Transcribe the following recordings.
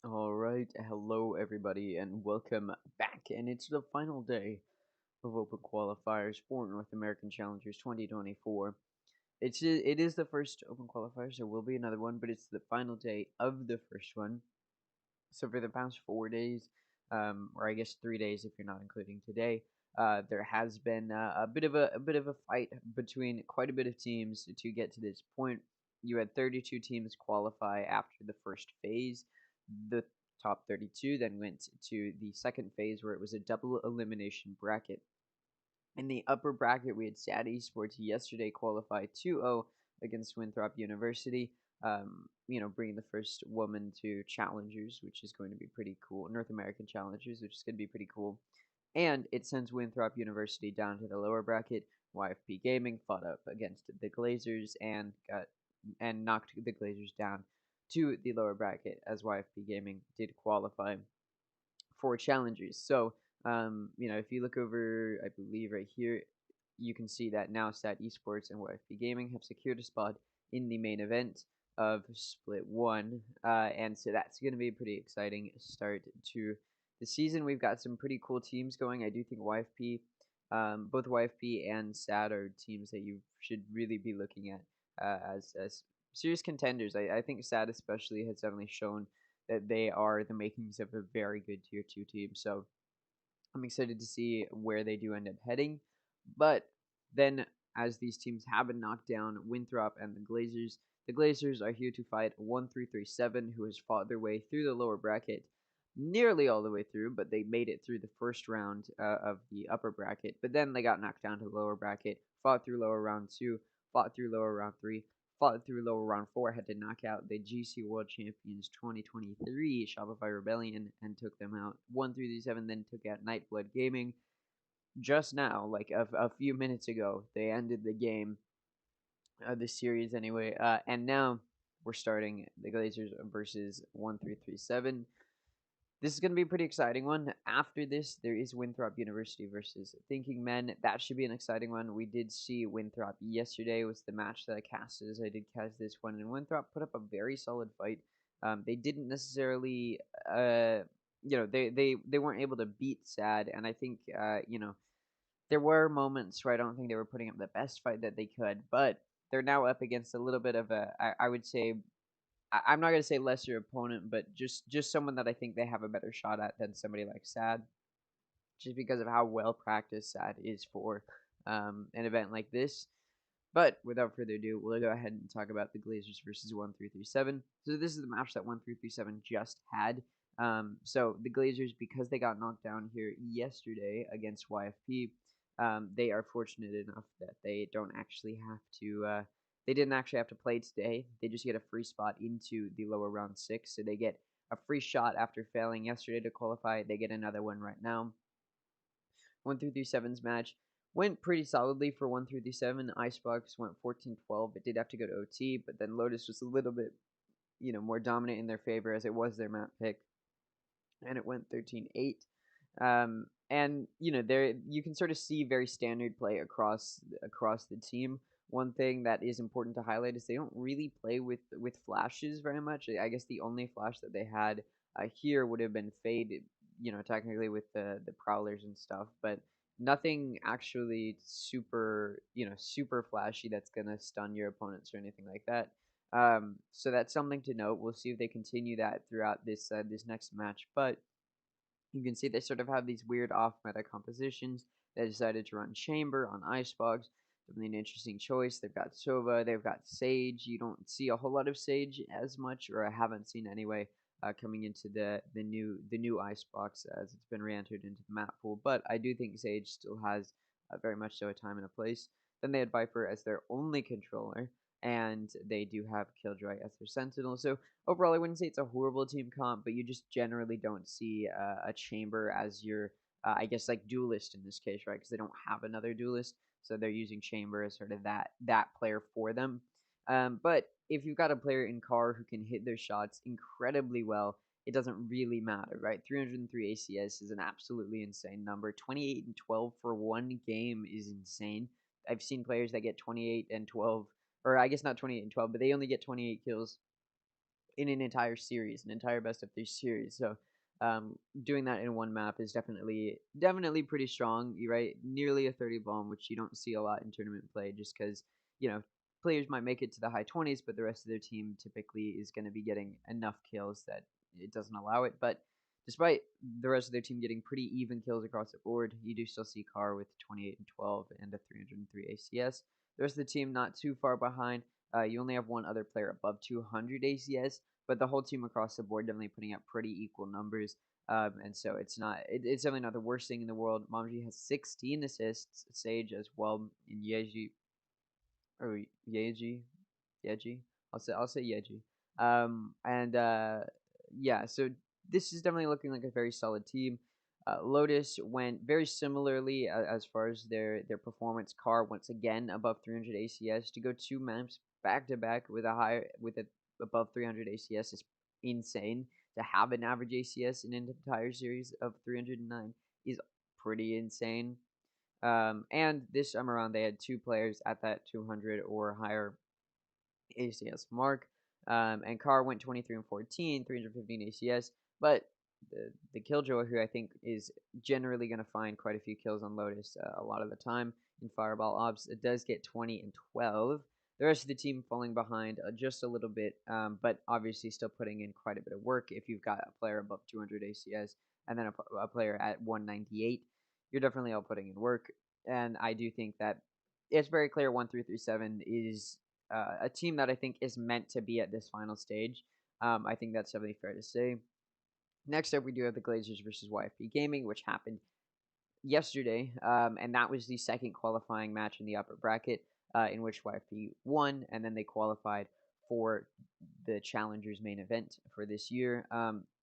All right, hello everybody, and welcome back. And it's the final day of Open Qualifiers for North American Challengers 2024. It is the first Open Qualifiers. There will be another one, but it's the final day of the first one. So for the past 4 days, or I guess 3 days if you're not including today, there has been a bit of a fight between quite a bit of teams to get to this point. You had 32 teams qualify after the first phase. The top 32 then went to the second phase where it was a double elimination bracket. In the upper bracket, we had Sad Esports yesterday qualify 2-0 against Winthrop University. Bringing the first woman to Challengers, which is going to be pretty cool. North American Challengers, which is going to be pretty cool. And it sends Winthrop University down to the lower bracket. YFP Gaming fought up against the Glazers and knocked the Glazers down to the lower bracket, as YFP Gaming did qualify for Challengers. So, if you look over, I believe right here, you can see that now Stat Esports and YFP Gaming have secured a spot in the main event of Split 1. And so that's going to be a pretty exciting start to the season. We've got some pretty cool teams going. I do think YFP, both YFP and SAD are teams that you should really be looking at as serious contenders. I think SAD especially has definitely shown that they are the makings of a very good tier 2 team. So I'm excited to see where they do end up heading. But then, as these teams have been knocked down, Winthrop and the Glazers are here to fight 1337, who has fought their way through the lower bracket, nearly all the way through, but they made it through the first round of the upper bracket. But then they got knocked down to the lower bracket, fought through lower round 2, fought through lower round 3, fought through lower round 4, had to knock out the GC World Champions 2023 Shopify Rebellion and took them out 1-3-7, then took out Nightblood Gaming. Just now, like a few minutes ago, they ended the game, the series anyway, and now we're starting the Glazers versus 1337. This is going to be a pretty exciting one. After this, there is Winthrop University versus Thinking Men. That should be an exciting one. We did see Winthrop yesterday was the match that I casted, as I did cast this one, and Winthrop put up a very solid fight. They didn't necessarily, they weren't able to beat SAD, and I think, there were moments where I don't think they were putting up the best fight that they could, but they're now up against a little bit of I would say, I'm not gonna say lesser opponent, but just someone that I think they have a better shot at than somebody like Sad, just because of how well practiced Sad is for an event like this. But without further ado, we'll go ahead and talk about the Glazers versus 1337. So this is the match that 1337 just had. So the Glazers, because they got knocked down here yesterday against YFP, they are fortunate enough that they don't actually have to. They didn't actually have to play today. They just get a free spot into the lower round 6, so they get a free shot after failing yesterday to qualify. They get another one right now. 1-3-7's match went pretty solidly for 1-3-7. Icebox went 14-12. It did have to go to OT, but then Lotus was a little bit, more dominant in their favor as it was their map pick, and it went 13-8. And there you can sort of see very standard play across the team. One thing that is important to highlight is they don't really play with flashes very much. I guess the only flash that they had here would have been Fade, technically with the prowlers and stuff, but nothing actually super flashy that's gonna stun your opponents or anything like that. So that's something to note. We'll see if they continue that throughout this next match, but you can see they sort of have these weird off-meta compositions. They decided to run Chamber on Icebox. Definitely an interesting choice. They've got Sova, they've got Sage. You don't see a whole lot of Sage as much, or I haven't seen anyway, coming into the new Icebox as it's been re-entered into the map pool. But I do think Sage still has very much so a time and a place. Then they had Viper as their only controller, and they do have Killjoy as their Sentinel. So overall, I wouldn't say it's a horrible team comp, but you just generally don't see a Chamber as your, I guess, like duelist in this case, right? Because they don't have another duelist, so they're using Chamber as sort of that player for them. But if you've got a player in Car who can hit their shots incredibly well, it doesn't really matter, right? 303 ACS is an absolutely insane number. 28 and 12 for one game is insane. I've seen players that get 28 and 12, or I guess not 28 and 12, but they only get 28 kills in an entire series, an entire best of 3 series. So doing that in one map is definitely pretty strong, right? Nearly a 30 bomb, which you don't see a lot in tournament play, just because players might make it to the high 20s, but the rest of their team typically is going to be getting enough kills that it doesn't allow it. But despite the rest of their team getting pretty even kills across the board, you do still see Car with 28 and 12 and a 303 ACS. The rest of the team not too far behind. You only have one other player above 200 ACS, but the whole team across the board definitely putting up pretty equal numbers. And so it's definitely not the worst thing in the world. Momji has 16 assists, Sage as well, in Yeji, or Yeji. I'll say Yeji. And yeah, so this is definitely looking like a very solid team. Lotus went very similarly as far as their performance. Car once again above 300 ACS to go 2 maps back to back with a above 300 ACS is insane. To have an average ACS in an entire series of 309 is pretty insane. And this time around, they had 2 players at that 200 or higher ACS mark. And Car went 23 and 14, 315 ACS. But the Killjoy, who I think is generally going to find quite a few kills on Lotus a lot of the time in Fireball Ops, it does get 20 and 12. The rest of the team falling behind just a little bit, but obviously still putting in quite a bit of work. If you've got a player above 200 ACS and then a player at 198, you're definitely all putting in work. And I do think that it's very clear 1-3-3-7 is a team that I think is meant to be at this final stage. I think that's definitely fair to say. Next up, we do have the Glazers versus YFP Gaming, which happened yesterday, and that was the second qualifying match in the upper bracket, in which YFP won, and then they qualified for the Challengers main event for this year.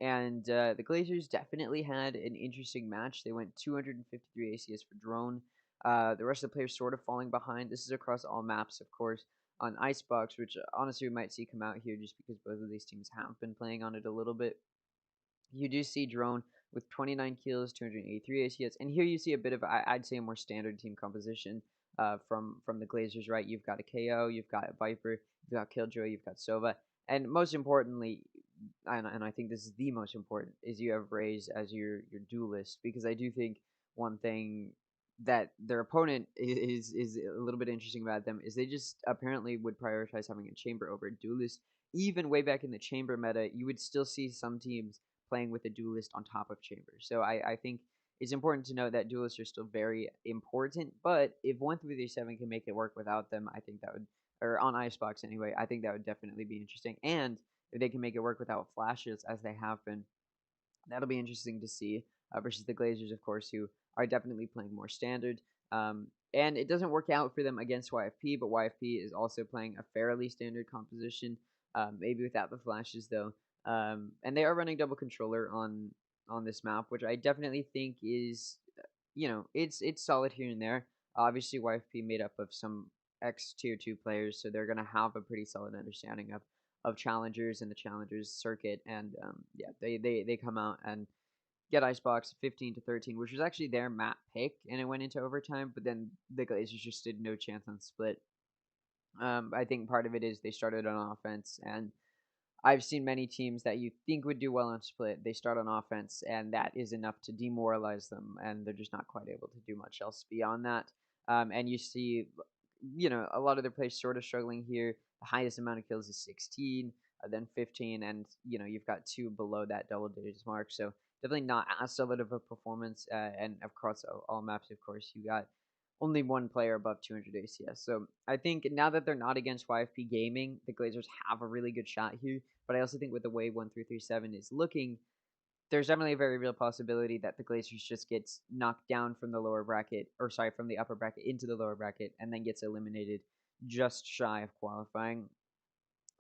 And the Glazers definitely had an interesting match. They went 253 ACS for Drone. The rest of the players sort of falling behind. This is across all maps, of course, on Icebox, which honestly we might see come out here just because both of these teams have been playing on it a little bit. You do see Drone with 29 kills, 283 ACS, and here you see a bit of, I'd say, a more standard team composition from the Glazers, right? You've got a KO, you've got Viper, you've got Killjoy, you've got Sova, and most importantly, and I think this is the most important, is you have Raze as your duelist, because I do think one thing that their opponent is a little bit interesting about them is they just apparently would prioritize having a Chamber over a duelist. Even way back in the Chamber meta, you would still see some teams playing with a duelist on top of Chamber. So I think it's important to note that duelists are still very important, but if 1-3-3-7 can make it work without them, I think that would, or on Icebox anyway, I think that would definitely be interesting. And if they can make it work without flashes, as they have been, That'll be interesting to see versus the Glazers, of course, who are definitely playing more standard. And it doesn't work out for them against YFP, but YFP is also playing a fairly standard composition, maybe without the flashes though. And they are running double controller on this map, which I definitely think is, it's solid here and there. Obviously, YFP made up of some ex tier 2 players, so they're gonna have a pretty solid understanding of challengers and the challengers circuit, and yeah, they come out and get Icebox 15-13, which was actually their map pick, and it went into overtime. But then the Glazers just did no chance on split. I think part of it is they started on offense, and I've seen many teams that you think would do well on split. They start on offense, and that is enough to demoralize them, and they're just not quite able to do much else beyond that. And you see, a lot of their players sort of struggling here. The highest amount of kills is 16, then 15, and you've got two below that double digits mark. So definitely not as solid of a performance. And across all maps, of course, you got only one player above 200 ACS. So I think now that they're not against YFP Gaming, the Glazers have a really good shot here. But I also think with the way 1337 is looking, there's definitely a very real possibility that the Glazers just gets knocked down from the lower bracket, or sorry, from the upper bracket into the lower bracket, and then gets eliminated just shy of qualifying.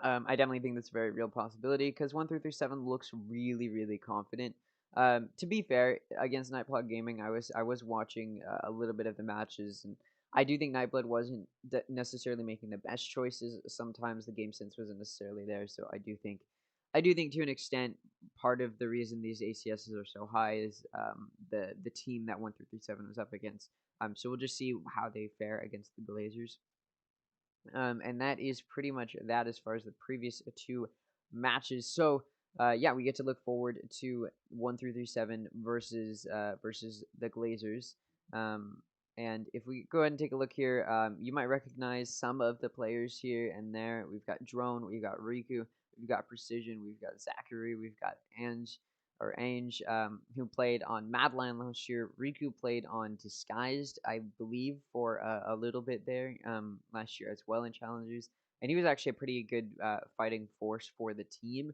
I definitely think that's a very real possibility because 1337 looks really, really confident. To be fair, against Nightblood Gaming, I was watching a little bit of the matches, and I do think Nightblood wasn't necessarily making the best choices. Sometimes the game sense wasn't necessarily there, so I do think to an extent, part of the reason these ACSs are so high is the team that 1337 was up against. So we'll just see how they fare against the Glazers. And that is pretty much that as far as the previous two matches. So yeah, we get to look forward to 1337 versus the Glazers. And if we go ahead and take a look here, you might recognize some of the players here and there. We've got Drone, we've got Riku, we've got Precision, we've got Zachary, we've got Ange, who played on Madline last year. Riku played on Disguised, I believe, for a little bit there last year as well in Challengers. And he was actually a pretty good fighting force for the team.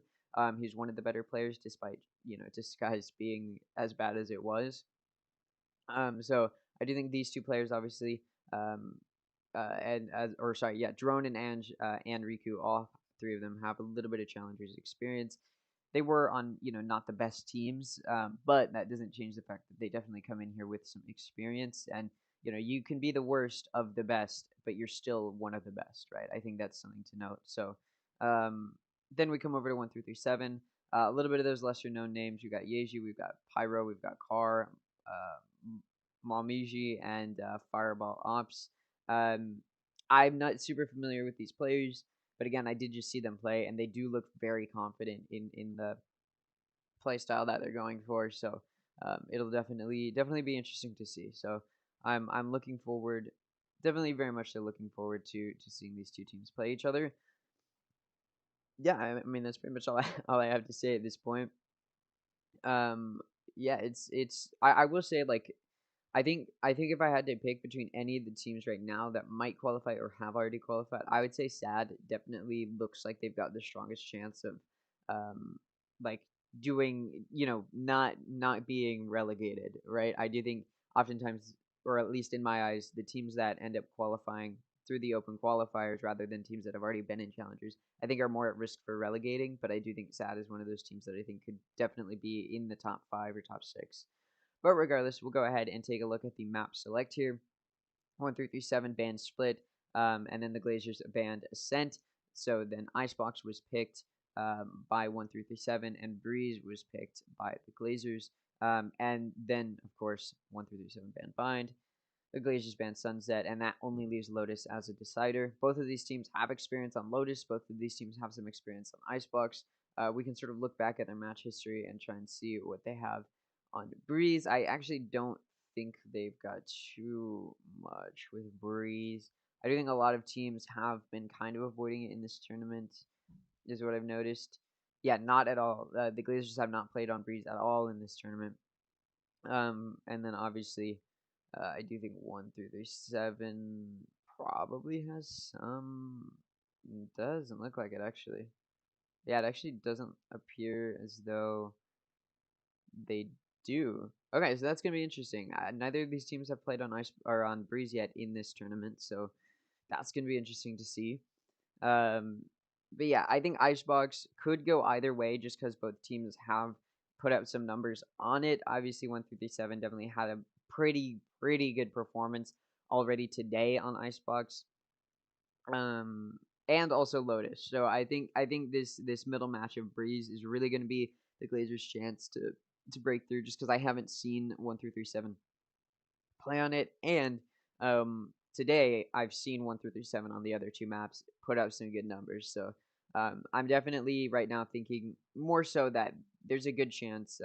He's one of the better players, despite Disguised being as bad as it was. So I do think these two players, obviously, or sorry, yeah, Drone and Ange and Riku, all three of them have a little bit of Challengers experience. They were on, not the best teams, but that doesn't change the fact that they definitely come in here with some experience. And you can be the worst of the best, but you're still one of the best, right? I think that's something to note. So then we come over to 1337. A little bit of those lesser known names. We've got Yeji, we've got Pyro, we've got Car, Momiji, and Fireball Ops. Um, I'm not super familiar with these players, but again, I did just see them play, and they do look very confident in the play style that they're going for. So it'll definitely be interesting to see. So I'm looking forward, definitely very much so looking forward to seeing these two teams play each other. Yeah, I mean that's pretty much all I have to say at this point. Um, yeah, I will say, like, I think if I had to pick between any of the teams right now that might qualify or have already qualified, I would say SAD definitely looks like they've got the strongest chance of like doing, not being relegated, right? I do think oftentimes, or at least in my eyes, the teams that end up qualifying through the open qualifiers rather than teams that have already been in challengers, I think are more at risk for relegating. But I do think SAD is one of those teams that I think could definitely be in the top 5 or top 6. But regardless, we'll go ahead and take a look at the map select here. 1337 banned Split, and then the Glazers banned Ascent. So then Icebox was picked by 1337, and Breeze was picked by the Glazers. And then, of course, 1337 banned Bind. The Glazers banned Sunset, and that only leaves Lotus as a decider. Both of these teams have experience on Lotus. Both of these teams have some experience on Icebox. We can sort of look back at their match history and try and see what they have on Breeze. I actually don't think they've got too much with Breeze. I do think a lot of teams have been kind of avoiding it in this tournament, is what I've noticed. Yeah, not at all. The Glazers have not played on Breeze at all in this tournament. And then obviously, I do think 1337 probably has some. Doesn't look like it, actually. Yeah, it actually doesn't appear as though they do. Okay, so that's gonna be interesting. Neither of these teams have played on Ice or on Breeze yet in this tournament, so that's gonna be interesting to see. Um, but yeah, I think Icebox could go either way, just because both teams have put out some numbers on it. Obviously, 1-3-7 definitely had a pretty good performance already today on Icebox. And also Lotus. So I think this middle match of Breeze is really going to be the Glazers' chance to break through, just because I haven't seen 1-3-7 play on it, and today I've seen 1-3-7 on the other two maps put up some good numbers. So I'm definitely right now thinking more so that there's a good chance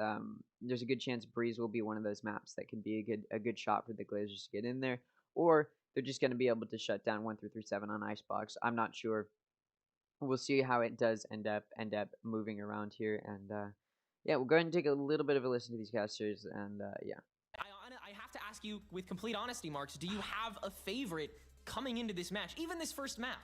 Breeze will be one of those maps that can be a good shot for the Glazers to get in there, or they're just going to be able to shut down 1-3-7 on Icebox. I'm not sure. We'll see how it does end up moving around here, and yeah, we'll go ahead and take a little bit of a listen to these casters, and yeah. I have to ask you with complete honesty, Marks, do you have a favorite coming into this match, even this first map?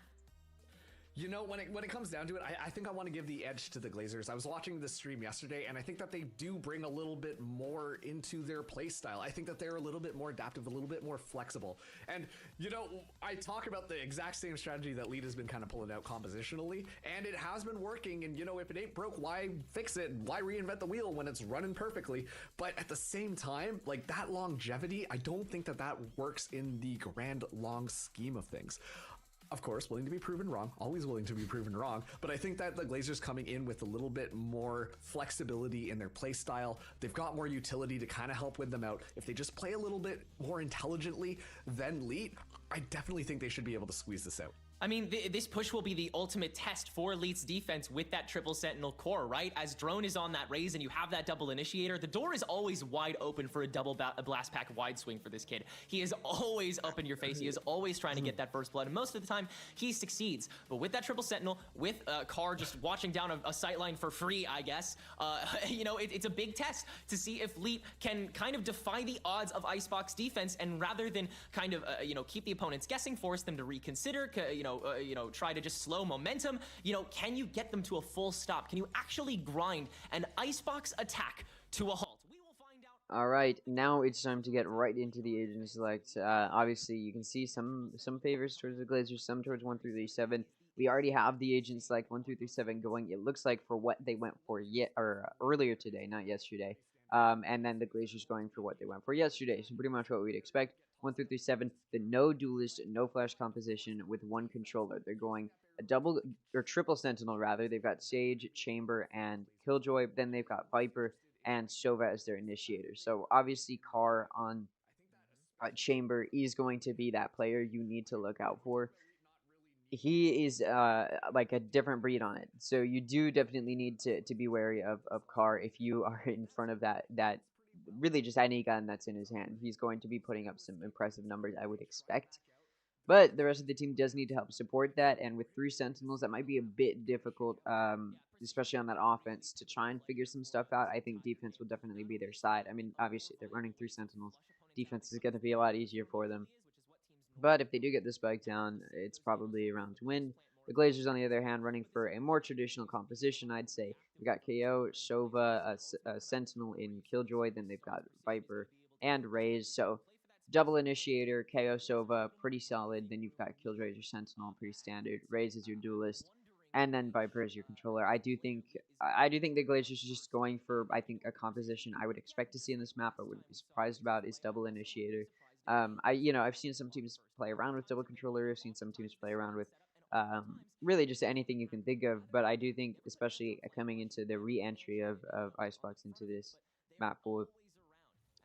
You know, when it comes down to it, I think I want to give the edge to the Glazers. I was watching the stream yesterday, and I think that they do bring a little bit more into their play style. I think that they're a little bit more adaptive, a little bit more flexible. And, you know, I talk about the exact same strategy that Lead has been kind of pulling out compositionally, and it has been working. And, you know, if it ain't broke, why fix it? Why reinvent the wheel when it's running perfectly? But at the same time, like, that longevity, I don't think that that works in the grand, long scheme of things. Of course, willing to be proven wrong, always willing to be proven wrong, but I think that the Glazers coming in with a little bit more flexibility in their play style, they've got more utility to kind of help win them out. If they just play a little bit more intelligently than Leet, I definitely think they should be able to squeeze this out. I mean, this push will be the ultimate test for Leet's defense with that triple sentinel core, right? As Drone is on that raise and you have that double initiator, the door is always wide open for a double blast pack wide swing for this kid. He is always up in your face. He is always trying to get that first blood, and most of the time he succeeds. But with that triple sentinel, with Carr just watching down a sightline for free, I guess, you know, it's a big test to see if Leet can kind of defy the odds of Icebox defense, and rather than kind of, you know, keep the opponents guessing, force them to reconsider, you know, try to just slow momentum. You know, can you get them to a full stop? Can you actually grind an Icebox attack to a halt? We will find out. All right, now it's time to get right into the agent select. Obviously, you can see some favors towards the Glazers, some towards 1-3-7. We already have the agent select 1-3-7 going. It looks like for what they went for earlier today, not yesterday. And then the Glazers going for what they went for yesterday. So pretty much what we'd expect. 1-3-7, the no duelist, no flash composition with one controller. They're going a double or triple sentinel rather. They've got Sage, Chamber, and Killjoy. Then they've got Viper and Sova as their initiators. So obviously Carr on Chamber is going to be that player you need to look out for. He is like a different breed on it. So you do definitely need to be wary of Carr if you are in front of that really just any gun that's in his hand. He's going to be putting up some impressive numbers, I would expect. But the rest of the team does need to help support that, and with 3 Sentinels, that might be a bit difficult, especially on that offense, to try and figure some stuff out. I think defense will definitely be their side. I mean, obviously, they're running 3 Sentinels. Defense is going to be a lot easier for them. But if they do get the spike down, it's probably around to win. The Glazers, on the other hand, running for a more traditional composition, I'd say. We've got KO, Sova, a Sentinel in Killjoy, then they've got Viper and Raze. So double initiator, KO, Sova, pretty solid. Then you've got Killjoy as your Sentinel, pretty standard. Raze as your duelist, and then Viper as your controller. I do think the Glazers are just going for, I think, a composition I would expect to see in this map. I wouldn't be surprised about is double initiator. I've seen some teams play around with double controller. I've seen some teams play around with really just anything you can think of. But I do think, especially coming into the re-entry of Icebox into this map pool,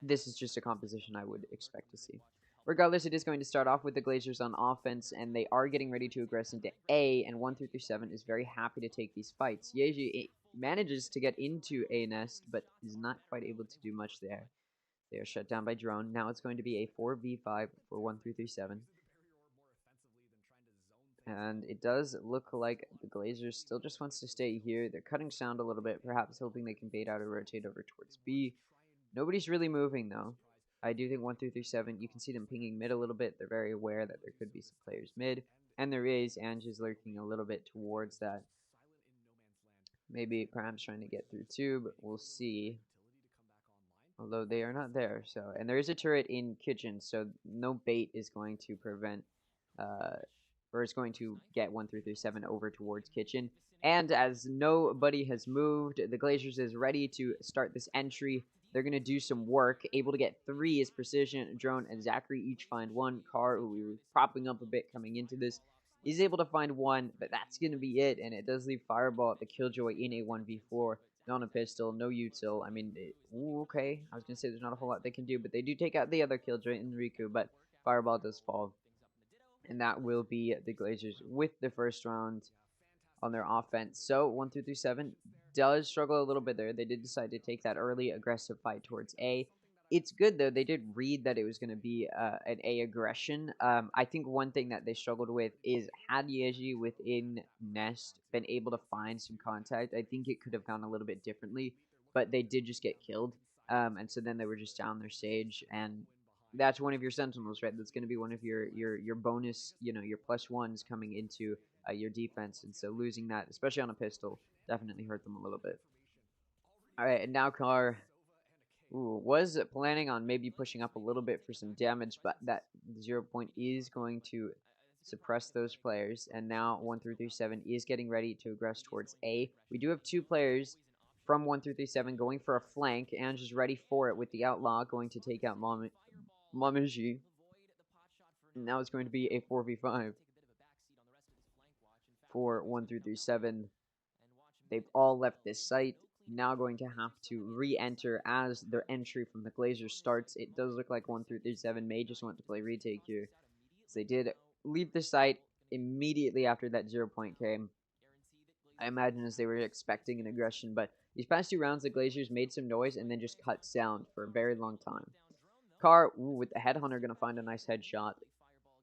this is just a composition I would expect to see. Regardless, it is going to start off with the Glazers on offense, and they are getting ready to aggress into A, and 1-3-7 is very happy to take these fights. Yeji manages to get into A nest, but is not quite able to do much there. They are shut down by drone. Now it's going to be a 4v5 for 1-3-7. And it does look like the Glazers still just wants to stay here. They're cutting sound a little bit, perhaps hoping they can bait out or rotate over towards B. Nobody's really moving, though. I do think 1-3-7, you can see them pinging mid a little bit. They're very aware that there could be some players mid. And there is. Ange is lurking a little bit towards that. Maybe perhaps trying to get through too, but we'll see. Although they are not there, so and there is a turret in kitchen, so no bait is going to prevent, uh, or is going to get 1337 over towards kitchen. And as nobody has moved, the Glazers is ready to start this entry. They're going to do some work, able to get 3 is Precision, Drone, and Zachary each find 1. Car, who we were propping up a bit coming into this, is able to find 1, but that's going to be it, and it does leave Fireball at the Killjoy in a 1v4. On a pistol, no util. I mean, okay. I was gonna say there's not a whole lot they can do, but they do take out the other Killjoy in Riku, but Fireball does fall. And that will be the Glazers with the first round on their offense. So 1337 does struggle a little bit there. They did decide to take that early aggressive fight towards A. It's good though. They did read that it was going to be an A aggression. I think one thing that they struggled with is had Yeji within Nest been able to find some contact, I think it could have gone a little bit differently. But they did just get killed, and so then they were just down their stage, and that's one of your sentinels, right? That's going to be one of your bonus, your +1s coming into your defense, and so losing that, especially on a pistol, definitely hurt them a little bit. All right, and now Car was planning on maybe pushing up a little bit for some damage, but that 0 point is going to suppress those players, and now 1337 is getting ready to aggress towards A. We do have 2 players from 1337 going for a flank, and just ready for it with the Outlaw going to take out Momiji. Now it's going to be a 4v5 for 1337. They've all left this site. Now going to have to re-enter as their entry from the Glazers starts. It does look like 1337 may just want to play retake here, so they did leave the site immediately after that 0 point came. I imagine as they were expecting an aggression, but these past 2 rounds the Glazers made some noise and then just cut sound for a very long time. Car, with the Headhunter, going to find a nice headshot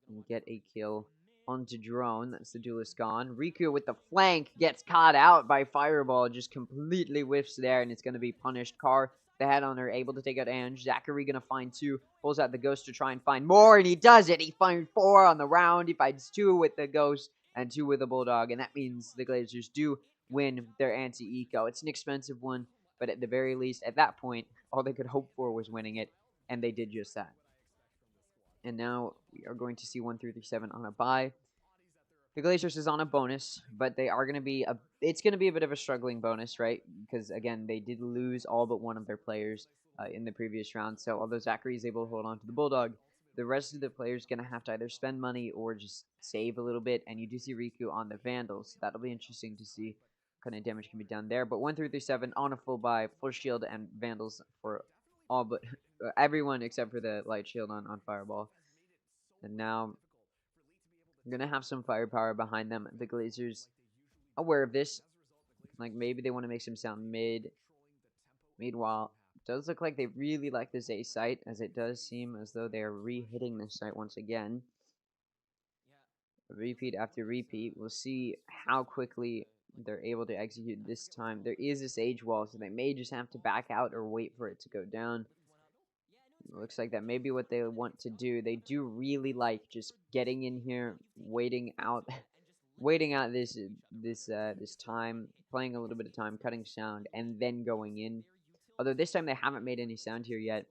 and get a kill onto Drone. That's the duelist gone. Riku with the flank gets caught out by Fireball, just completely whiffs there, and it's going to be punished. Car, the Headhunter, able to take out Ange. Zachary going to find 2, pulls out the Ghost to try and find more, and he does it. He finds 4 on the round. He finds 2 with the Ghost and 2 with the Bulldog, and that means the Glazers do win their anti-eco. It's an expensive one, but at the very least, at that point, all they could hope for was winning it, and they did just that. And now we are going to see 1337 on a bye. The Glazers is on a bonus, but they are going to be it's going to be a bit of a struggling bonus, right? Because again, they did lose all but one of their players in the previous round. So although Zachary is able to hold on to the Bulldog, the rest of the players going to have to either spend money or just save a little bit. And you do see Riku on the Vandals. So that'll be interesting to see what kind of damage can be done there. But 1337 on a full buy, full shield and Vandals for all but everyone except for the light shield on Fireball. And now I'm going to have some firepower behind them. The Glazers aware of this. Like maybe they want to make some sound mid. Meanwhile, it does look like they really like this A site, as it does seem as though they are re-hitting this site once again. Repeat after repeat. We'll see how quickly they're able to execute this time. There is a Sage Wall, so they may just have to back out or wait for it to go down. It looks like that may be what they want to do. They do really like just getting in here, waiting out this time, playing a little bit of time, cutting sound, and then going in. Although this time they haven't made any sound here yet,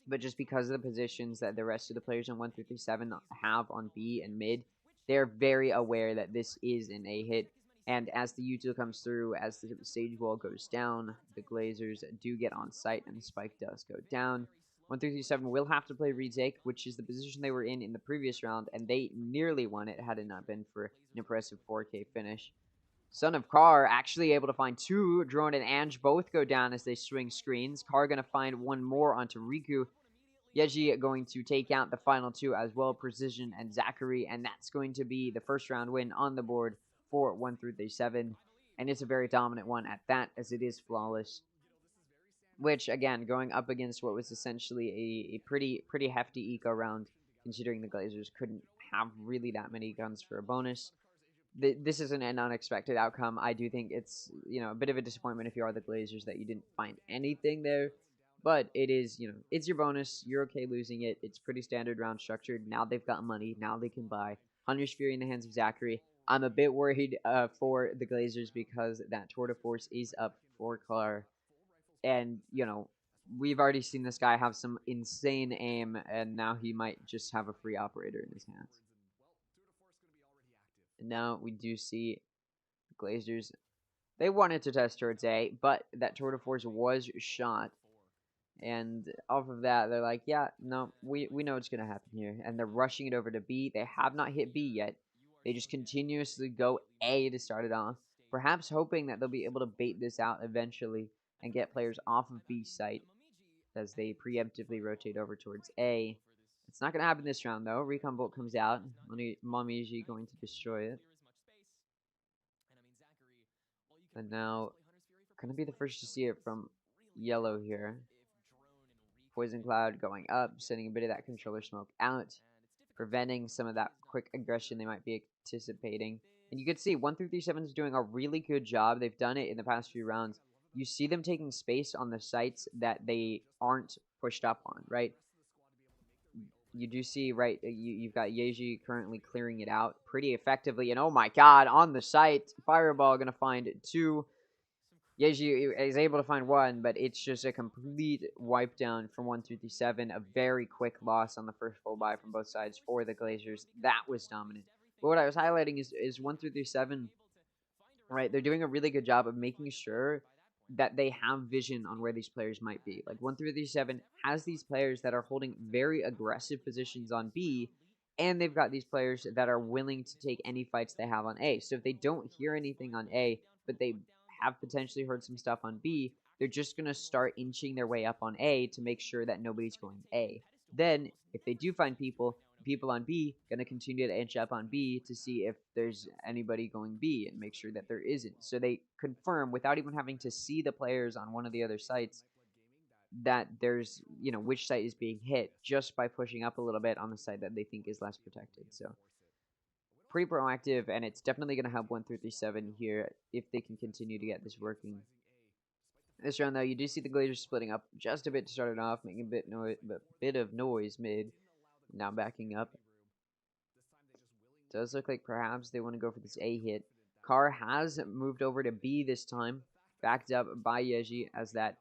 but just because of the positions that the rest of the players on 1337 have on B and mid, they're very aware that this is an A hit. And as the util comes through, as the Sage Wall goes down, the Glazers do get on site, and the spike does go down. 1337 will have to play retake, which is the position they were in the previous round, and they nearly won it had it not been for an impressive 4K finish. Son of Car actually able to find 2. Drone and Ange both go down as they swing screens. Car going to find 1 more onto Riku. Yeji going to take out the final 2 as well, Precision and Zachary, and that's going to be the first round win on the board for 1337. And it's a very dominant one at that, as it is flawless. Which, again, going up against what was essentially a pretty hefty eco round, considering the Glazers couldn't have really that many guns for a bonus. This isn't an unexpected outcome. I do think it's, a bit of a disappointment if you are the Glazers that you didn't find anything there. But it is, it's your bonus. You're okay losing it. It's pretty standard round structured. Now they've got money. Now they can buy. Hunter's Fury in the hands of Zachary. I'm a bit worried for the Glazers because that Tour de Force is up for Car. And, we've already seen this guy have some insane aim, and now he might just have a free operator in his hands. And now we do see Glazers. They wanted to test towards A, but that tour de force was shot. And off of that, they're like, yeah, no, we know what's going to happen here. And they're rushing it over to B. They have not hit B yet. They just continuously go A to start it off, perhaps hoping that they'll be able to bait this out eventually and get players off of B site as they preemptively rotate over towards A. It's not going to happen this round, though. Recon Bolt comes out. Momiji going to destroy it. And now, going to be the first to see it from yellow here. Poison Cloud going up, sending a bit of that controller smoke out, preventing some of that quick aggression they might be anticipating. And you can see 1-3-7 is doing a really good job. They've done it in the past few rounds. You see them taking space on the sites that they aren't pushed up on, right? You do see, right, you've got Yeji currently clearing it out pretty effectively. And oh my god, on the site, Fireball going to find 2. Yeji is able to find 1, but it's just a complete wipe down from 1-3-7. A very quick loss on the first full buy from both sides for the Glazers. That was dominant. But what I was highlighting is 1-3-7, right? They're doing a really good job of making sure that they have vision on where these players might be. Like 1-3-7 has these players that are holding very aggressive positions on B, and they've got these players that are willing to take any fights they have on A. So if they don't hear anything on A, but they have potentially heard some stuff on B, they're just going to start inching their way up on A to make sure that nobody's going A. Then, if they do find people on B going to continue to inch up on B to see if there's anybody going B and make sure that there isn't. So they confirm, without even having to see the players on one of the other sites, that there's, which site is being hit just by pushing up a little bit on the site that they think is less protected. So pretty proactive, and it's definitely going to help 1-3-7 here if they can continue to get this working. This round, though, you do see the Glazers splitting up just a bit to start it off, making a bit of noise mid. Now backing up. Does look like perhaps they want to go for this A hit. Carr has moved over to B this time, backed up by Yeji, as that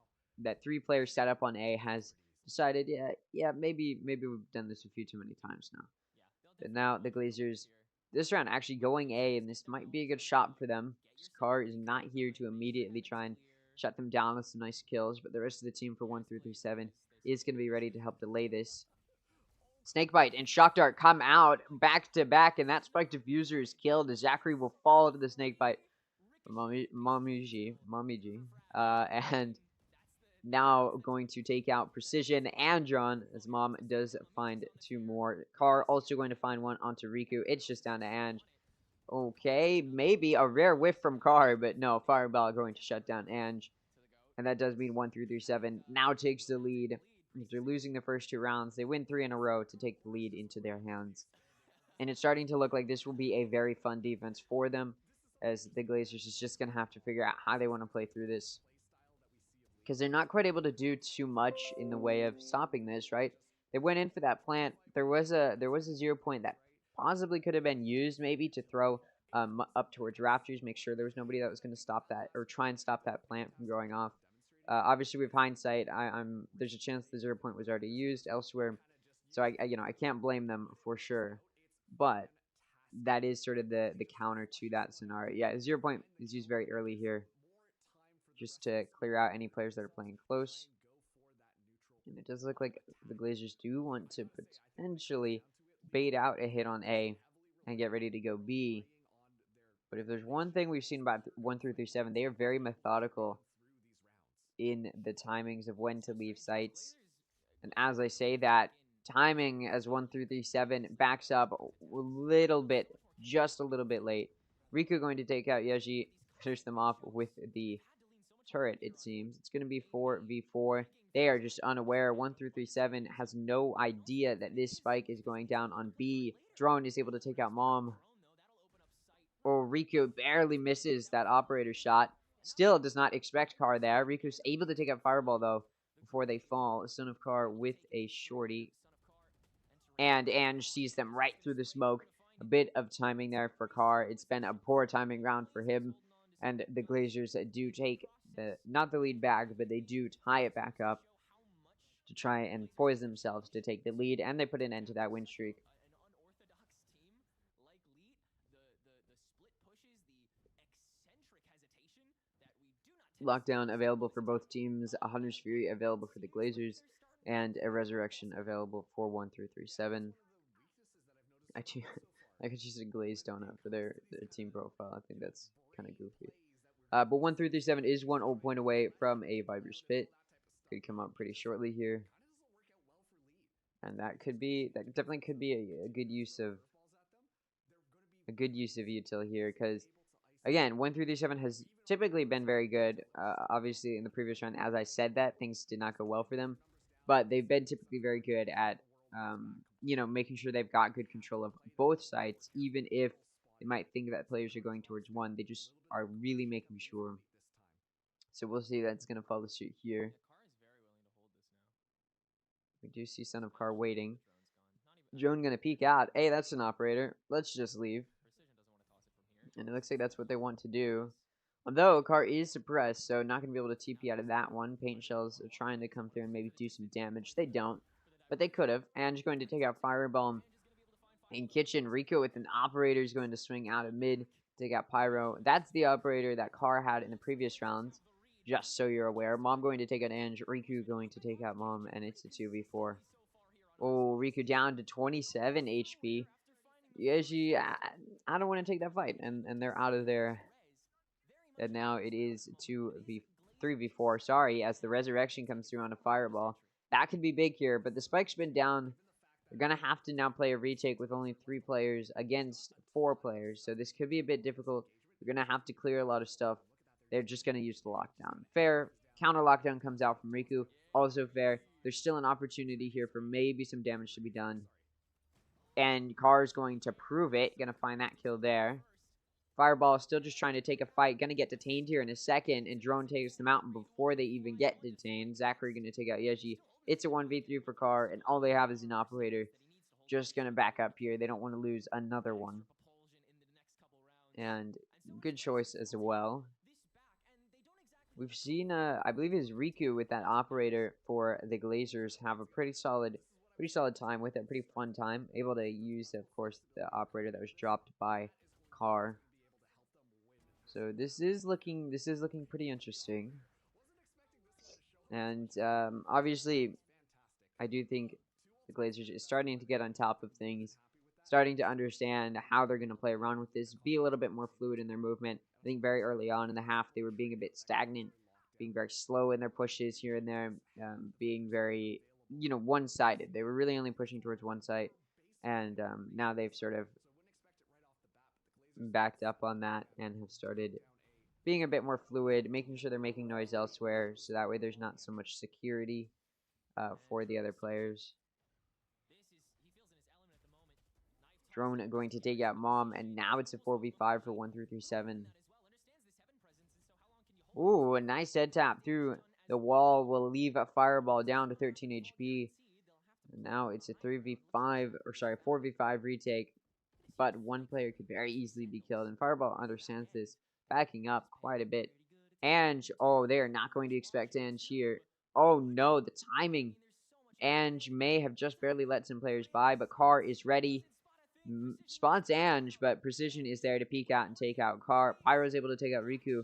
3-player setup on A has decided, yeah, maybe we've done this a few too many times now. But now the Glazers, this round actually going A, and this might be a good shot for them. Carr is not here to immediately try and shut them down with some nice kills, but the rest of the team for 1-3-7 is going to be ready to help delay this. Snakebite and Shock Dart come out back to back, and that Spike Diffuser is killed. Zachary will fall to the Snakebite from Momiji. And now going to take out Precision and John, as Mom does find 2 more. Carr also going to find 1 onto Riku. It's just down to Ange. Okay, maybe a rare whiff from Carr, but no, Fireball going to shut down Ange. And that does mean 1-3-7 now takes the lead. After losing the first 2 rounds, they win 3 in a row to take the lead into their hands. And it's starting to look like this will be a very fun defense for them, as the Glazers is just going to have to figure out how they want to play through this. Because they're not quite able to do too much in the way of stopping this, right? They went in for that plant. There was a 0 point that possibly could have been used maybe to throw up towards Raptors, make sure there was nobody that was going to stop that or try and stop that plant from going off. Obviously, with hindsight, there's a chance the 0 point was already used elsewhere, so I can't blame them for sure. But that is sort of the counter to that scenario. Yeah, 0 point is used very early here, just to clear out any players that are playing close. And it does look like the Glazers do want to potentially bait out a hit on A and get ready to go B. But if there's one thing we've seen about 1-3-7, they are very methodical in the timings of when to leave sites. And as I say that, timing as 1-3-7 backs up a little bit, just a little bit late. Riku going to take out Yeji, finish them off with the turret, it seems. It's going to be 4v4. They are just unaware. 1-3-7 has no idea that this spike is going down on B. Drone is able to take out Mom. Oh, Riku barely misses that operator shot. Still does not expect Carr there. Riku's able to take out Fireball, though, before they fall. Son of Carr with a shorty. And Ange sees them right through the smoke. A bit of timing there for Carr. It's been a poor timing round for him. And the Glazers do take not the lead back, but they do tie it back up. to try and poise themselves to take the lead, and they put an end to that win streak. Lockdown available for both teams, a Hunter's Fury available for the Glazers, and a Resurrection available for 1337. I could choose a glazed donut for their team profile. I think that's kind of goofy. But 1337 is 1 ult point away from a Viper's Pit. Could come up pretty shortly here. And that definitely could be a good use of util here, because again, 1337 has typically been very good. Obviously, in the previous round, as I said that, things did not go well for them. But they've been typically very good at, making sure they've got good control of both sides, even if they might think that players are going towards one. They just are really making sure. So we'll see that's going to follow suit here. We do see Son of Car waiting. Drone going to peek out. Hey, that's an operator. Let's just leave. And it looks like that's what they want to do. Although Car is suppressed, so not going to be able to TP out of that one. Paint shells are trying to come through and maybe do some damage. They don't, but they could have. And just going to take out Fireball in kitchen. Rico with an operator is going to swing out of mid, take out Pyro. That's the operator that Car had in the previous rounds, just so you're aware. Mom going to take out Ange. Riku going to take out Mom, and it's a 2v4. Oh, Riku down to 27 HP. Yeji, I don't want to take that fight, and they're out of there. And now it is 3v4, sorry, as the Resurrection comes through on a Fireball. That could be big here, but the Spike's been down. They're going to have to now play a retake with only 3 players against 4 players, so this could be a bit difficult. They're going to have to clear a lot of stuff. They're just going to use the lockdown. Fair. Counter lockdown comes out from Riku. Also fair. There's still an opportunity here for maybe some damage to be done. And Car's going to prove it. Going to find that kill there. Fireball still just trying to take a fight. Going to get detained here in a second. And Drone takes them out before they even get detained. Zachary going to take out Yeji. It's a 1v3 for Car. And all they have is an operator. Just going to back up here. They don't want to lose another one. And good choice as well. We've seen, I believe it's Riku with that operator for the Glazers have a pretty solid time with it, pretty fun time. Able to use, of course, the operator that was dropped by Car. So this is looking pretty interesting. And obviously, I do think the Glazers is starting to get on top of things, starting to understand how they're going to play around with this, be a little bit more fluid in their movement. I think very early on in the half, they were being a bit stagnant, being very slow in their pushes here and there, being very, one-sided. They were really only pushing towards one side, and now they've sort of backed up on that and have started being a bit more fluid, making sure they're making noise elsewhere, so that way there's not so much security for the other players. Drone going to take out Mom, and now it's a 4v5 for 1337. Ooh, a nice head tap through the wall will leave a Fireball down to 13 HP. And now it's a 4v5 retake. But one player could very easily be killed, and Fireball understands this, backing up quite a bit. Ange, oh, they are not going to expect Ange here. Oh no, the timing. Ange may have just barely let some players by, but Car is ready. Spots Ange, but Precision is there to peek out and take out Car. Pyro's able to take out Riku.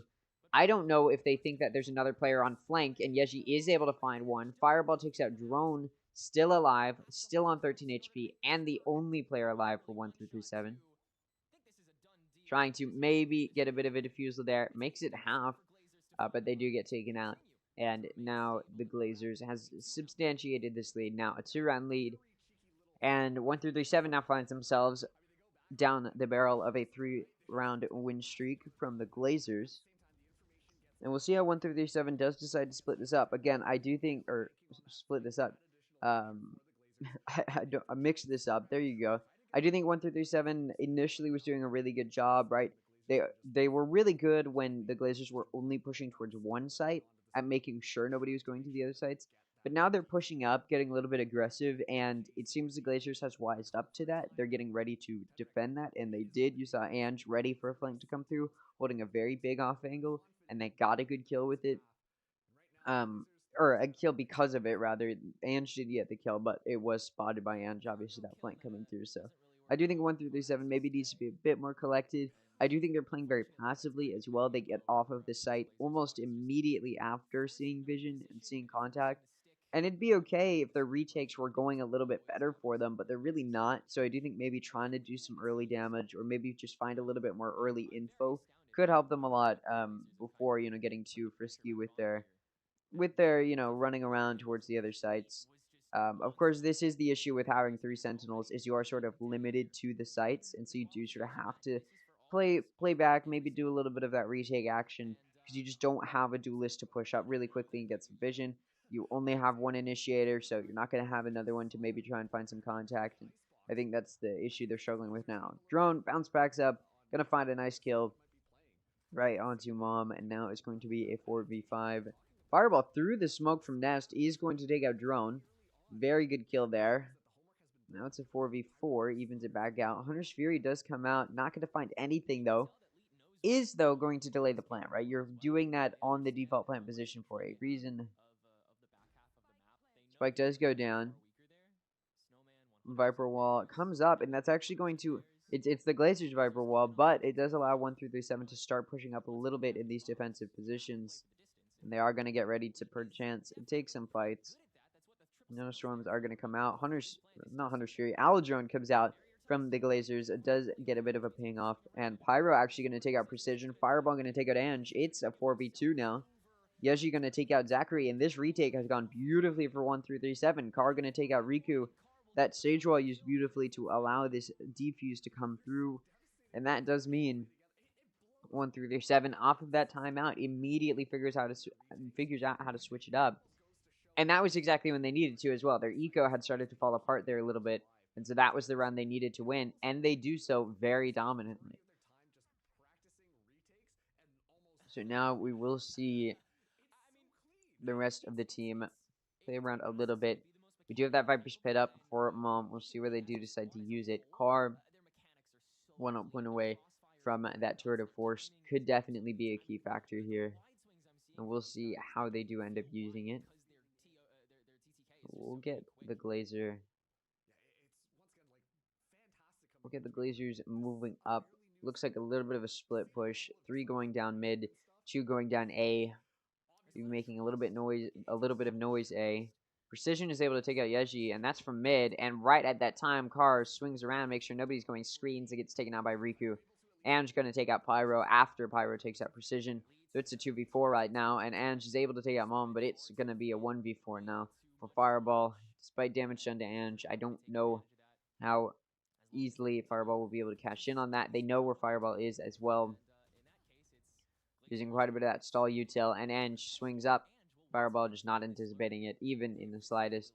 I don't know if they think that there's another player on flank, and Yeji is able to find one. Fireball takes out Drone, still alive, still on 13 HP, and the only player alive for 1337. Trying to maybe get a bit of a defusal there. Makes it half, but they do get taken out. And now the Glazers has substantiated this lead. Now a 2-round lead. And 1337 now finds themselves down the barrel of a 3-round win streak from the Glazers. And we'll see how 1337 does decide to split this up. Again, I do think, or split this up. I mixed this up. There you go. I do think 1337 initially was doing a really good job, right? They were really good when the Glazers were only pushing towards one site at making sure nobody was going to the other sites. But now they're pushing up, getting a little bit aggressive, and it seems the Glazers has wised up to that. They're getting ready to defend that, and they did. You saw Ange ready for a flank to come through, holding a very big off angle, and they got a good kill with it. or a kill because of it, rather. Ange did get the kill, but it was spotted by Ange, obviously, that flank coming through. So I do think 1-3-7 maybe needs to be a bit more collected. I do think they're playing very passively as well. They get off of the site almost immediately after seeing vision and seeing contact. And it'd be okay if their retakes were going a little bit better for them, but they're really not. So I do think maybe trying to do some early damage or maybe just find a little bit more early info could help them a lot before, getting too frisky with their running around towards the other sites. Of course, this is the issue with having 3 sentinels is you are sort of limited to the sites, and so you do sort of have to play back, maybe do a little bit of that retake action because you just don't have a duelist to push up really quickly and get some vision. You only have one initiator, so you're not going to have another one to maybe try and find some contact. And I think that's the issue they're struggling with now. Drone bounce backs up, gonna find a nice kill right onto Mom, and now it's going to be a 4v5. Fireball through the smoke from Nest is going to take out Drone. Very good kill there. Now it's a 4v4, evens it back out. Hunter's Fury does come out, not going to find anything though. Is though going to delay the plant, right? You're doing that on the default plant position for a reason. Spike does go down. Viper wall comes up, and that's actually going to... It's the Glazers Viper wall, but it does allow 1-3-7 to start pushing up a little bit in these defensive positions. And they are going to get ready to, perchance, take some fights. Nano Storms are going to come out. Not Hunter's Fury, Aladrone comes out from the Glazers. It does get a bit of a ping off. And Pyro actually going to take out Precision. Fireball going to take out Ange. It's a 4v2 now. Yeji going to take out Zachary, and this retake has gone beautifully for 1-3-7. Car going to take out Riku. That stage wall used beautifully to allow this defuse to come through, and that does mean 1-3-7 off of that timeout immediately figures out how to switch it up, and that was exactly when they needed to as well. Their eco had started to fall apart there a little bit, and so that was the round they needed to win, and they do so very dominantly. So now we will see the rest of the team play around a little bit. We do have that Viper's Pit up for Mom. We'll see where they do decide to use it. Car, one away from that turret of force, could definitely be a key factor here. And we'll see how they do end up using it. We'll get the Glazer. We'll get the Glazers moving up. Looks like a little bit of a split push. 3 going down mid, 2 going down A. Making a little bit of noise A. Precision is able to take out Yeji, and that's from mid, and right at that time, Car swings around, makes sure nobody's going screens, and gets taken out by Riku. Ange going to take out Pyro after Pyro takes out Precision, so it's a 2v4 right now, and Ange is able to take out Mom, but it's going to be a 1v4 now for Fireball. Despite damage done to Ange, I don't know how easily Fireball will be able to cash in on that. They know where Fireball is as well, using quite a bit of that stall util, and Ange swings up. Fireball just not anticipating it, even in the slightest,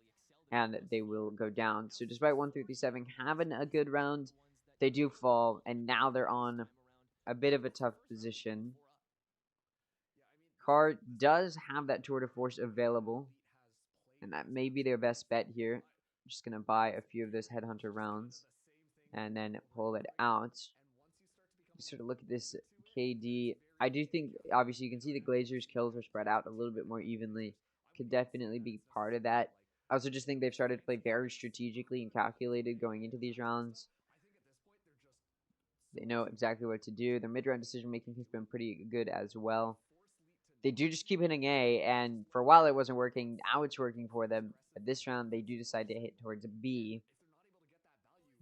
and they will go down. So despite 1-3-7 having a good round, they do fall, and now they're on a bit of a tough position. Car does have that tour de force available, and that may be their best bet here. I'm just going to buy a few of those Headhunter rounds, and then pull it out. Just sort of look at this KD. I do think, obviously, you can see the Glazers' kills are spread out a little bit more evenly. Could definitely be part of that. I also just think they've started to play very strategically and calculated going into these rounds. They know exactly what to do. Their mid-round decision-making has been pretty good as well. They do just keep hitting A, and for a while it wasn't working. Now it's working for them. But this round, they do decide to hit towards B.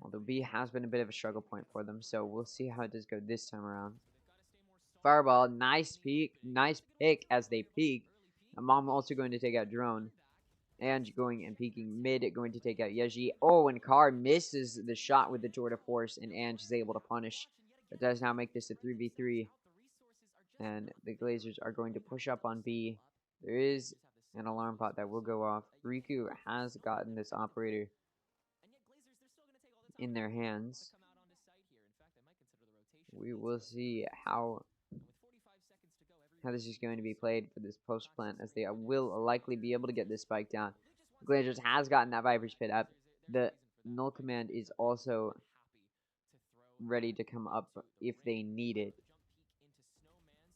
Although B has been a bit of a struggle point for them, so we'll see how it does go this time around. Fireball, nice peek, nice pick as they peek. Mom also going to take out Drone. And going and peeking mid, going to take out Yeji. Oh, and Car misses the shot with the tour de force, and Ange is able to punish. That does now make this a 3v3. And the Glazers are going to push up on B. There is an alarm pot that will go off. Riku has gotten this operator in their hands. We will see how this is going to be played for this post plant, as they will likely be able to get this spike down. Glazers has gotten that Viper's Pit up. The null command is also ready to come up if they need it.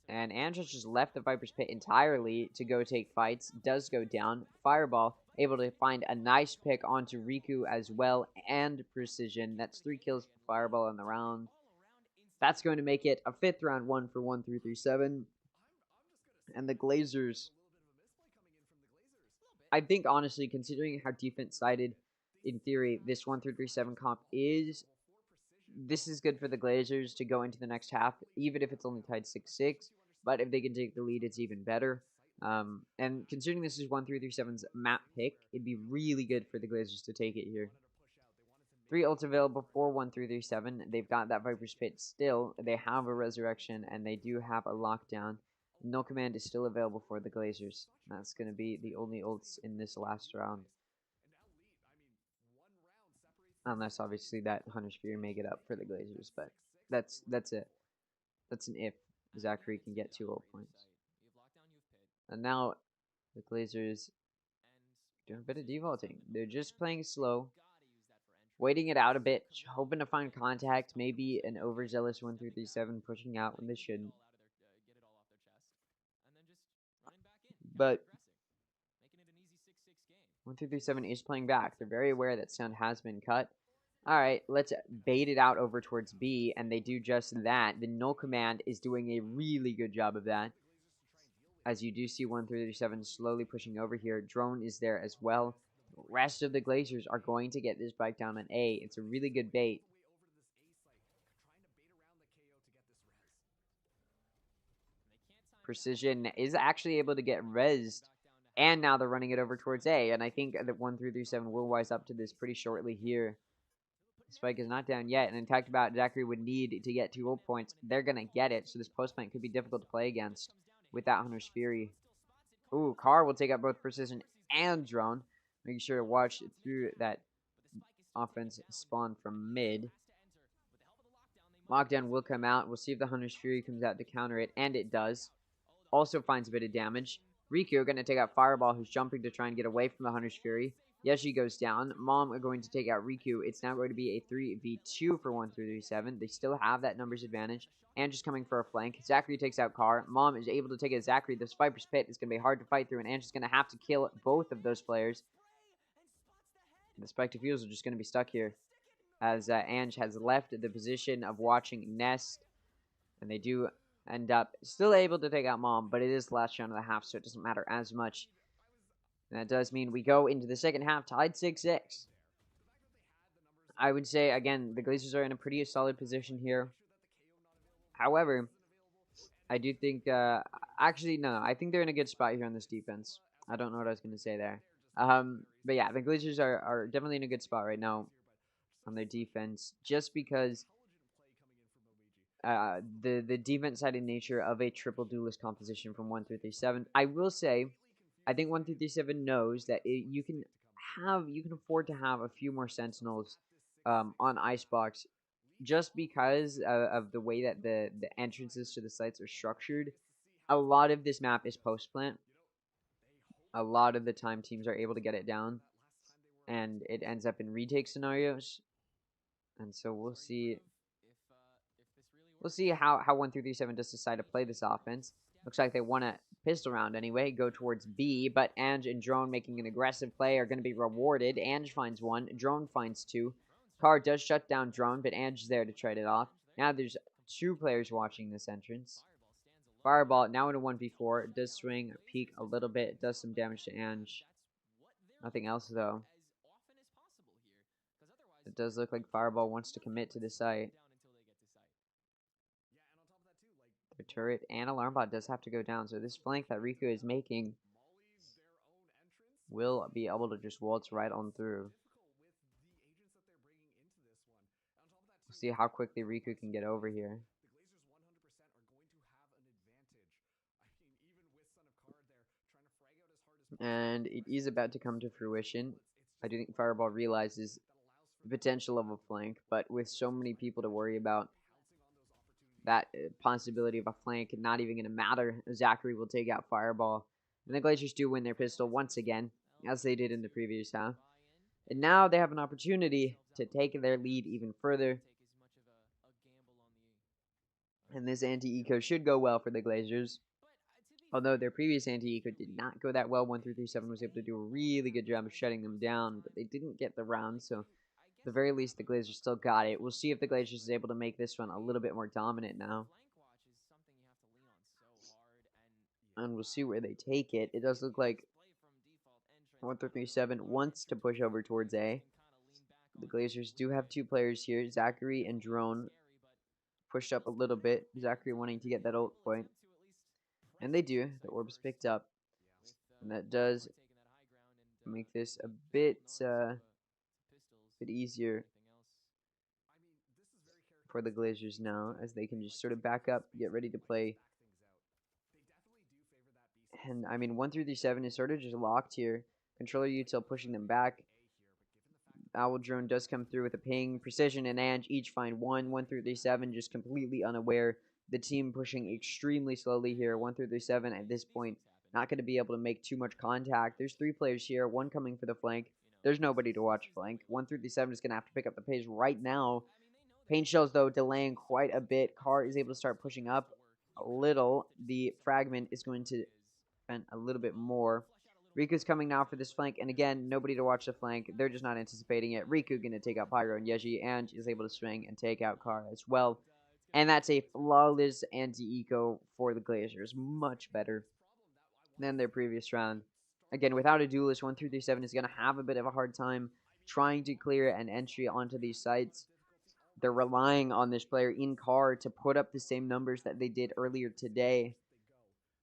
And Andrews just left the Viper's Pit entirely to go take fights. Does go down. Fireball able to find a nice pick onto Riku as well, and Precision. That's 3 kills for Fireball in the round. That's going to make it a 5th round 1 for 1337. And the Glazers, I think honestly, considering how defense-sided, in theory, this 1337 comp is, this is good for the Glazers to go into the next half, even if it's only tied 6-6. But if they can take the lead, it's even better. And considering this is 1337's map pick, it'd be really good for the Glazers to take it here. 3 ults available for 1337. They've got that Viper's Pit still. They have a Resurrection, and they do have a Lockdown. No Command is still available for the Glazers. That's going to be the only ults in this last round. Unless, obviously, that Hunter's Fury may get up for the Glazers, but that's it. That's an if Zachary can get 2 ult points. And now, the Glazers doing a bit of devaulting. They're just playing slow, waiting it out a bit, hoping to find contact, maybe an overzealous 1337 pushing out when they shouldn't. But 1337 is playing back. They're very aware that sound has been cut. Alright, let's bait it out over towards B, and they do just that. The null command is doing a really good job of that. As you do see 1337 slowly pushing over here. Drone is there as well. The rest of the Glazers are going to get this bike down on A. It's a really good bait. Precision is actually able to get rezzed, and now they're running it over towards A, and I think that 1337 will wise up to this pretty shortly here. Spike is not down yet, and in talked about Zachary would need to get 2 ult points. They're going to get it, so this post plant could be difficult to play against without Hunter's Fury. Ooh, Carr will take out both Precision and Drone, making sure to watch through that offense spawn from mid. Lockdown will come out. We'll see if the Hunter's Fury comes out to counter it, and it does. Also finds a bit of damage. Riku going to take out Fireball, who's jumping to try and get away from the Hunter's Fury. Yeshi goes down. Mom are going to take out Riku. It's now going to be a 3v2 for 1337. They still have that numbers advantage. And just coming for a flank. Zachary takes out Carr. Mom is able to take out Zachary. This Viper's Pit is going to be hard to fight through, and Ange is going to have to kill both of those players. And the Spike Diffuse are just going to be stuck here, as Ange has left the position of watching Nest. And they do end up still able to take out Mom, but it is the last round of the half, so it doesn't matter as much. And that does mean we go into the second half tied 6-6. I would say, again, the Glazers are in a pretty solid position here. However, I do think, actually, no, I think they're in a good spot here on this defense. I don't know what I was going to say there. But yeah, the Glazers are definitely in a good spot right now on their defense, just because the defense-sided nature of a triple duelist composition from 1337. I will say, I think 1337 knows that you can afford to have a few more Sentinels on Icebox, just because of the way that the entrances to the sites are structured. A lot of this map is post-plant. A lot of the time teams are able to get it down, and it ends up in retake scenarios. And so we'll see. We'll see how 1337 does decide to play this offense. Looks like they want a pistol round anyway, go towards B, but Ange and Drone making an aggressive play are going to be rewarded. Ange finds 1, Drone finds 2. Carr does shut down Drone, but Ange is there to trade it off. Now there's 2 players watching this entrance. Fireball now in a 1v4. It does swing, peek a little bit. It does some damage to Ange. Nothing else, though. It does look like Fireball wants to commit to the site. The turret and alarm bot does have to go down, so this flank that Riku is making will be able to just waltz right on through. We'll see how quickly Riku can get over here. And it is about to come to fruition. I do think Fireball realizes the potential of a flank, but with so many people to worry about, that possibility of a flank not even going to matter. Zachary will take out Fireball. And the Glazers do win their pistol once again, as they did in the previous half. And now they have an opportunity to take their lead even further. And this anti-eco should go well for the Glazers. Although their previous anti-eco did not go that well, 1337 was able to do a really good job of shutting them down, but they didn't get the round, so at the very least the Glazers still got it. We'll see if the Glazers is able to make this one a little bit more dominant now. And we'll see where they take it. It does look like 1337 wants to push over towards A. The Glazers do have two players here, Zachary and Drone, pushed up a little bit. Zachary wanting to get that ult point. And they do. The orb's picked up. And that does make this a bit easier for the Glazers now, as they can just sort of back up, get ready to play. And I mean, 1337 is sort of just locked here. Controller util pushing them back. Owl Drone does come through with a ping. Precision and Ange each find one. 1337 just completely unaware. The team pushing extremely slowly here. 1337 at this point not going to be able to make too much contact. There's three players here, one coming for the flank. There's nobody to watch flank. 1337 is going to have to pick up the pace right now. Pain shells, though, delaying quite a bit. Carr is able to start pushing up a little. The fragment is going to spend a little bit more. Riku's coming now for this flank, and again, nobody to watch the flank. They're just not anticipating it. Riku going to take out Pyro and Yeji, and is able to swing and take out Carr as well. And that's a flawless anti-eco for the Glazers. Much better than their previous round. Again, without a duelist, 1337 is going to have a bit of a hard time trying to clear an entry onto these sites. They're relying on this player in Carr to put up the same numbers that they did earlier today.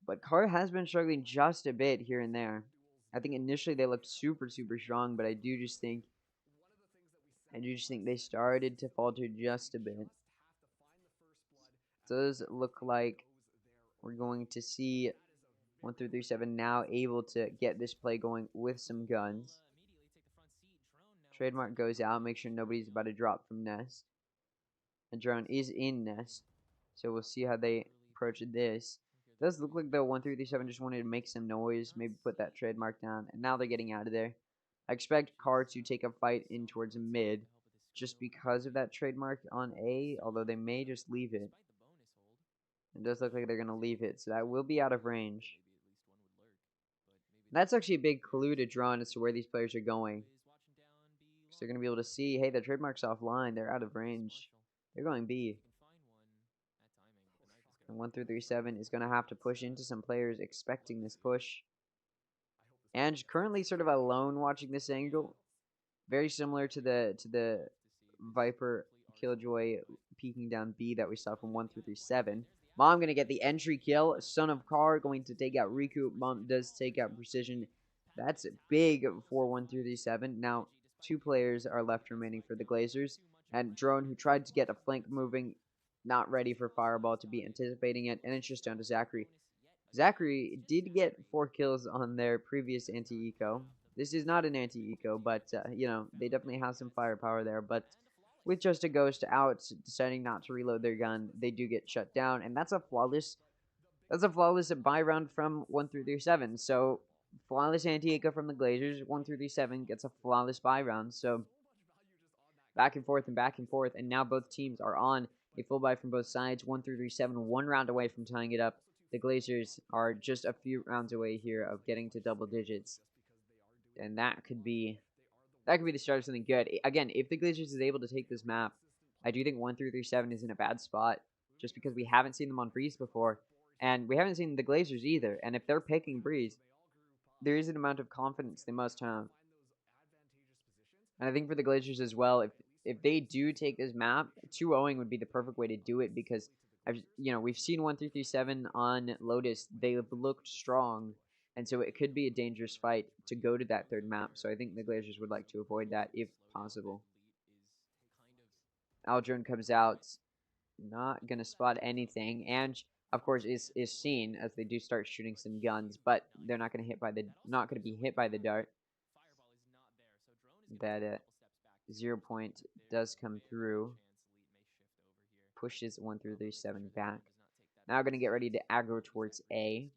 But Carr has been struggling just a bit here and there. I think initially they looked super strong, but I do just think they started to falter just a bit. It does look like we're going to see 1337 now able to get this play going with some guns. Trademark goes out, make sure nobody's about to drop from Nest. And Drone is in Nest, so we'll see how they approach this. It does look like, though, 1337 just wanted to make some noise, maybe put that trademark down, and now they're getting out of there. I expect Carr to take a fight in towards mid, just because of that trademark on A, although they may just leave it. It does look like they're going to leave it, so that will be out of range. That's actually a big clue to Drone as to where these players are going. So they're going to be able to see, hey, the trademark's offline, they're out of range. They're going B. And 1337 is going to have to push into some players expecting this push. And currently sort of alone watching this angle. Very similar to the Viper Killjoy peeking down B that we saw from 1337. Mom going to get the entry kill. Son of Carr going to take out Riku. Mom does take out Precision. That's big for 1337. Now, two players are left remaining for the Glazers. And Drone, who tried to get a flank moving, not ready for Fireball to be anticipating it. And it's just down to Zachary. Zachary did get 4 kills on their previous anti-eco. This is not an anti-eco, but, you know, they definitely have some firepower there. But with just a ghost out, deciding not to reload their gun, they do get shut down. And that's a flawless buy round from 1337. So, flawless anti-eco from the Glazers. 1337 gets a flawless buy round. So, back and forth, and now both teams are on a full buy from both sides. 1337, 1 round away from tying it up. The Glazers are just a few rounds away here of getting to double digits, and that could be the start of something good. Again, if the Glazers is able to take this map, I do think 1337 is in a bad spot, just because we haven't seen them on Breeze before, and we haven't seen the Glazers either. And if they're picking Breeze, there is an amount of confidence they must have. And I think for the Glazers as well, if they do take this map, 2-0ing would be the perfect way to do it, because we've seen 1337 on Lotus. They've looked strong, and so it could be a dangerous fight to go to that third map. So I think the Glazers would like to avoid that if possible. Aldrin comes out, not gonna spot anything, and of course is seen as they do start shooting some guns, but they're not gonna be hit by the dart. That 0 point does come through. Pushes 1337 back. Now going to get ready to aggro towards A.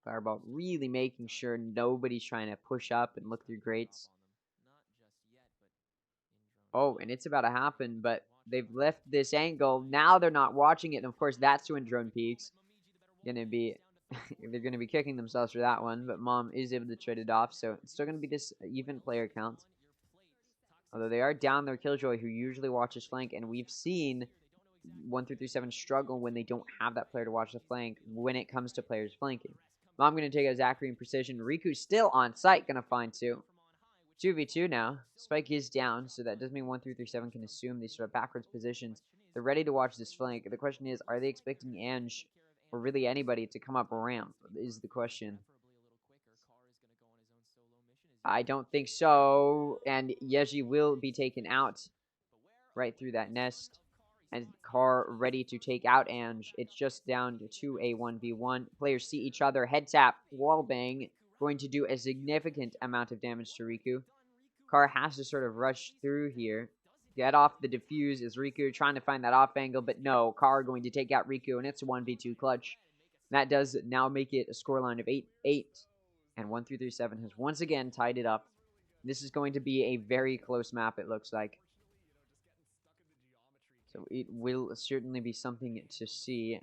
Fireball really making sure nobody's trying to push up and look through grates. Oh, and it's about to happen, but They've left this angle. Now they're not watching it. And of course, that's when drone peaks. Gonna be, they're gonna be kicking themselves for that one. But Mom is able to trade it off, so it's still gonna be this even player count. Although they are down their Killjoy, who usually watches flank, and we've seen 1-3-7 struggle when they don't have that player to watch the flank when it comes to players flanking. Mom gonna take out Zachary in precision. Riku's still on site, gonna find 2. 2v2 now. Spike is down, so that does mean 1-3-7 can assume these sort of backwards positions. They're ready to watch this flank. The question is, are they expecting Ange or really anybody to come up ramp? Is the question. I don't think so. And Yeji will be taken out right through that nest. And Carr ready to take out Ange. It's just down to a 1v1. Players see each other. Head tap. Wallbang. Going to do a significant amount of damage to Riku. Carr has to sort of rush through here. Get off the defuse is Riku trying to find that off angle. But no. Carr going to take out Riku. And it's a 1v2 clutch. That does now make it a scoreline of 8-8. And 1-3-7 has once again tied it up. This is going to be a very close map, it looks like. So it will certainly be something to see.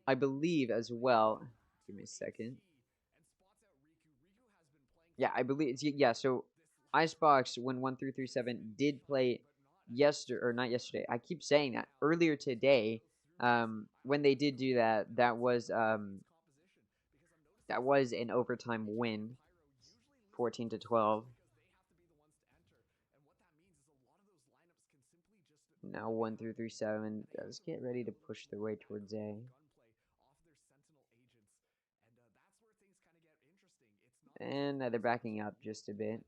I believe as well. Give me a second. Yeah, I believe. Yeah, so Icebox, when 1-3-7 did play yesterday, or not yesterday. I keep saying that. Earlier today, when they did do that, that was an overtime win, 14-12. Now 1-3-7 does get ready to push their way towards A. And they're backing up just a bit.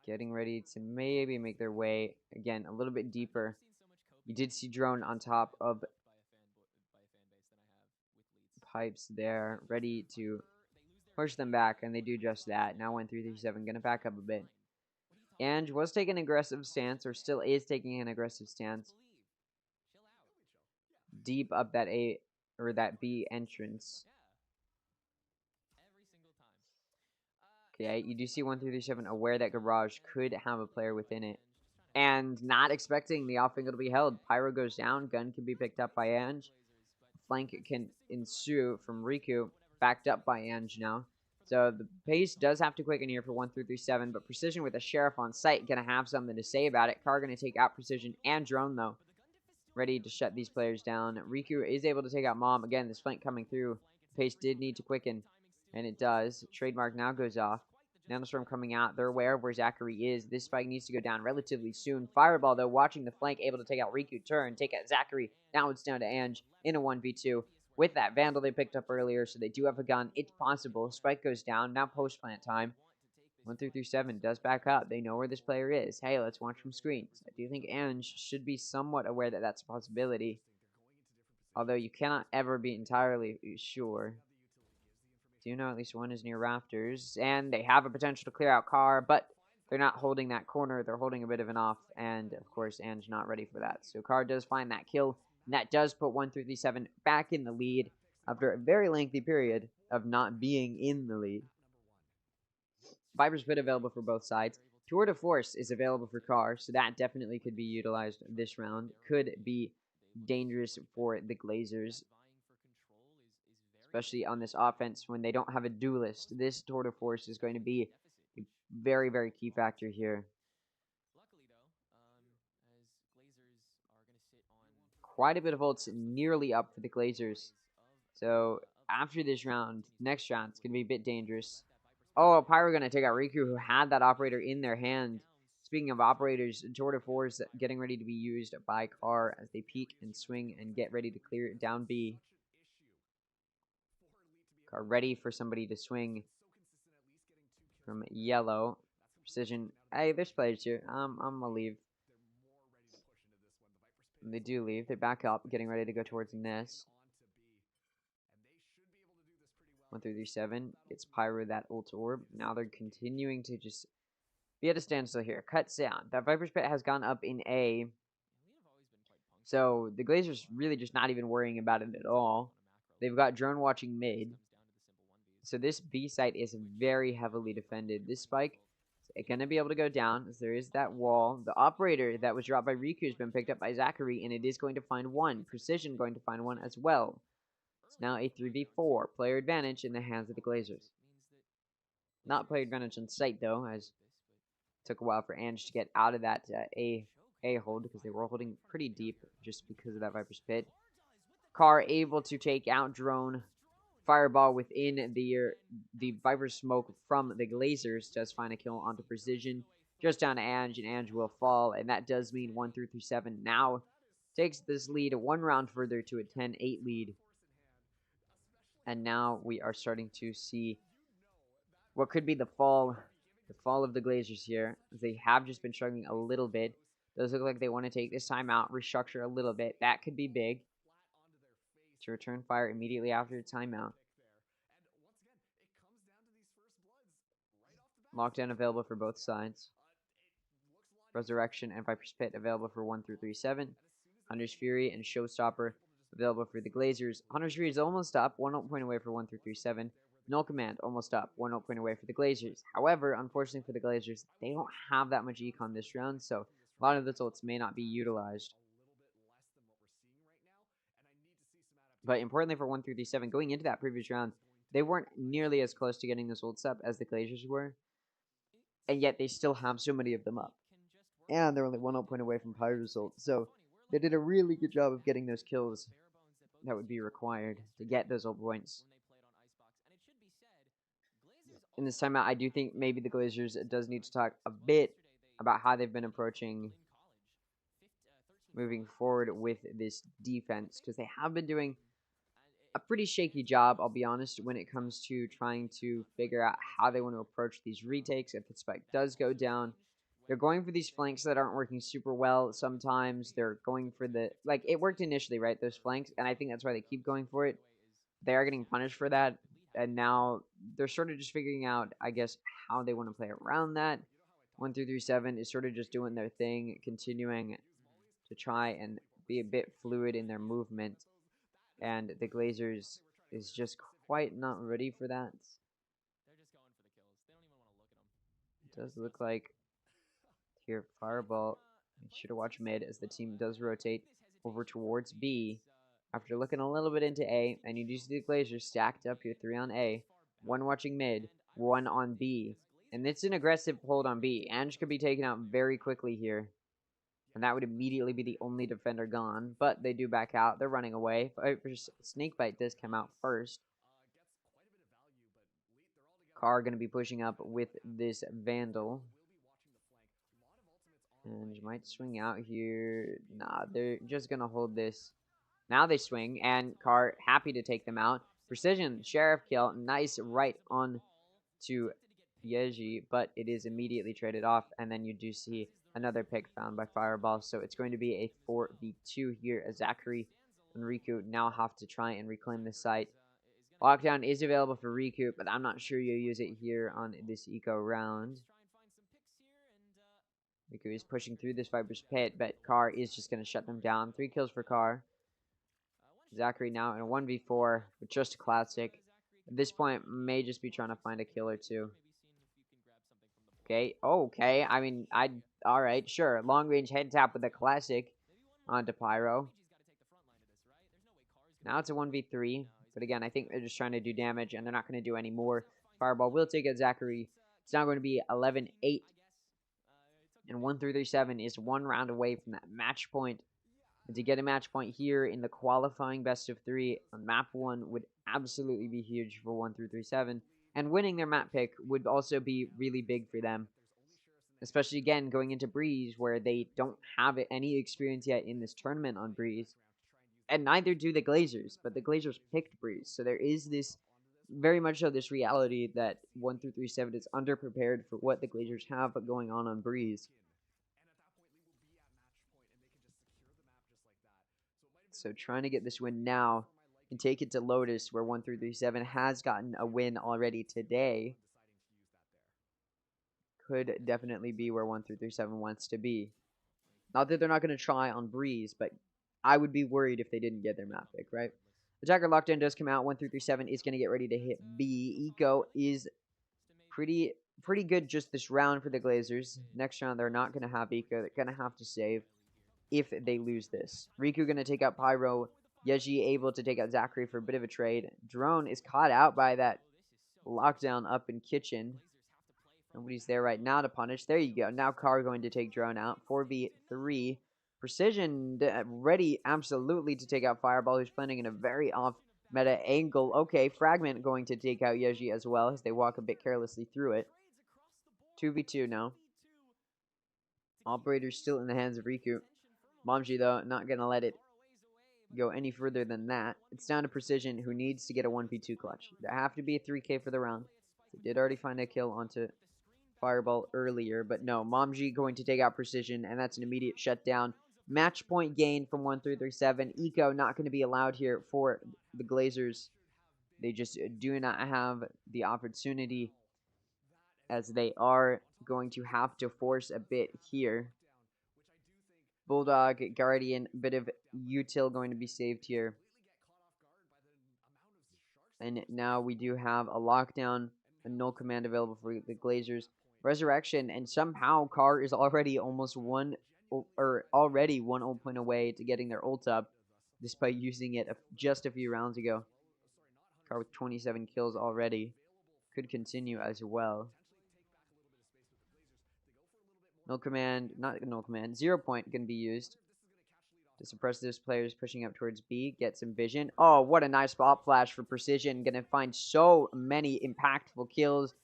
Getting ready to maybe make their way, again, a little bit deeper. You did see Drone on top of pipes there, ready to push them back, and they do just that. Now 1-3-7 gonna back up a bit. Ange was taking an aggressive stance, or still is taking an aggressive stance. Deep up that A, or that B entrance. Okay, you do see 1-3-7 aware that Garage could have a player within it. And not expecting the off angle to be held. Pyro goes down, gun can be picked up by Ange. Flank can ensue from Riku, backed up by Ange now. So the pace does have to quicken here for 1-3-7, but Precision with a Sheriff on site gonna have something to say about it. Carr gonna take out Precision and Drone though. Ready to shut these players down. Riku is able to take out Mom. Again, this flank coming through. Pace did need to quicken, and it does. Trademark now goes off. Nanostorm coming out. They're aware of where Zachary is. This spike needs to go down relatively soon. Fireball, though, watching the flank, able to take out Riku. Turn, take out Zachary. Now it's down to Ange in a 1v2. With that Vandal they picked up earlier, so they do have a gun. It's possible. Spike goes down. Now post-plant time. 1-3-7 does back up. They know where this player is. Hey, let's watch from screens. I do think Ange should be somewhat aware that that's a possibility. Although you cannot ever be entirely sure. Do know at least one is near rafters. And they have a potential to clear out Carr, but they're not holding that corner. They're holding a bit of an off. And, of course, Ange not ready for that. So Carr does find that kill. And that does put 1-3-7 back in the lead after a very lengthy period of not being in the lead. Viper's Pit available for both sides. Tour de Force is available for Carr, so that definitely could be utilized this round. Could be dangerous for the Glazers, especially on this offense when they don't have a duelist. This Tour de Force is going to be a very, very key factor here. Quite a bit of ults nearly up for the Glazers. So after this round, next round, it's going to be a bit dangerous. Oh, Pyro going to take out Riku, who had that operator in their hand. Speaking of operators, Tour de Force getting ready to be used by Carr as they peek and swing and get ready to clear it down B. Carr ready for somebody to swing from yellow. Precision. Hey, there's players here. I'm going to leave. And they do leave. They back up, getting ready to go towards Nest. 1-3-7 gets Pyro that ult orb. Now they're continuing to just be at a standstill here. Cut sound. That Viper's Pit has gone up in A. So the Glazers really just not even worrying about it at all. They've got Drone watching mid. So this B site is very heavily defended. This spike It's going to be able to go down as there is that wall. The operator that was dropped by Riku has been picked up by Zachary, and it is going to find one. Precision going to find one as well. It's now a 3v4. Player advantage in the hands of the Glazers. Not player advantage on site, though, as it took a while for Ange to get out of that A hold because they were holding pretty deep just because of that Viper's Pit. Car able to take out Drone. Fireball within the Viper's smoke from the Glazers does find a kill onto Precision. Just down to Ange, and Ange will fall, and that does mean 1-3-7 now takes this lead 1 round further to a 10-8 lead. And now we are starting to see what could be the fall of the Glazers here. They have just been struggling a little bit. Does look like they want to take this time out, restructure a little bit. That could be big. To return fire immediately after the timeout. Lockdown available for both sides. Resurrection and Viper's Pit available for 1-3-7. Hunter's Fury and Showstopper available for the Glazers. Hunter's Fury is almost up, 1 ult point away for 1-3-7. Null Command almost up, 1 ult point away for the Glazers. However, unfortunately for the Glazers, they don't have that much econ this round, so a lot of the ults may not be utilized. But importantly for 1-3-7, going into that previous round, they weren't nearly as close to getting those ults up as the Glazers were. And yet they still have so many of them up. And they're only 1 ult point away from Pyro's ult. So they did a really good job of getting those kills that would be required to get those ult points. In this timeout, I do think maybe the Glazers does need to talk a bit about how they've been approaching moving forward with this defense, because they have been doing a pretty shaky job, I'll be honest, when it comes to trying to figure out how they want to approach these retakes. If the spike does go down, they're going for these flanks that aren't working super well. Sometimes they're going for the, like, it worked initially, right, those flanks, and I think that's why they keep going for it. They are getting punished for that, and now they're sort of just figuring out, I guess, how they want to play around that. 1-3-7 is sort of just doing their thing, continuing to try and be a bit fluid in their movement. And the Glazers is just quite not ready for that. It does look like here Fireball. Make sure to watch mid as the team does rotate over towards B. After looking a little bit into A, and you do see the Glazers stacked up here, 3 on A, 1 watching mid, 1 on B. And it's an aggressive hold on B. Ange could be taken out very quickly here. And that would immediately be the only defender gone. But they do back out. They're running away. Snakebite does come out first. Carr going to be pushing up with this Vandal. And you might swing out here. Nah, they're just going to hold this. Now they swing. And Carr happy to take them out. Precision, Sheriff kill. Nice right on to Yeji. But it is immediately traded off. And then you do see another pick found by Fireball. So it's going to be a 4v2 here as Zachary and Riku now have to try and reclaim the site. Lockdown is available for Riku, but I'm not sure you'll use it here on this eco round. Riku is pushing through this Viper's Pit, but Carr is just going to shut them down. 3 kills for Carr. Zachary now in a 1v4 with just a classic. At this point, may just be trying to find a kill or two. Okay, okay. I mean, alright, sure. Long range head tap with a classic onto Pyro. Now it's a 1v3. But again, I think they're just trying to do damage, and they're not going to do any more. Fireball will take out Zachary. It's now going to be 11-8. And 1-3-7 is 1 round away from that match point. And to get a match point here in the qualifying best of 3 on map 1 would absolutely be huge for 1-3-7. And winning their map pick would also be really big for them. Especially, again, going into Breeze, where they don't have any experience yet in this tournament on Breeze. And neither do the Glazers, but the Glazers picked Breeze. So there is this, very much so, this reality that 1-3-7 is underprepared for what the Glazers have going on Breeze. So trying to get this win now and take it to Lotus, where 1-3-7 has gotten a win already today. Could definitely be where 1-3-7 wants to be. Not that they're not going to try on Breeze, but I would be worried if they didn't get their map pick, right? Attacker Lockdown does come out. 1-3-7 is going to get ready to hit B. Eco is pretty pretty good just this round for the Glazers. Next round, they're not going to have Eco. They're going to have to save if they lose this. Riku going to take out Pyro. Yeji able to take out Zachary for a bit of a trade. Drone is caught out by that lockdown up in kitchen. Nobody's there right now to punish. There you go. Now Car going to take Drone out. 4v3. Precision ready absolutely to take out Fireball, who's planning in a very off meta angle. Okay, Fragment going to take out Yeji as well as they walk a bit carelessly through it. 2v2 now. Operator still in the hands of Riku. Momji, though, not going to let it go any further than that. It's down to Precision, who needs to get a 1v2 clutch. There have to be a 3k for the round. They did already find a kill onto Fireball earlier, but no. Momji going to take out Precision, and that's an immediate shutdown. Match point gain from 1-3-3-7. Eco not going to be allowed here for the Glazers. They just do not have the opportunity, as they are going to have to force a bit here. Bulldog, Guardian, bit of util going to be saved here. And now we do have a lockdown, a null command available for the Glazers. Resurrection, and somehow Car is already almost already one ult point away to getting their ult up, despite using it just a few rounds ago. Car with 27 kills already. Could continue as well. Null command, not null command, 0 point can be used to suppress those players pushing up towards B. Get some vision. Oh, what a nice spot flash for Precision. Gonna find so many impactful kills.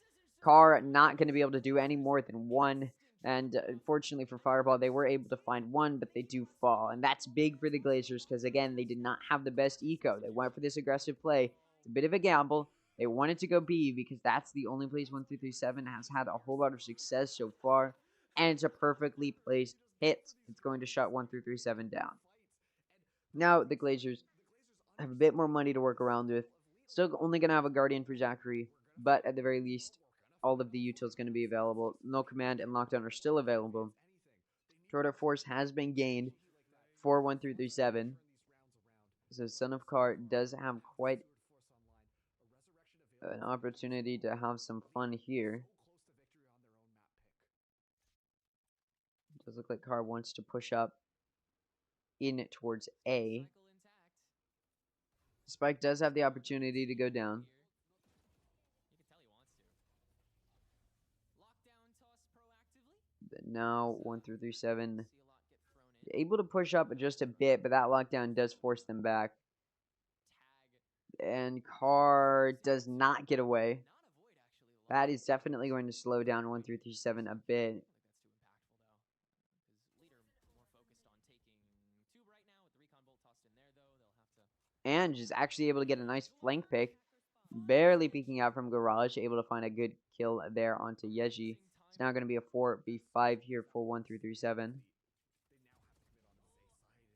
Car not going to be able to do any more than one. And unfortunately for Fireball, they were able to find one, but they do fall. And that's big for the Glazers because, again, they did not have the best eco. They went for this aggressive play. It's a bit of a gamble. They wanted to go B because that's the only place 1-3-3-7 has had a whole lot of success so far. And it's a perfectly placed hit. It's going to shut 1-3-3-7 down. Now the Glazers have a bit more money to work around with. Still only going to have a Guardian for Zachary, but at the very least, all of the util is going to be available. Null command and lockdown are still available. Shorter force has been gained for 1-3-3-7. So Son of Car does have quite an opportunity to have some fun here. It does look like Car wants to push up in towards A. Spike does have the opportunity to go down. But now 1-3-3-7 able to push up just a bit, but that lockdown does force them back. And Car does not get away. That is definitely going to slow down 1-3-3-7 a bit. And is actually able to get a nice flank pick. Barely peeking out from Garage, able to find a good kill there onto Yeji. It's now going to be a 4v5 here for 1-3-3-7.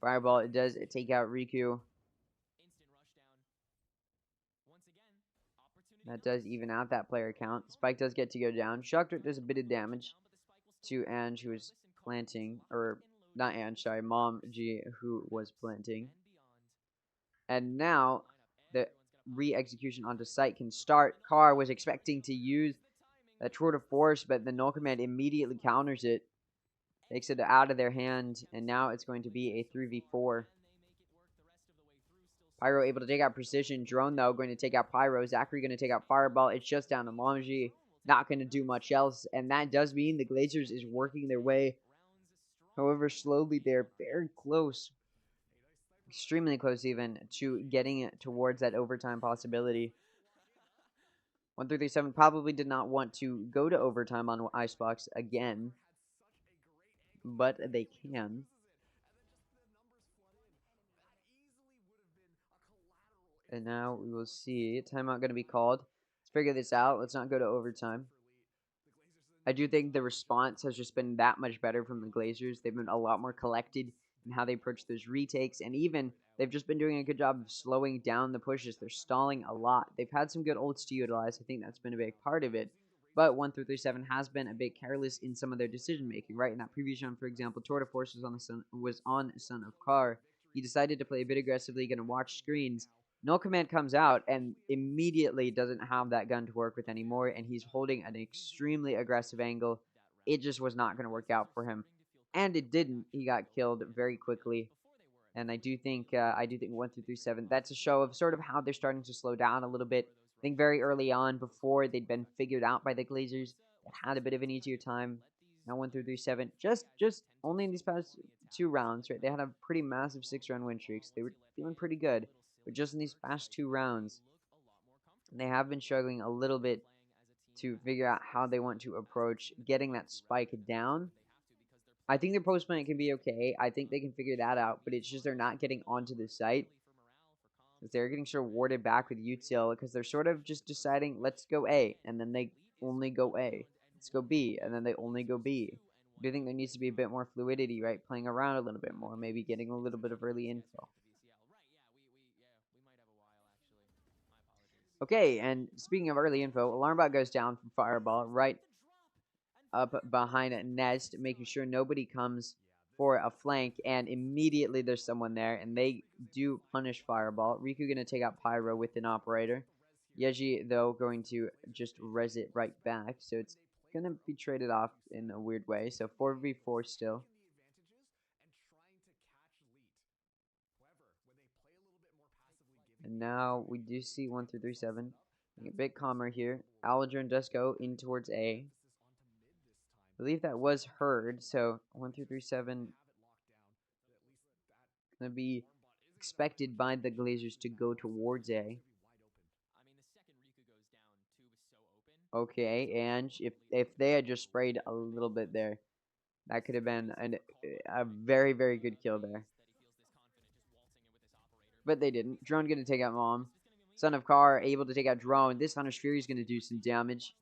Fireball, it does take out Riku. That does even out that player count. Spike does get to go down. Shockdart does a bit of damage to Ange, who was planting. Or, not Ange, sorry, Mom G, who was planting. And now, the re-execution onto site can start. Car was expecting to use that tour de force, but the null command immediately counters it. Takes it out of their hand, and now it's going to be a 3v4. Pyro able to take out Precision. Drone, though, going to take out Pyro. Zachary going to take out Fireball. It's just down to Momji. Not going to do much else, and that does mean the Glazers is working their way. However, slowly, they're very close. Extremely close, even, to getting it towards that overtime possibility. 1-3-3-7 probably did not want to go to overtime on Icebox again, but they can. And now we will see. Timeout going to be called. Let's figure this out. Let's not go to overtime. I do think the response has just been that much better from the Glazers. They've been a lot more collected in how they approach those retakes. And even they've just been doing a good job of slowing down the pushes. They're stalling a lot. They've had some good ults to utilize. I think that's been a big part of it. But 1-3-3-7 has been a bit careless in some of their decision making, right? In that previous round, for example, Tour de Force was on Son of Car. He decided to play a bit aggressively, going to watch screens, No Command comes out and immediately doesn't have that gun to work with anymore, and he's holding an extremely aggressive angle. It just was not going to work out for him, and it didn't. He got killed very quickly, and I do think 1-3-7. That's a show of sort of how they're starting to slow down a little bit. I think very early on, before they'd been figured out by the Glazers, it had a bit of an easier time. Now 1-3-7, just only in these past 2 rounds, right? They had a pretty massive 6-round win streaks. They were feeling pretty good, but just in these past 2 rounds, they have been struggling a little bit to figure out how they want to approach getting that spike down. I think their postman can be okay. I think they can figure that out, but it's just they're not getting onto the site. They're getting sort of warded back with util because they're sort of just deciding, let's go A, and then they only go A. Let's go B, and then they only go B. I do think there needs to be a bit more fluidity, right? Playing around a little bit more, maybe getting a little bit of early info. Okay, and speaking of early info, alarm bot goes down from Fireball right up behind a nest, making sure nobody comes for a flank, and immediately there's someone there, and they do punish Fireball. Riku going to take out Pyro with an operator. Yeji, though, going to just res it right back, so it's going to be traded off in a weird way. So 4v4 still. And now we do see 1-3-7 a bit calmer here. Aldrin does go in towards A. I believe that was heard, so 1-3-7 gonna be expected by the Glazers to go towards A. Okay, and if they had just sprayed a little bit there, that could have been a very, very good kill there. But they didn't. Drone gonna take out Mom. Son of Kar able to take out Drone. This Hunter's Fury is gonna do some damage.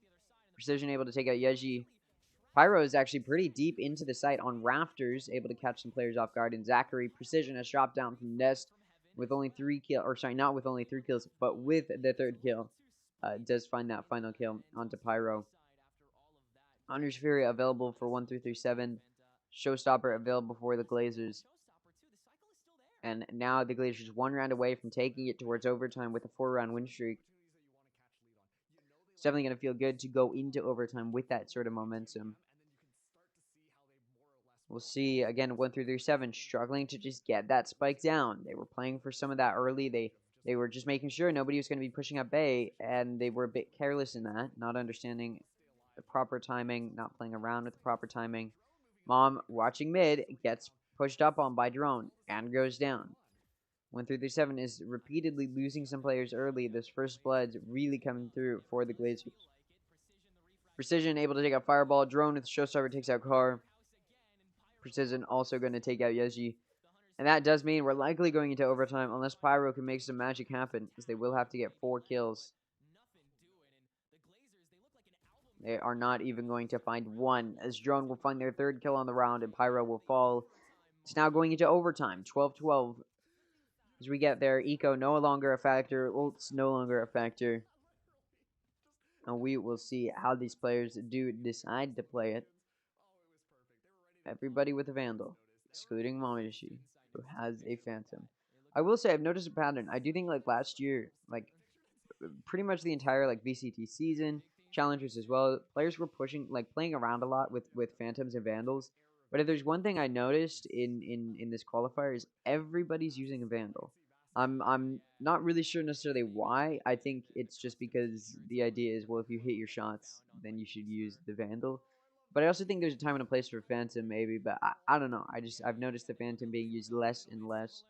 Precision able to take out Yeji. Pyro is actually pretty deep into the site on rafters, able to catch some players off guard. And Zachary, Precision has dropped down from Nest with only 3 kills, or sorry, not with only 3 kills, but with the 3rd kill. Does find that final kill onto Pyro. Hunter's Fury available for 1-3-7. Showstopper available for the Glazers. And now the Glazers 1 round away from taking it towards overtime with a 4-round win streak. It's definitely going to feel good to go into overtime with that sort of momentum. We'll see, again, 1-3-7 struggling to just get that spike down. They were playing for some of that early. They were just making sure nobody was going to be pushing up A, and they were a bit careless in that, not understanding the proper timing, not playing around with the proper timing. Mom, watching mid, gets pushed up on by Drone and goes down. 1-3-7 is repeatedly losing some players early. This first blood's really coming through for the Glazers. Precision able to take out Fireball. Drone with the Showstopper takes out Car. Precision also going to take out Yeji. And that does mean we're likely going into overtime unless Pyro can make some magic happen, as they will have to get 4 kills. They are not even going to find 1, as Drone will find their 3rd kill on the round and Pyro will fall. It's now going into overtime, 12-12. As we get there, Eco no longer a factor, ult's no longer a factor. And we will see how these players do decide to play it. Everybody with a Vandal, excluding Momidashi, who has a Phantom. I will say I've noticed a pattern. I do think like last year, like pretty much the entire like VCT season, challengers as well, players were pushing, like playing around a lot with Phantoms and Vandals. But if there's one thing I noticed in this qualifier is everybody's using a Vandal. I'm not really sure necessarily why. I think it's just because the idea is, well, if you hit your shots, then you should use the Vandal. But I also think there's a time and a place for Phantom, maybe. But I don't know. I've noticed the Phantom being used less and less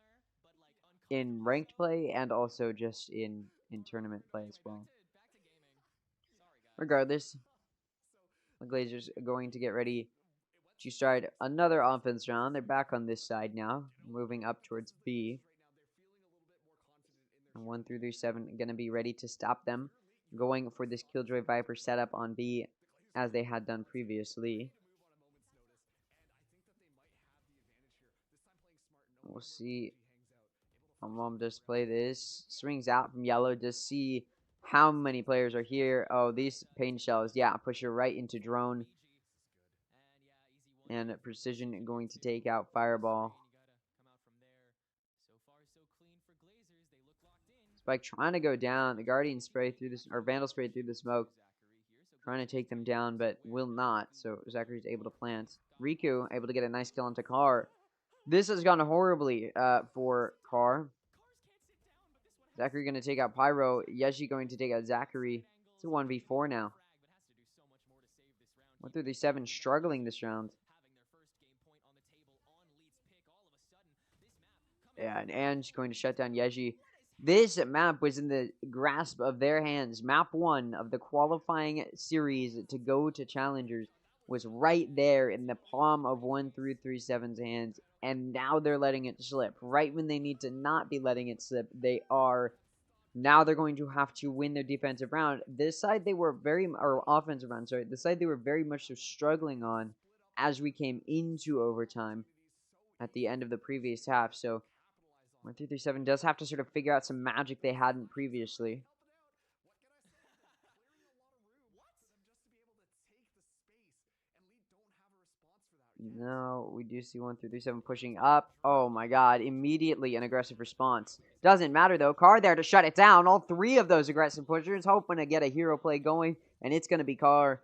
in ranked play and also just in tournament play as well. Regardless, the Glazers are going to get ready to start another offense round. They're back on this side now, moving up towards B. And 1-3-7 going to be ready to stop them, going for this Killjoy Viper setup on B as they had done previously. We'll see how Mom does play this. Swings out from yellow to see how many players are here. Oh, these pain shells. Yeah, push her right into Drone. And Precision going to take out Fireball. Spike trying to go down. The Guardian spray through this, or Vandal spray through the smoke. Trying to take them down, but will not. So Zachary's able to plant. Riku able to get a nice kill onto Car. This has gone horribly for Car. Zachary going to take out Pyro. Yeji going to take out Zachary. It's a 1v4 now. 137 struggling this round. Yeah, and Ange going to shut down Yeji. This map was in the grasp of their hands. Map 1 of the qualifying series to go to Challengers was right there in the palm of 1-3-3-7's hands. And now they're letting it slip. Right when they need to not be letting it slip, they are. Now they're going to have to win their defensive round. This side they were or offensive round, sorry. The side they were very much so struggling on as we came into overtime at the end of the previous half. So 1-3-3-7 does have to sort of figure out some magic they hadn't previously. No, we do see 1-3-3-7 pushing up. Oh my god, immediately an aggressive response. Doesn't matter though, Car there to shut it down. All three of those aggressive pushers hoping to get a hero play going, and it's going to be Car.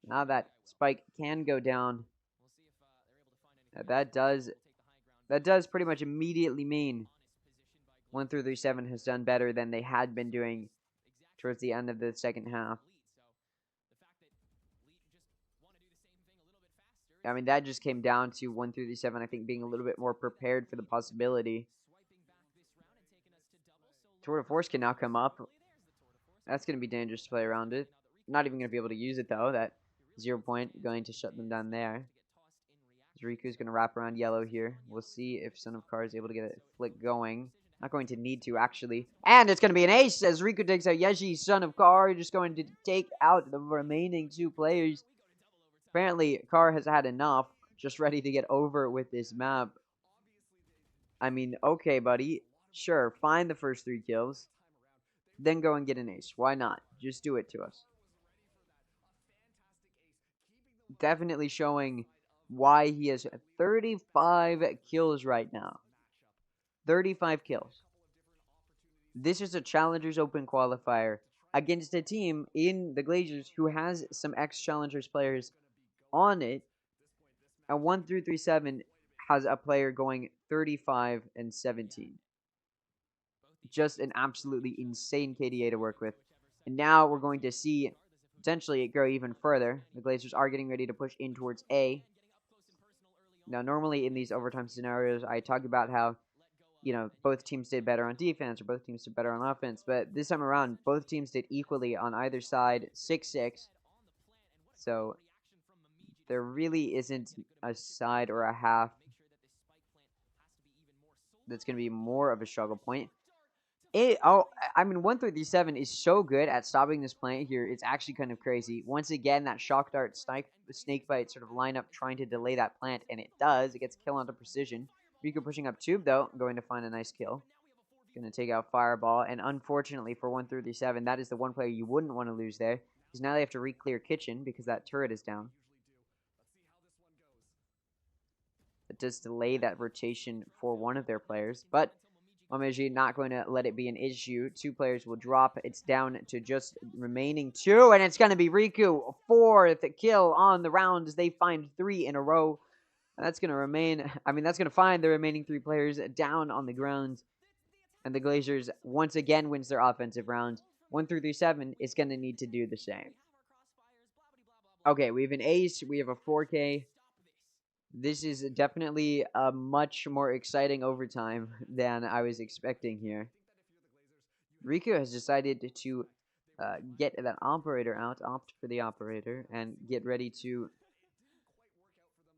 Now that Spike can go down. That does pretty much immediately mean 1-3-3-7 has done better than they had been doing towards the end of the second half. I mean, that just came down to 1-3-3-7, I think, being a little bit more prepared for the possibility. Tour de Force can now come up. That's going to be dangerous to play around it. Not even going to be able to use it, though. That 0 point going to shut them down there. Riku's going to wrap around yellow here. We'll see if Son of Car is able to get a flick going. Not going to need to, actually. And it's going to be an ace as Riku takes out Yeji. Son of Car just going to take out the remaining two players. Apparently, Car has had enough. Just ready to get over with this map. I mean, okay, buddy. Sure, find the first 3 kills. Then go and get an ace. Why not? Just do it to us. Definitely showing why he has 35 kills right now. 35 kills. This is a Challengers Open qualifier against a team in the Glazers who has some ex-Challengers players on it. And 1-3-3-7 has a player going 35-17. Just an absolutely insane KDA to work with. And now we're going to see potentially it go even further. The Glazers are getting ready to push in towards A. Now, normally in these overtime scenarios, I talk about how, you know, both teams did better on defense or both teams did better on offense. But this time around, both teams did equally on either side, 6-6. So there really isn't a side or a half that's going to be more of a struggle point. I mean, 1-3-3-7 is so good at stopping this plant here. It's actually kind of crazy. Once again, that shock dart snake bite sort of lineup trying to delay that plant, and it does. It gets kill onto precision. Riku pushing up tube, though, going to find a nice kill. Going to take out Fireball, and unfortunately for 1-3-3-7, that is the one player you wouldn't want to lose there, because now they have to re-clear kitchen because that turret is down. It does delay that rotation for one of their players, but Omeji not going to let it be an issue. 2 players will drop. It's down to just remaining 2, and it's going to be Riku. 4th kill on the round as they find 3 in a row. And that's going to remain, I mean, that's going to find the remaining 3 players down on the ground. And the Glazers once again wins their offensive round. 1-3-3-7 is going to need to do the same. Okay, we have an ace. We have a 4K. This is definitely a much more exciting overtime than I was expecting here. Riku has decided to get that operator out, opt for the operator, and get ready to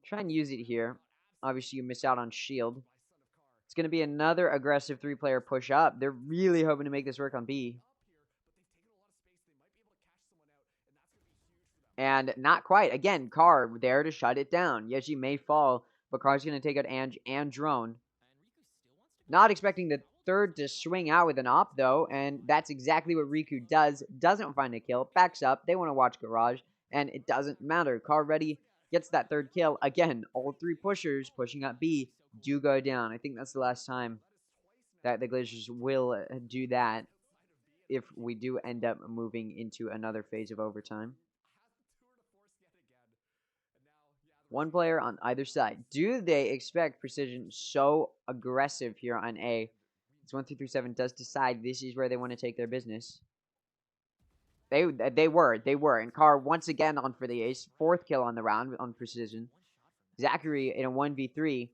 try and use it here. Obviously, you miss out on shield. It's going to be another aggressive 3-player push up. They're really hoping to make this work on B. And not quite. Again, Car there to shut it down. Yeji may fall, but Car's going to take out Ange and Drone. Not expecting the 3rd to swing out with an op, though, and that's exactly what Riku does. Doesn't find a kill, backs up. They want to watch Garage, and it doesn't matter. Car ready, gets that 3rd kill. Again, all 3 pushers pushing up B do go down. I think that's the last time that the Glazers will do that. if we do end up moving into another phase of overtime. One player on either side. Do they expect Precision so aggressive here on A? It's 1, 2, 3, 7 does decide this is where they want to take their business. They were, and Carr once again on for the ace. 4th kill on the round on Precision. Zachary in a 1v3.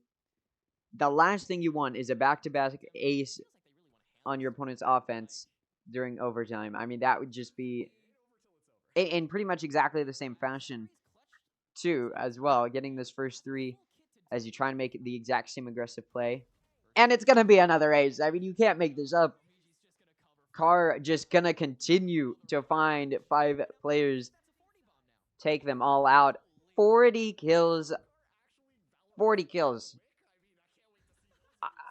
The last thing you want is a back-to-back ace on your opponent's offense during overtime. I mean, that would just be in pretty much exactly the same fashion, too, as well. Getting this first 3 as you try and make it the exact same aggressive play. And it's going to be another ace. I mean, you can't make this up. Carr just going to continue to find 5 players, take them all out. 40 kills. 40 kills.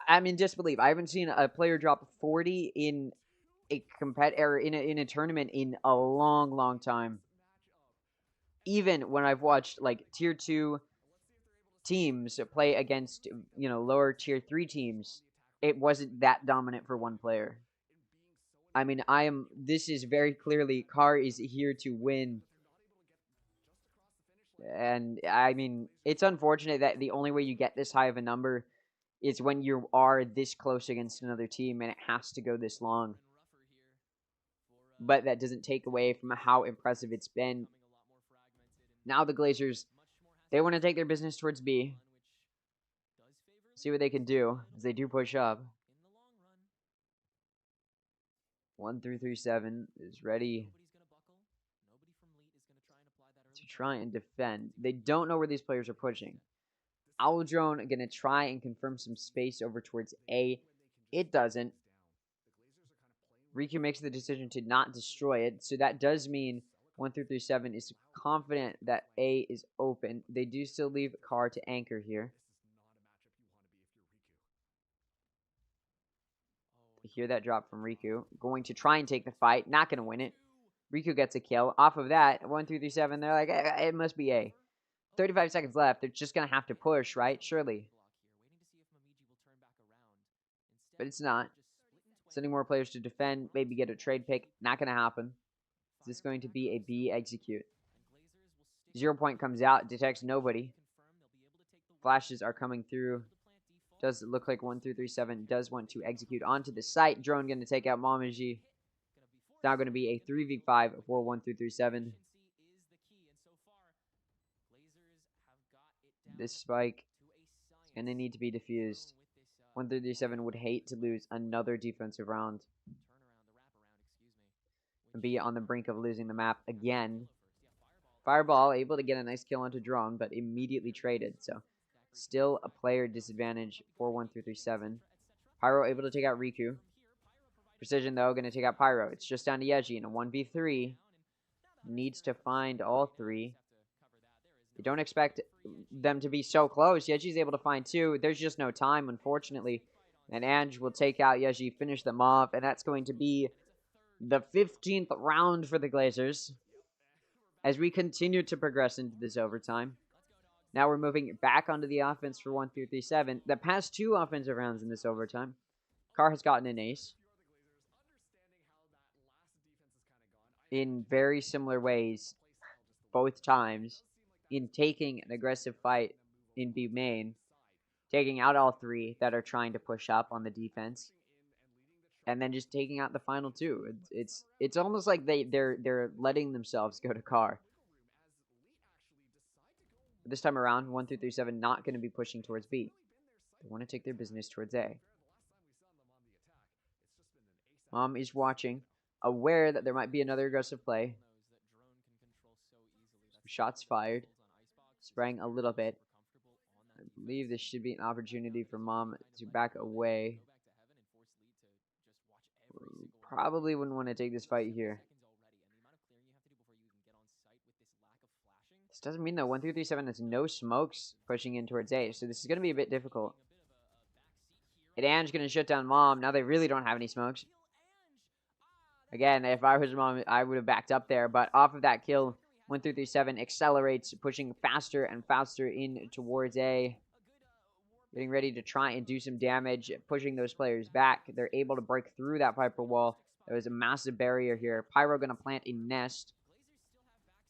I'm in disbelief. I haven't seen a player drop 40 in a in a tournament in a long, long time. Even when I've watched like tier 2 teams play against, lower tier 3 teams, it wasn't that dominant for one player. I mean, this is very clearly Carr is here to win. And I mean, it's unfortunate that the only way you get this high of a number is when you are this close against another team and it has to go this long. But that doesn't take away from how impressive it's been. Now the Glazers, they want to take their business towards B. See what they can do as they do push up. 1 through 3-7 is ready to try and defend. They don't know where these players are pushing. Owl Drone going to try and confirm some space over towards A. It doesn't. Riku makes the decision to not destroy it, so that does mean 1 through 3-7 is confident that A is open. They do still leave Carr to anchor here. We hear that drop from Riku. Going to try and take the fight. Not going to win it. Riku gets a kill. Off of that, 1 through 3-7, they're like, it must be A. 35 seconds left. They're just going to have to push, right? Surely. But it's not. Sending more players to defend. Maybe get a trade pick. Not going to happen. Is this going to be a B execute? 0 point comes out. Detects nobody. Flashes are coming through. Does look like 1 through 3-7 does want to execute onto the site. Drone going to take out Mamaji. It's now going to be a 3v5 for 1 through 3-7. This spike is going to need to be defused. 1 through 3-7 would hate to lose another defensive round and be on the brink of losing the map again. Fireball able to get a nice kill onto Drone, but immediately traded. So still a player disadvantage for 1 through 3-7. Pyro able to take out Riku. Precision, though, going to take out Pyro. It's just down to Yeji in a 1v3. Needs to find all 3. You don't expect them to be so close. Yeji's able to find 2. There's just no time, unfortunately. And Ange will take out Yeji, finish them off. And that's going to be the 15th round for the Glazers as we continue to progress into this overtime. Now we're moving back onto the offense for 1 through 3-7. The past 2 offensive rounds in this overtime, Carr has gotten an ace in very similar ways both times in taking an aggressive fight in B main, taking out all 3 that are trying to push up on the defense, and then just taking out the final 2. It's almost like they're letting themselves go to Carr. This time around, 1 through 3-7 not going to be pushing towards B. They want to take their business towards A. Mom is watching, aware that there might be another aggressive play. Shots fired. Spraying a little bit. I believe this should be an opportunity for Mom to back away. Probably wouldn't want to take this fight here. This doesn't mean, though, 1 through 3-7 has no smokes pushing in towards A, so this is going to be a bit difficult. And Ange going to shut down Mom. Now they really don't have any smokes. Again, if I was Mom, I would have backed up there, but off of that kill, 1 through 3-7 accelerates, pushing faster and faster in towards A. Getting ready to try and do some damage, pushing those players back. They're able to break through that Piper wall There was a massive barrier here. Pyro going to plant a nest.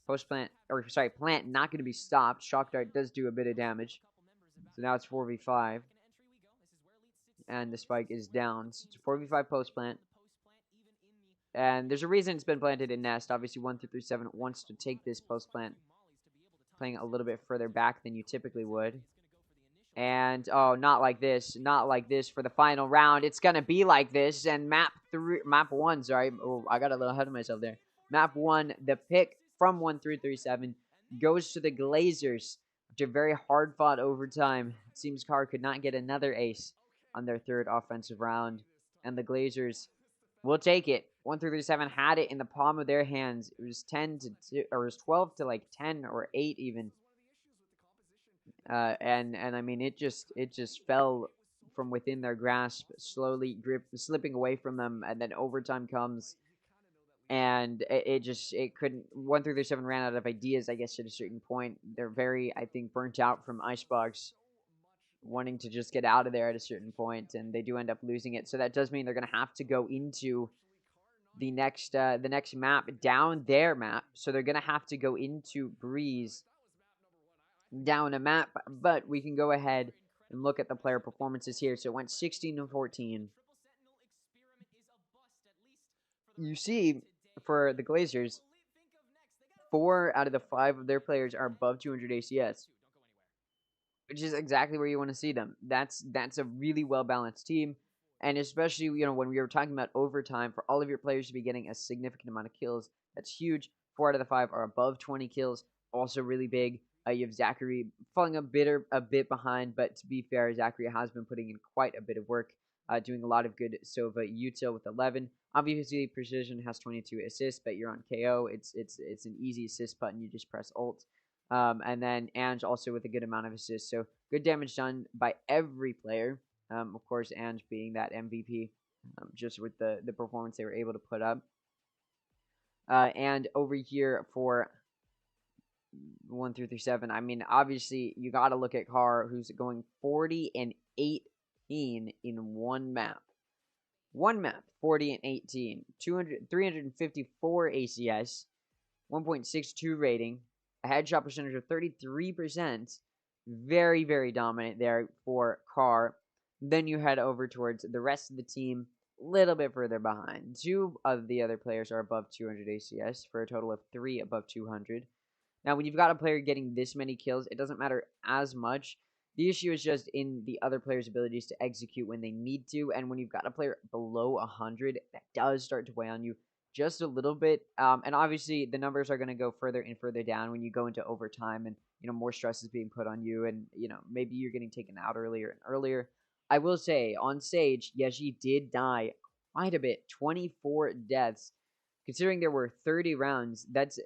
Post plant, or sorry, plant not going to be stopped. Shock Dart does do a bit of damage. So now it's 4v5. And the spike is down. So it's a 4v5 post plant. And there's a reason it's been planted in nest. Obviously, 1-3-7 wants to take this post plant, playing a little bit further back than you typically would. And, oh, not like this. Not like this for the final round. It's going to be like this. And map 1, sorry. Oh, I got a little ahead of myself there. Map 1, the pick from 1-3-7 goes to the Glazers after a very hard-fought overtime. It seems Carr could not get another ace on their third offensive round. And the Glazers will take it. 1-3-7 had it in the palm of their hands. It was 10 to 2, or it was 12 to like 10 or 8 even. And I mean, it just fell from within their grasp, slowly slipping away from them, and then overtime comes, and it couldn't. 1-3-7 ran out of ideas, I guess, at a certain point. They're very, I think, burnt out from Icebox, wanting to just get out of there at a certain point, and they do end up losing it. So that does mean they're going to have to go into the next map, down their map. So they're going to have to go into Breeze, down a map, but we can go ahead and look at the player performances here. So it went 16-14. You see, for the Glazers, 4 out of the 5 of their players are above 200 ACS, which is exactly where you want to see them. That's a really well-balanced team, and especially, you know, when we were talking about overtime, for all of your players to be getting a significant amount of kills, that's huge. 4 out of the 5 are above 20 kills, also really big. You have Zachary falling a bit behind, but to be fair, Zachary has been putting in quite a bit of work, doing a lot of good Sova util with 11. Obviously, Precision has 22 assists, but you're on KO. It's an easy assist button. You just press Alt. And then Ange also with a good amount of assists. So good damage done by every player. Of course, Ange being that MVP, just with the performance they were able to put up. And over here for 1-3-7, I mean, obviously, you got to look at Carr, who's going 40-18 in one map. One map, 40-18, 354 ACS, 1.62 rating, a headshot percentage of 33%. Very, very dominant there for Carr. Then you head over towards the rest of the team, a little bit further behind. 2 of the other players are above 200 ACS for a total of 3 above 200. Now, when you've got a player getting this many kills, it doesn't matter as much. The issue is just in the other players' abilities to execute when they need to, and when you've got a player below 100, that does start to weigh on you just a little bit. And obviously, the numbers are going to go further and further down when you go into overtime, and more stress is being put on you, and maybe you're getting taken out earlier and earlier. I will say, on stage, Yeji did die quite a bit, 24 deaths. Considering there were 30 rounds, that's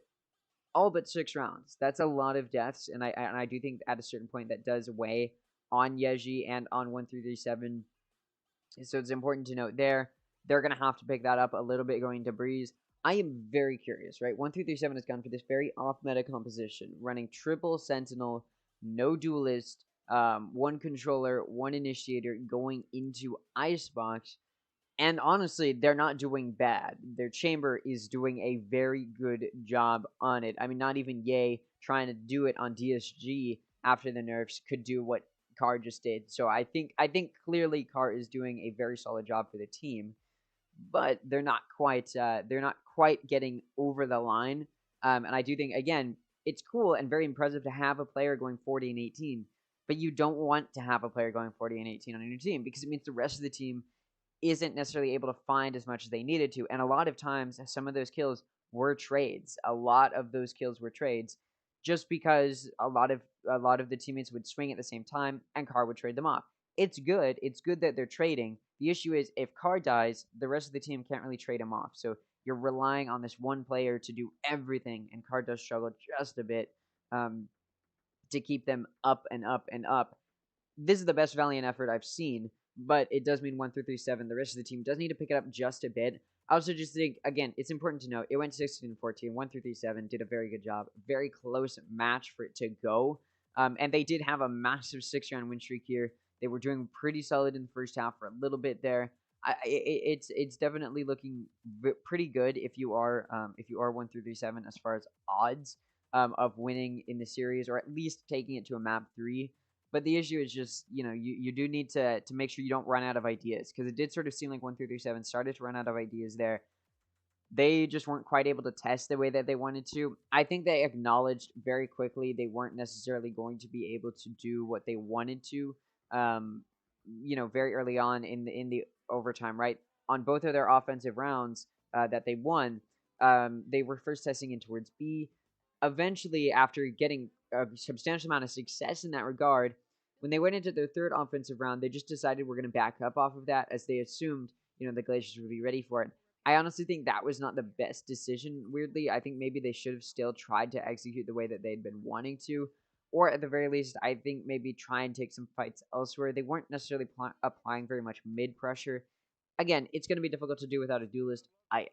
all but 6 rounds. That's a lot of deaths, and I do think at a certain point that does weigh on Yeji and on 1-3-7. So it's important to note there. They're going to have to pick that up a little bit going to Breeze. I am very curious, right? 1-3-7 has gone for this very off-meta composition, running triple Sentinel, no duelist, 1 controller, 1 initiator going into Icebox. And honestly, they're not doing bad. Their chamber is doing a very good job on it. I mean, not even Ye trying to do it on DSG after the nerfs could do what Carr just did. So I think clearly Carr is doing a very solid job for the team, but they're not quite getting over the line. And I do think, again, it's cool and very impressive to have a player going 40-18, but you don't want to have a player going 40-18 on your team, because it means the rest of the team isn't necessarily able to find as much as they needed to. And a lot of times, some of those kills were trades. A lot of those kills were trades, just because a lot of the teammates would swing at the same time, and Carr would trade them off. It's good. It's good that they're trading. The issue is, if Carr dies, the rest of the team can't really trade him off. So you're relying on this one player to do everything, and Carr does struggle just a bit to keep them up and up and up. This is the best Valiant effort I've seen, but it does mean 1-3-7. The rest of the team does need to pick it up just a bit. I also just think, again, it's important to note, it went 16-14. 1-3-7 did a very good job. Very close match for it to go. And they did have a massive 6-round win streak here. They were doing pretty solid in the first half for a little bit there. it's definitely looking pretty good if you are 1 through 7 as far as odds of winning in the series, or at least taking it to a map 3. But the issue is just, you do need to make sure you don't run out of ideas, because it did sort of seem like 1 through 7 started to run out of ideas there. They just weren't quite able to test the way that they wanted to. I think they acknowledged very quickly they weren't necessarily going to be able to do what they wanted to, very early on in the overtime, right? On both of their offensive rounds that they won, they were first testing in towards B. Eventually, after getting a substantial amount of success in that regard, when they went into their third offensive round, they just decided we're going to back up off of that, as they assumed, the Glazers would be ready for it. I honestly think that was not the best decision, weirdly. I think maybe they should have still tried to execute the way that they'd been wanting to. Or at the very least, I think maybe try and take some fights elsewhere. They weren't necessarily applying very much mid pressure. Again, it's going to be difficult to do without a duelist. I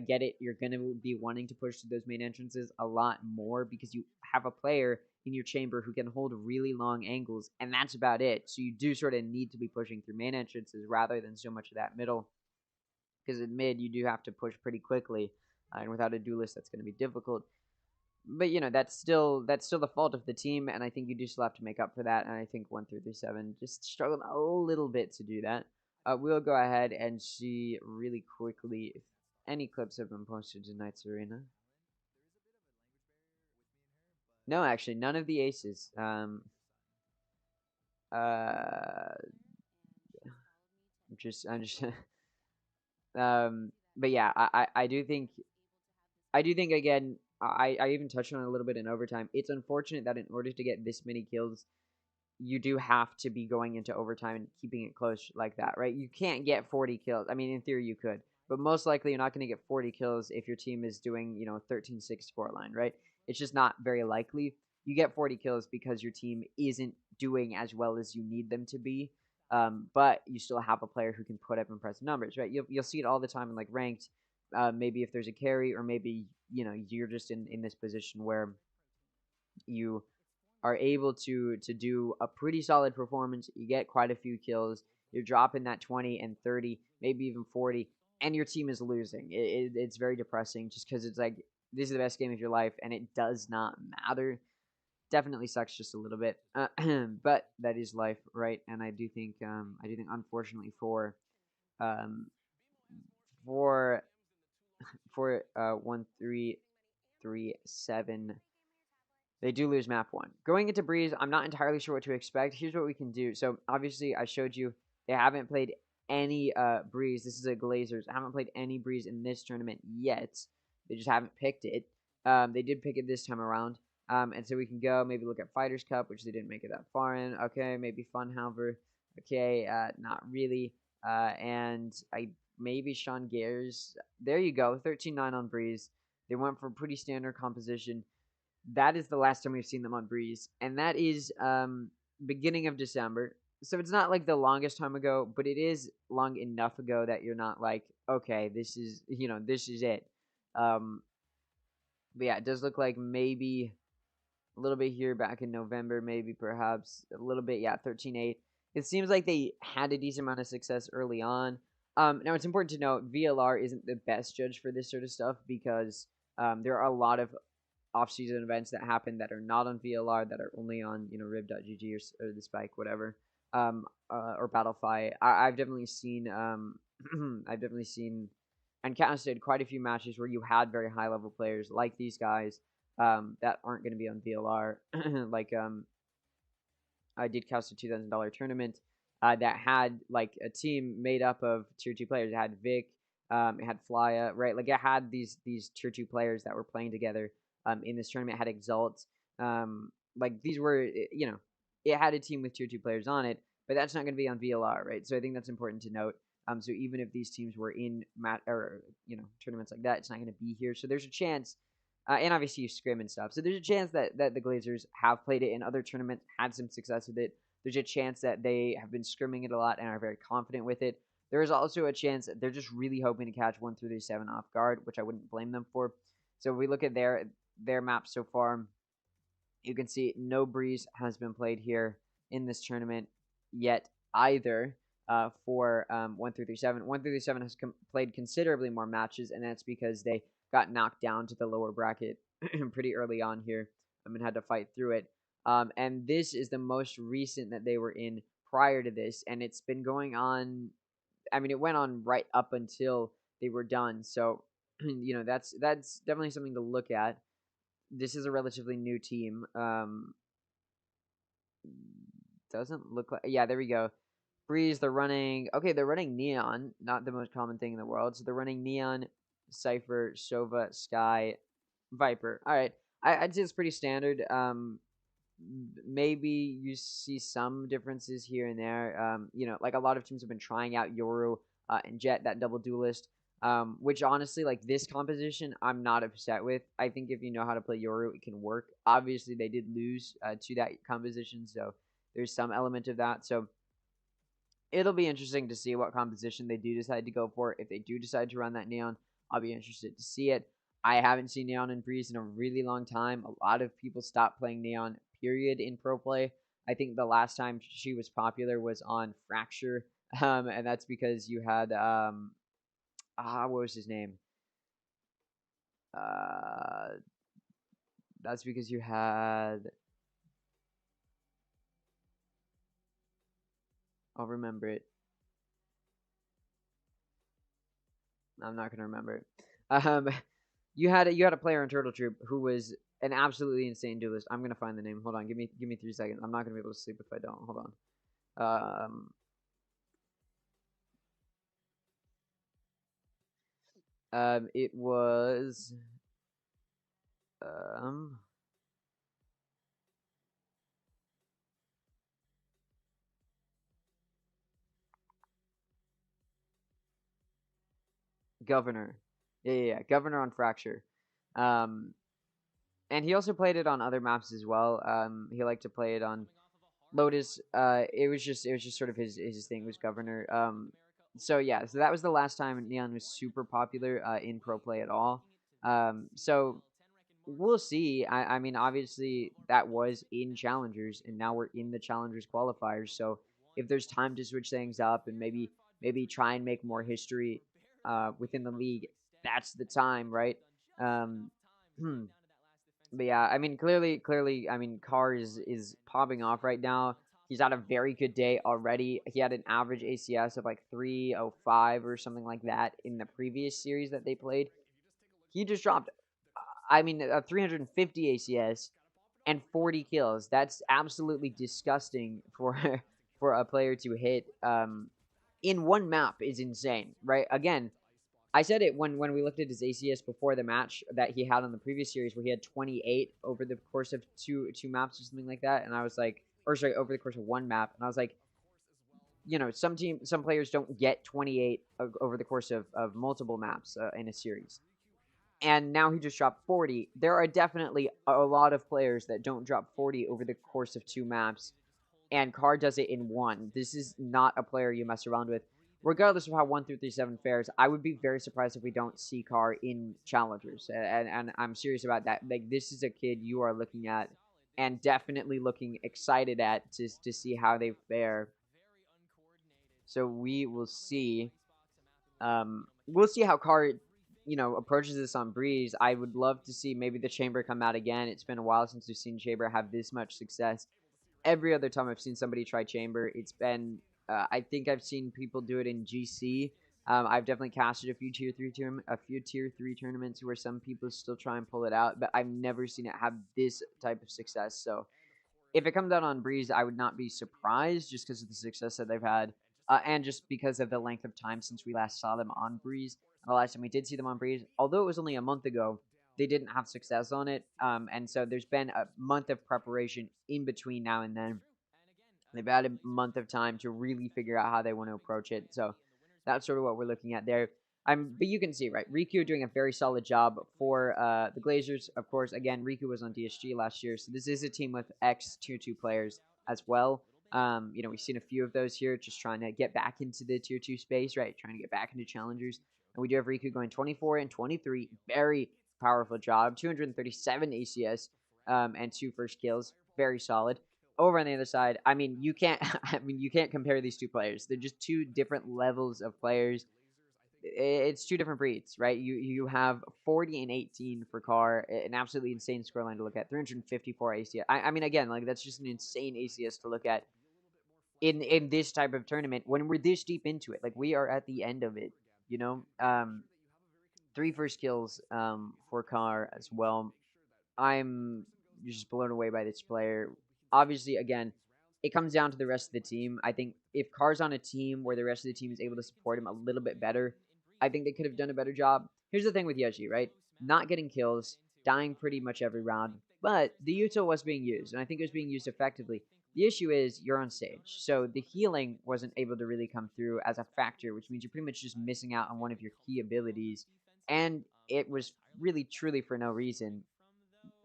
get it. You're going to be wanting to push to those main entrances a lot more, because you have a player in your chamber who can hold really long angles, and that's about it. So you do sort of need to be pushing through main entrances rather than so much of that middle. Because in mid, you do have to push pretty quickly, and without a duelist, that's going to be difficult. But that's still the fault of the team, and I think you do still have to make up for that. And I think 1 through 7 just struggled a little bit to do that. We'll go ahead and see really quickly if any clips have been posted to Knights Arena. No, actually, none of the aces. I'm just but yeah, I do think again, I even touched on it a little bit in overtime. It's unfortunate that in order to get this many kills, you do have to be going into overtime and keeping it close like that, right? You can't get 40 kills. I mean, in theory you could, but most likely you're not going to get 40 kills if your team is doing, 13-6 scoreline, right? It's just not very likely. You get 40 kills because your team isn't doing as well as you need them to be. But you still have a player who can put up impressive numbers, right? You'll see it all the time in like ranked. Maybe if there's a carry, or maybe you're just in this position where you are able to do a pretty solid performance. You get quite a few kills. You're dropping that 20 and 30, maybe even 40, and your team is losing. It's very depressing, just because it's like, this is the best game of your life, and it does not matter. Definitely sucks just a little bit, but that is life, right? And I do think unfortunately for 1-3-3-7, they do lose map 1. Going into Breeze, I'm not entirely sure what to expect. Here's what we can do. So obviously I showed you they haven't played any Breeze. This is a Glazers. I haven't played any Breeze in this tournament yet. They just haven't picked it. They did pick it this time around. And so we can go maybe look at Fighters Cup, which they didn't make it that far in. Okay, maybe Funhover. Okay, not really. And maybe Sean Gares. There you go, 13-9 on Breeze. They went for pretty standard composition. That is the last time we've seen them on Breeze, and that is beginning of December. So it's not like the longest time ago, but it is long enough ago that you're not like, okay, this is it. But yeah, it does look like maybe a little bit here back in November, maybe perhaps a little bit, yeah, 13-8. It seems like they had a decent amount of success early on. Now, it's important to note, VLR isn't the best judge for this sort of stuff, because there are a lot of off-season events that happen that are not on VLR, that are only on, rib.gg or the Spike, whatever, or Battlefy. I've definitely seen and counted quite a few matches where you had very high-level players like these guys that aren't going to be on VLR. Like, I did cast a $2,000 tournament that had like a team made up of tier 2 players. It had Vic, it had Flya, right? Like, it had these tier 2 players that were playing together in this tournament. It had Exalt. Like, these were, it had a team with tier 2 players on it, but that's not going to be on VLR, right? So I think that's important to note. So even if these teams were in tournaments like that, it's not going to be here. So there's a chance, and obviously you scrim and stuff. So there's a chance that the Glazers have played it in other tournaments, had some success with it. There's a chance that they have been scrimming it a lot and are very confident with it. There is also a chance that they're just really hoping to catch 1-3-7 off guard, which I wouldn't blame them for. So if we look at their map so far, you can see no Breeze has been played here in this tournament yet either. for 1-3-7. 1-3-7 has played considerably more matches, and that's because they got knocked down to the lower bracket pretty early on here, and had to fight through it. And this is the most recent that they were in prior to this, and it's been going on. I mean, it went on right up until they were done. So, that's definitely something to look at. This is a relatively new team. Doesn't look like. Yeah, there we go. Breeze, they're running. Okay, they're running Neon, not the most common thing in the world. So they're running Neon, Cypher, Sova, Sky, Viper. All right, I'd say it's pretty standard. Maybe you see some differences here and there. Like a lot of teams have been trying out Yoru and Jet, that double duelist. Which honestly, like this composition, I'm not upset with. I think if you know how to play Yoru, it can work. Obviously, they did lose to that composition, so there's some element of that. So it'll be interesting to see what composition they do decide to go for. If they do decide to run that Neon, I'll be interested to see it. I haven't seen Neon and Breeze in a really long time. A lot of people stopped playing Neon, period, in pro play. I think the last time she was popular was on Fracture, and that's because you had what was his name? That's because you had. I'll remember it. I'm not gonna remember it. You had a player in Turtle Troop who was an absolutely insane duelist. I'm gonna find the name. Hold on, give me 3 seconds. I'm not gonna be able to sleep if I don't. Hold on. It was Governor. Yeah, Governor on Fracture. And he also played it on other maps as well. He liked to play it on Lotus. It was just sort of his thing was Governor. So that was the last time Neon was super popular in pro play at all. So we'll see. I mean, obviously that was in Challengers, and now we're in the Challengers qualifiers. So if there's time to switch things up and maybe try and make more history within the league, that's the time, right? Um, but yeah, I mean, clearly, I mean, Carr is popping off right now. He's had a very good day already. He had an average ACS of like 305 or something like that in the previous series that they played. He just dropped, I mean, 350 ACS and 40 kills. That's absolutely disgusting for for a player to hit in one map is insane, right? Again, I said it when we looked at his ACS before the match that he had on the previous series where he had 28 over the course of two maps or something like that, and I was like, or sorry, over the course of one map, and I was like, some players don't get 28 over the course of multiple maps in a series. And now he just dropped 40. There are definitely a lot of players that don't drop 40 over the course of 2 maps, and Carr does it in 1. This is not a player you mess around with. Regardless of how 1-3-7 fares, I would be very surprised if we don't see Carr in Challengers, and I'm serious about that. Like, this is a kid you are looking at and definitely looking excited at to see how they fare. So we will see. We'll see how Carr, approaches this on Breeze. I would love to see maybe the Chamber come out again. It's been a while since we've seen Chamber have this much success. Every other time I've seen somebody try Chamber, it's been I think I've seen people do it in GC. I've definitely casted a few tier 3 tournaments where some people still try and pull it out, but I've never seen it have this type of success. So if it comes out on Breeze, I would not be surprised just because of the success that they've had, and just because of the length of time since we last saw them on Breeze. The last time we did see them on Breeze, although it was only a month ago, they didn't have success on it, and so there's been a month of preparation in between now and then. They've had a month of time to really figure out how they want to approach it. So that's sort of what we're looking at there. But you can see, right, Riku doing a very solid job for the Glazers. Of course, again, Riku was on DSG last year, so this is a team with ex-Tier 2 players as well. We've seen a few of those here, just trying to get back into the Tier 2 space, right, trying to get back into Challengers. And we do have Riku going 24 and 23. Very powerful job. 237 ACS and 2 first kills. Very solid. over on the other side, I mean, you can't. I mean, you can't compare these two players. They're just two different levels of players. It's two different breeds, right? You have 40 and 18 for Carr, an absolutely insane scoreline to look at. 354 ACS. I mean, again, like that's just an insane ACS to look at in this type of tournament when we're this deep into it. Like we are at the end of it, you know. 3 first kills for Carr as well. I'm just blown away by this player. Obviously, again, it comes down to the rest of the team. I think if Carr's on a team where the rest of the team is able to support him a little bit better, I think they could have done a better job. Here's the thing with Yeji, right? Not getting kills, dying pretty much every round, but the util was being used, and I think it was being used effectively. The issue is you're on stage, so the healing wasn't able to really come through as a factor, which means you're pretty much just missing out on one of your key abilities, and it was really truly for no reason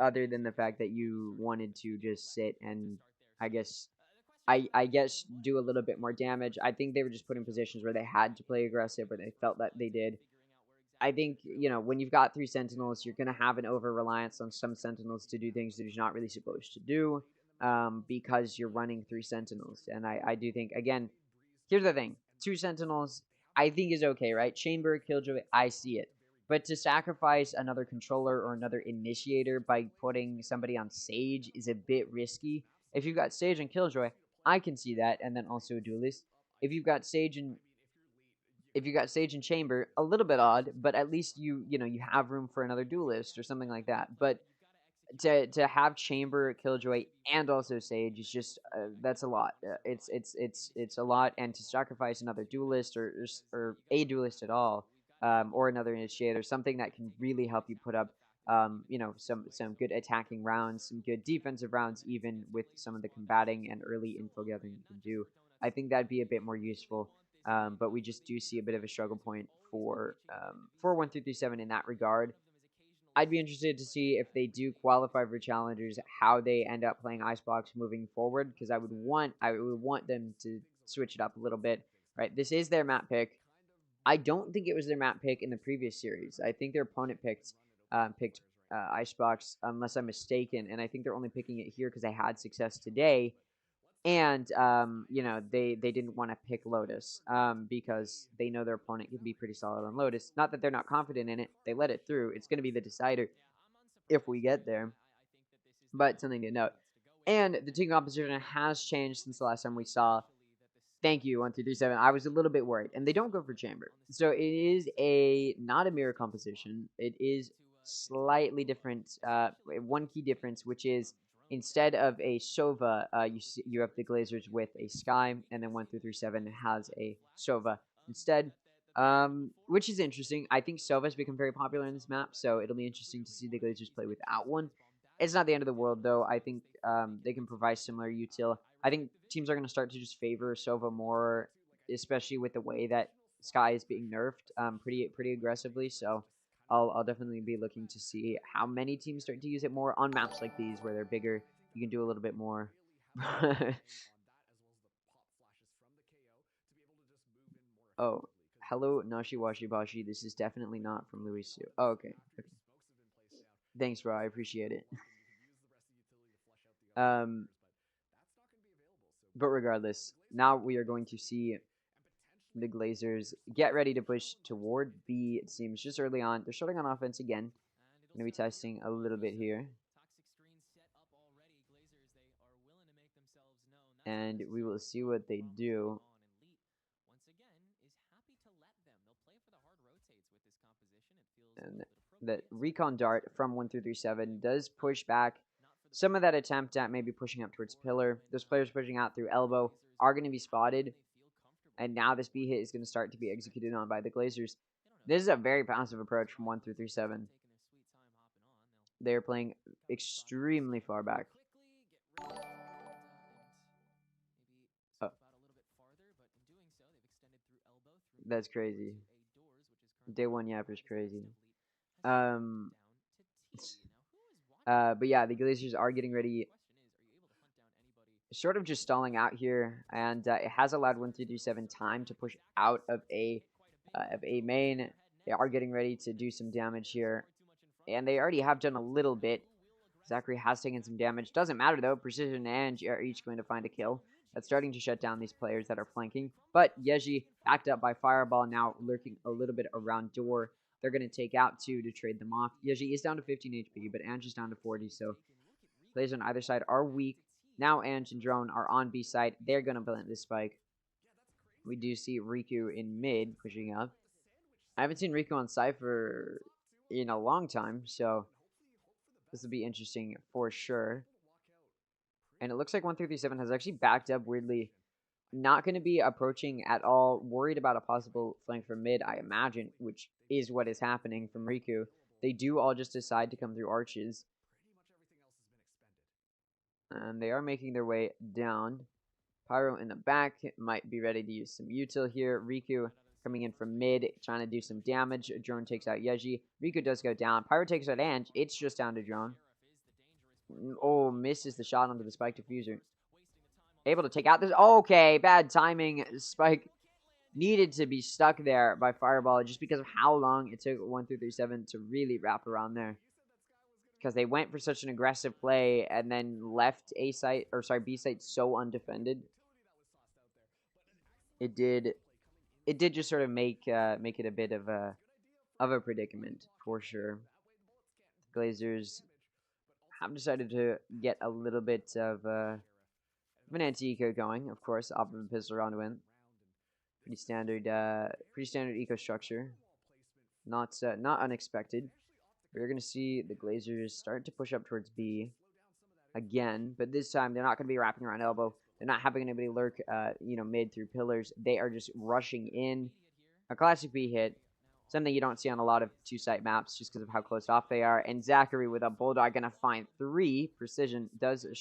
other than the fact that you wanted to just sit and I guess I guess do a little bit more damage. I think they were just put in positions where they had to play aggressive, or they felt that they did. I think, you know, when you've got 3 Sentinels, you're going to have an over-reliance on some Sentinels to do things that you're not really supposed to do because you're running 3 Sentinels. And I do think, again, here's the thing. 2 Sentinels, I think is okay, right? Chamber, Killjoy, I see it. But to sacrifice another controller or another initiator by putting somebody on Sage is a bit risky. If you've got Sage and Killjoy, I can see that, and then also a duelist. If you've got Sage and Chamber, a little bit odd, but at least you have room for another duelist or something like that. But to have Chamber, Killjoy, and also Sage is just that's a lot. It's a lot, and to sacrifice another duelist or a duelist at all, or another initiator, something that can really help you put up some good attacking rounds, some good defensive rounds, even with some of the combating and early info gathering you can do. I think that'd be a bit more useful. But we just do see a bit of a struggle point for 1337 in that regard. I'd be interested to see if they do qualify for challengers, how they end up playing Icebox moving forward, because I would want them to switch it up a little bit. Right, this is their map pick. I don't think it was their map pick in the previous series. I think their opponent picked Icebox, unless I'm mistaken, and I think they're only picking it here because they had success today. And they didn't want to pick Lotus because they know their opponent can be pretty solid on Lotus. Not that they're not confident in it. They let it through. It's going to be the decider if we get there. But something to note. And the team composition has changed since the last time we saw. Thank you, 1337. I was a little bit worried. And they don't go for Chamber. So it is not a mirror composition. It is slightly different. One key difference, which is instead of a Sova, you have the Glazers with a Sky, and then 1337 has a Sova instead, which is interesting. I think Sova has become very popular in this map, so it'll be interesting to see the Glazers play without one. It's not the end of the world, though. I think they can provide similar util. I think teams are going to start to just favor Sova more, especially with the way that Sky is being nerfed pretty aggressively, so I'll definitely be looking to see how many teams start to use it more on maps like these where they're bigger. You can do a little bit more. Oh, hello, Nashi Washi Bashi. This is definitely not from Luisu. Oh, okay. Thanks, bro. I appreciate it. But regardless, now we are going to see the Glazers get ready to push toward B. It seems just early on. They're starting on offense again. Going to be testing a little bit here. And we will see what they do. And that recon dart from 1337 does push back some of that attempt at maybe pushing up towards pillar. Those players pushing out through elbow are going to be spotted. And now this B hit is going to start to be executed on by the Glazers. This is a very passive approach from 1337. They're playing extremely far back. Oh. That's crazy. Day one yapper is crazy. But yeah, the Glazers are getting ready, sort of just stalling out here, and it has allowed 1337 time to push out of a main. They are getting ready to do some damage here, and they already have done a little bit. Zachary has taken some damage. Doesn't matter, though. Precision and Ange are each going to find a kill. That's starting to shut down these players that are flanking. But Yeji, backed up by Fireball, now lurking a little bit around door. They're going to take out 2 to trade them off. Yeji is down to 15 HP, but Ange is down to 40, so players on either side are weak. Now Ange and Drone are on B side. They're going to plant this spike. We do see Riku in mid pushing up. I haven't seen Riku on Cypher in a long time, so this will be interesting for sure. And it looks like 1337 has actually backed up weirdly. Not going to be approaching at all. Worried about a possible flank from mid, I imagine, which is what is happening from Riku. They do all just decide to come through arches. And they are making their way down. Pyro in the back might be ready to use some util here. Riku coming in from mid, trying to do some damage. Drone takes out Yeji. Riku does go down. Pyro takes out Ange. It's just down to Drone. Oh, misses the shot onto the spike diffuser. Able to take out this. Okay, bad timing. Spike needed to be stuck there by Fireball just because of how long it took 1337 to really wrap around there. Because they went for such an aggressive play and then left B site so undefended. It did just sort of make it a bit of a predicament for sure. Glazers have decided to get a little bit of an anti-eco going, of course, off of a pistol round win. Pretty standard eco structure. Not unexpected. We're going to see the Glazers start to push up towards B again, but this time they're not going to be wrapping around elbow. They're not having anybody lurk, mid through pillars. They are just rushing in. A classic B hit. Something you don't see on a lot of 2-site maps just because of how close off they are. And Zachary with a Bulldog going to find 3. Precision does not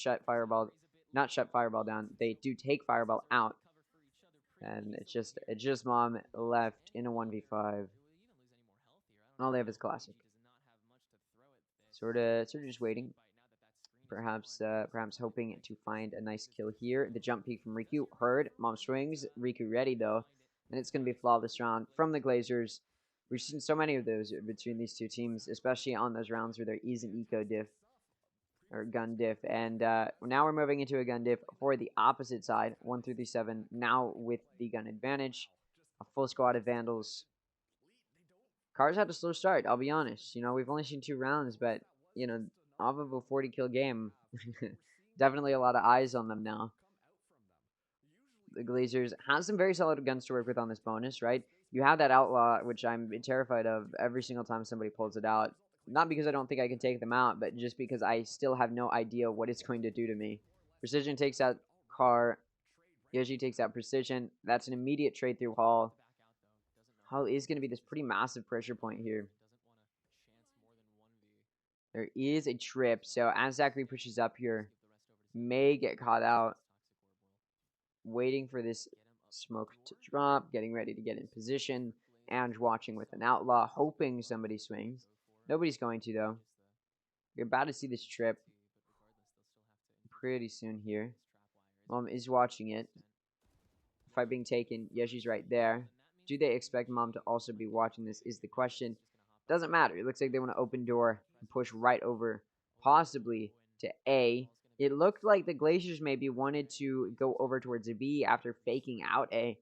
shut Fireball down. They do take Fireball out. And it's just Mom left in a 1v5. All they have is classic. Sort of just waiting. Perhaps hoping to find a nice kill here. The jump peek from Riku. Heard. Mom swings. Riku ready, though. And it's going to be a flawless round from the Glazers. We've seen so many of those between these two teams, especially on those rounds where there is an eco diff. Or gun diff. And now we're moving into a gun diff for the opposite side. 1337 now with the gun advantage. A full squad of Vandals. Cars had a slow start, I'll be honest. We've only seen 2 rounds, but, off of a 40-kill game, definitely a lot of eyes on them now. The Glazers have some very solid guns to work with on this bonus, right? You have that Outlaw, which I'm terrified of every single time somebody pulls it out. Not because I don't think I can take them out, but just because I still have no idea what it's going to do to me. Precision takes out Car. Yoshi takes out Precision. That's an immediate trade through Hall. Hall is going to be this pretty massive pressure point here. There is a trip, so as Zachary pushes up here, may get caught out. Waiting for this smoke to drop, getting ready to get in position. Ange watching with an Outlaw, hoping somebody swings. Nobody's going to, though. You're about to see this trip pretty soon here. Mom is watching it. Fight being taken. Yoshi's right there. Do they expect Mom to also be watching this is the question. Doesn't matter. It looks like they want to open door and push right over, possibly to A. It looked like the Glazers maybe wanted to go over towards a B after faking out A.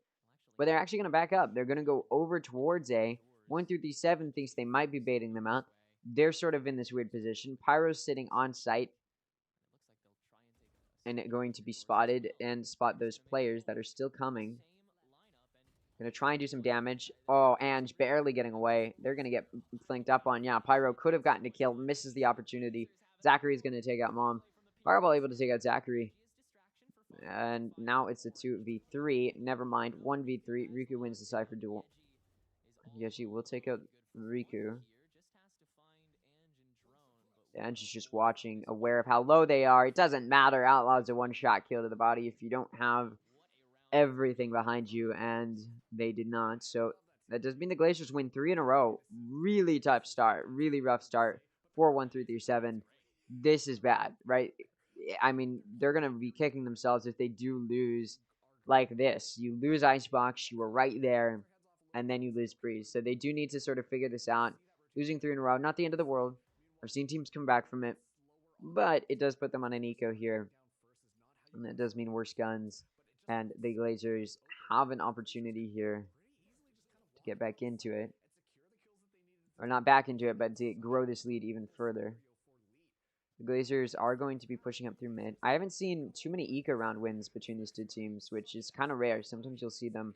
But they're actually going to back up. They're going to go over towards A. 1337 thinks they might be baiting them out. They're sort of in this weird position. Pyro's sitting on site and going to be spotted and spot those players that are still coming. Going to try and do some damage. Oh, Ange barely getting away. They're going to get flanked up on. Yeah, Pyro could have gotten a kill. Misses the opportunity. Zachary's going to take out Mom. Fireball able to take out Zachary. And now it's a 2v3. Never mind. 1v3. Riku wins the Cypher duel. Yoshi will take out Riku. Ange is just watching, aware of how low they are. It doesn't matter. Outlaw's a one-shot kill to the body if you don't have everything behind you, and they did not. So that does mean the Glazers win 3 in a row. Really tough start. Really rough start for 1337. This is bad, right? I mean, they're going to be kicking themselves if they do lose like this. You lose Icebox, you were right there, and then you lose Breeze. So they do need to sort of figure this out. Losing 3 in a row, not the end of the world. I've seen teams come back from it. but it does put them on an eco here, and that does mean worse guns, and the Glazers have an opportunity here to get back into it, or not back into it, but to grow this lead even further. The Glazers are going to be pushing up through mid. I haven't seen too many eco round wins between these two teams, which is kind of rare. Sometimes you'll see them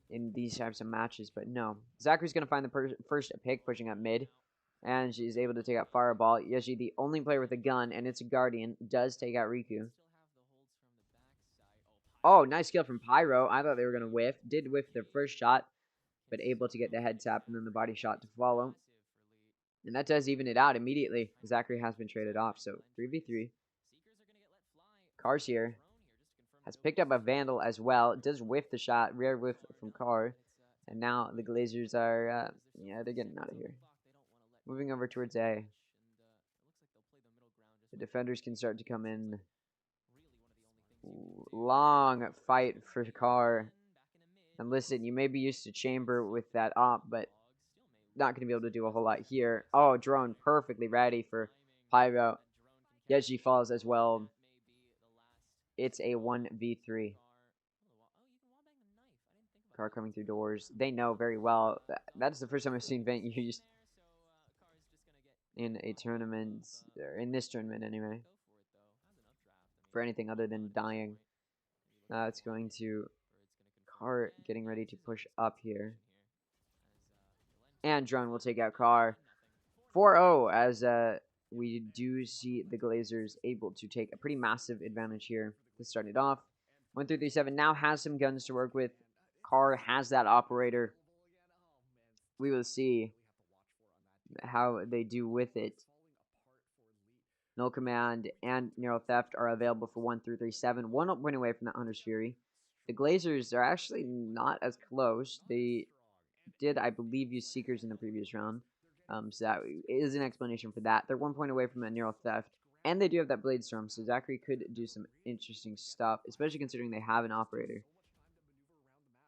in these types of matches, but no. Zachary's going to find the first pick pushing up mid, and she's able to take out Fireball. Yeji, the only player with a gun, and it's a Guardian, does take out Riku. Oh, nice kill from Pyro. I thought they were going to whiff. Did whiff their first shot, but able to get the head tap and then the body shot to follow. And that does even it out immediately. Zachary has been traded off, so 3v3. Car's here. Has picked up a Vandal as well. Does whiff the shot. Rare whiff from Car. And now the Glazers are, yeah, they're getting out of here. Moving over towards A. The defenders can start to come in. Long fight for Car. And listen, you may be used to Chamber with that op, but not going to be able to do a whole lot here. Oh, drone perfectly ready for Pyro. Yeji falls as well. It's a 1v3. Car coming through doors. They know very well. That's the first time I've seen Vent used in a tournament, or in this tournament anyway, for anything other than dying. It's going to Car getting ready to push up here. And drone will take out Car. 4-0 as we do see the Glazers able to take a pretty massive advantage here to start it off. 1-3-3-7 now has some guns to work with. Car has that operator. We will see how they do with it. Null Command and Neural Theft are available for 1-3-3-7. One point away from that Hunter's Fury. The Glazers are actually not as close. They did, I believe, use Seekers in the previous round. So that is an explanation for that. They're 1 point away from that Neural Theft. And they do have that Blade Storm, so Zachary could do some interesting stuff, especially considering they have an operator.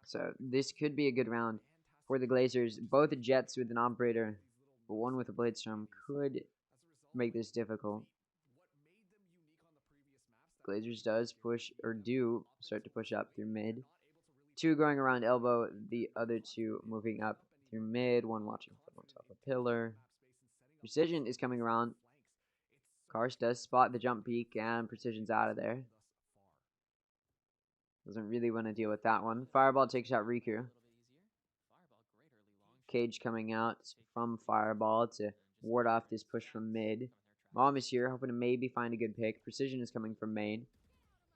So this could be a good round for the Glazers. Both Jets with an operator, but one with a Blade Storm could make this difficult. Glazers does push, or do start to push up through mid. 2 going around elbow, the other 2 moving up through mid, 1 watching from on top of pillar. Precision is coming around. Kars does spot the jump peak, and Precision's out of there. Doesn't really want to deal with that one. Fireball takes out Riku. Cage coming out from Fireball to ward off this push from mid. Mom is here, hoping to maybe find a good pick. Precision is coming from main.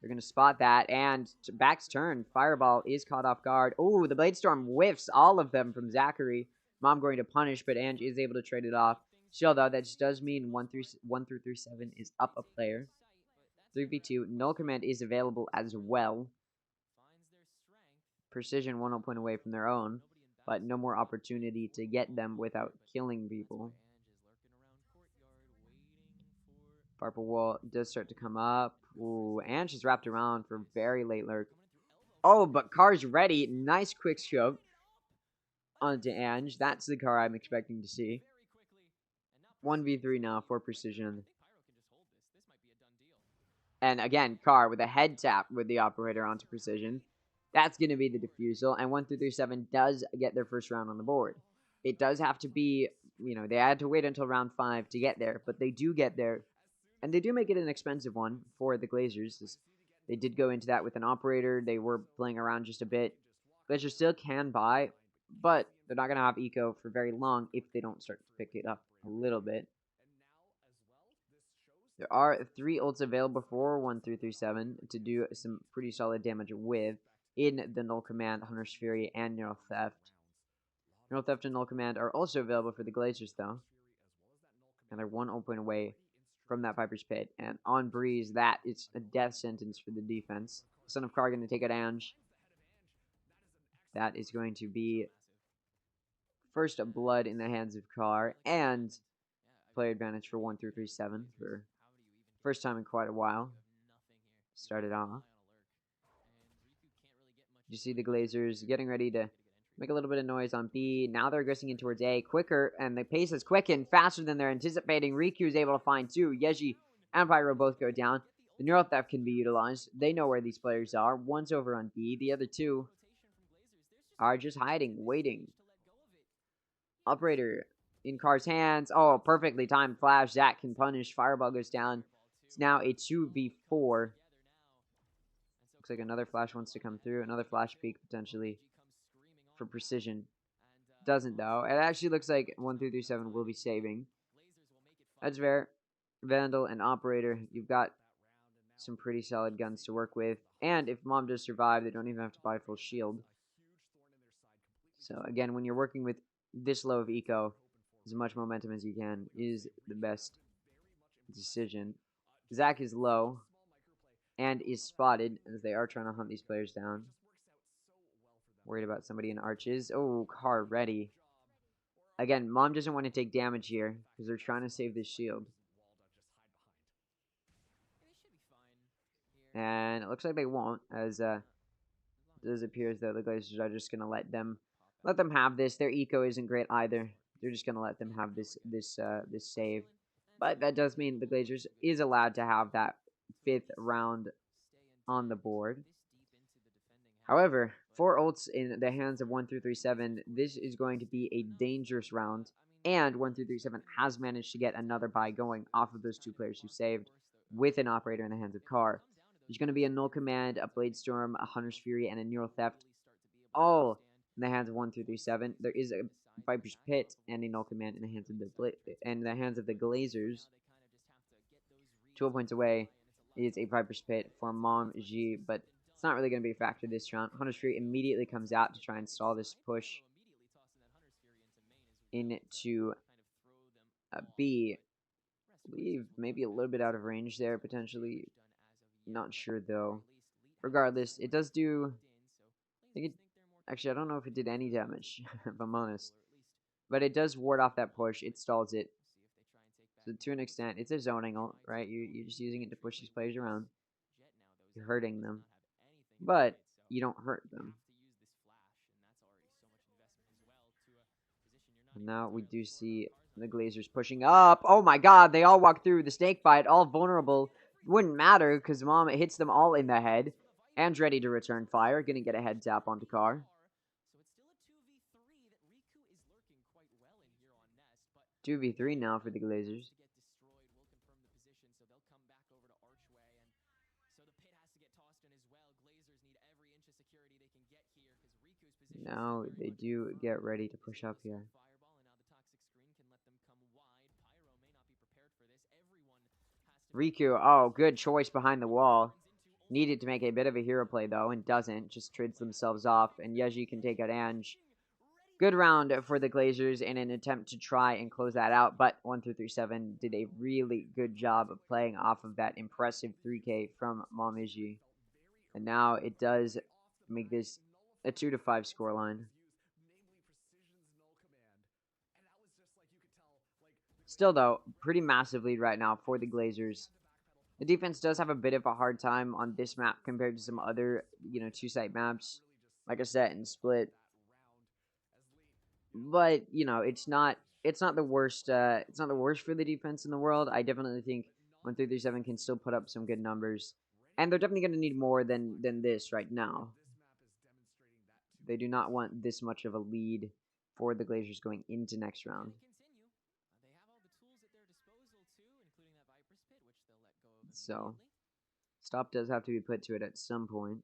They're going to spot that, and back's turn. Fireball is caught off guard. Oh, the Blade Storm whiffs all of them from Zachary. Mom going to punish, but Ange is able to trade it off. Still, though, that just does mean 1-3-3-7 is up a player. 3v2. Null Command is available as well. Precision 1 point away from their own, but no more opportunity to get them without killing people. Purple wall does start to come up. Ooh, Ange is wrapped around for very late lurk. Oh, but Car's ready. Nice quick scope onto Ange. That's the car I'm expecting to see. 1v3 now for Precision. And again, Car with a head tap with the operator onto Precision. That's going to be the defusal. And 1-3-3-7 does get their first round on the board. It does have to be, you know, they had to wait until round 5 to get there. But they do get there. And they do make it an expensive one for the Glazers. They did go into that with an operator. They were playing around just a bit. Glazers still can buy, but they're not going to have eco for very long if they don't start to pick it up a little bit. There are 3 ults available for 1-3-3-7 to do some pretty solid damage with in the Null Command, Hunter's Fury, and Neural Theft. Neural Theft and Null Command are also available for the Glazers, though. And they're 1 point away from that Viper's Pit. And on Breeze, that is a death sentence for the defense. Son of Car going to take out Ange. That is going to be first blood in the hands of Car. And player advantage for 1-3-3-7 for first time in quite a while. Started off. You see the Glazers getting ready to make a little bit of noise on B. Now they're aggressing in towards A quicker, and the pace is quickened faster than they're anticipating. Riku is able to find 2. Yeji and Pyro both go down. The neural theft can be utilized. They know where these players are. One's over on B. The other two are just hiding, waiting. Operator in Car's hands. Oh, perfectly timed flash. Zach can punish. Fireball goes down. It's now a 2v4. Looks like another flash wants to come through. Another flash peek potentially for precision. Doesn't though. It actually looks like 1337 will be saving. That's fair. Vandal and Operator, you've got some pretty solid guns to work with. And if Mom does survive, they don't even have to buy full shield. So again, when you're working with this low of eco, as much momentum as you can is the best decision. Zach is low and is spotted as they are trying to hunt these players down. Worried about somebody in arches. Oh, car ready. Again, Mom doesn't want to take damage here because they're trying to save this shield. And it looks like they won't, as it does appear as though the Glazers are just going to let them have this. Their eco isn't great either. They're just going to let them have this save. But that does mean the Glazers is allowed to have that 5th round on the board. However, 4 ults in the hands of 1337, this is going to be a dangerous round. And 1337 has managed to get another buy going off of those 2 players who saved with an Operator in the hands of Car. There's going to be a Null Command, a Blade Storm, a Hunter's Fury, and a Neural Theft, all in the hands of 1337. There is a Viper's Pit and a Null Command in the hands of the Glazers. 12 points away is a Viper's Pit for Mom G, but it's not really going to be a factor this round. Hunter's Fury immediately comes out to try and stall this push into B. I believe maybe a little bit out of range there, potentially. Not sure, though. Regardless, it does do... Actually, I don't know if it did any damage, if I'm honest. But it does ward off that push. It stalls it. So to an extent, it's a zoning ult, right? You're just using it to push these players around. You're hurting them. But you don't hurt them. And now we do see the Glazers pushing up. Oh my god, they all walk through the snake bite, all vulnerable. Wouldn't matter because Mom hits them all in the head. And ready to return fire. Gonna get a head tap onto Car. 2v3 now for the Glazers. Now they do get ready to push up here. Riku, oh, good choice behind the wall. Needed to make a bit of a hero play, though, and doesn't. Just trades themselves off, and Yeji can take out Ange. Good round for the Glazers in an attempt to try and close that out, but 1337 did a really good job of playing off of that impressive 3K from Momiji. And now it does make this a 2-5 scoreline. Still, though, pretty massive lead right now for the Glazers. The defense does have a bit of a hard time on this map compared to some other, 2-site maps, like I said, in Split. But, it's not the worst. It's not the worst for the defense in the world. I definitely think 1337 can still put up some good numbers, and they're definitely going to need more than this right now. They do not want this much of a lead for the Glazers going into next round. So, stop does have to be put to it at some point.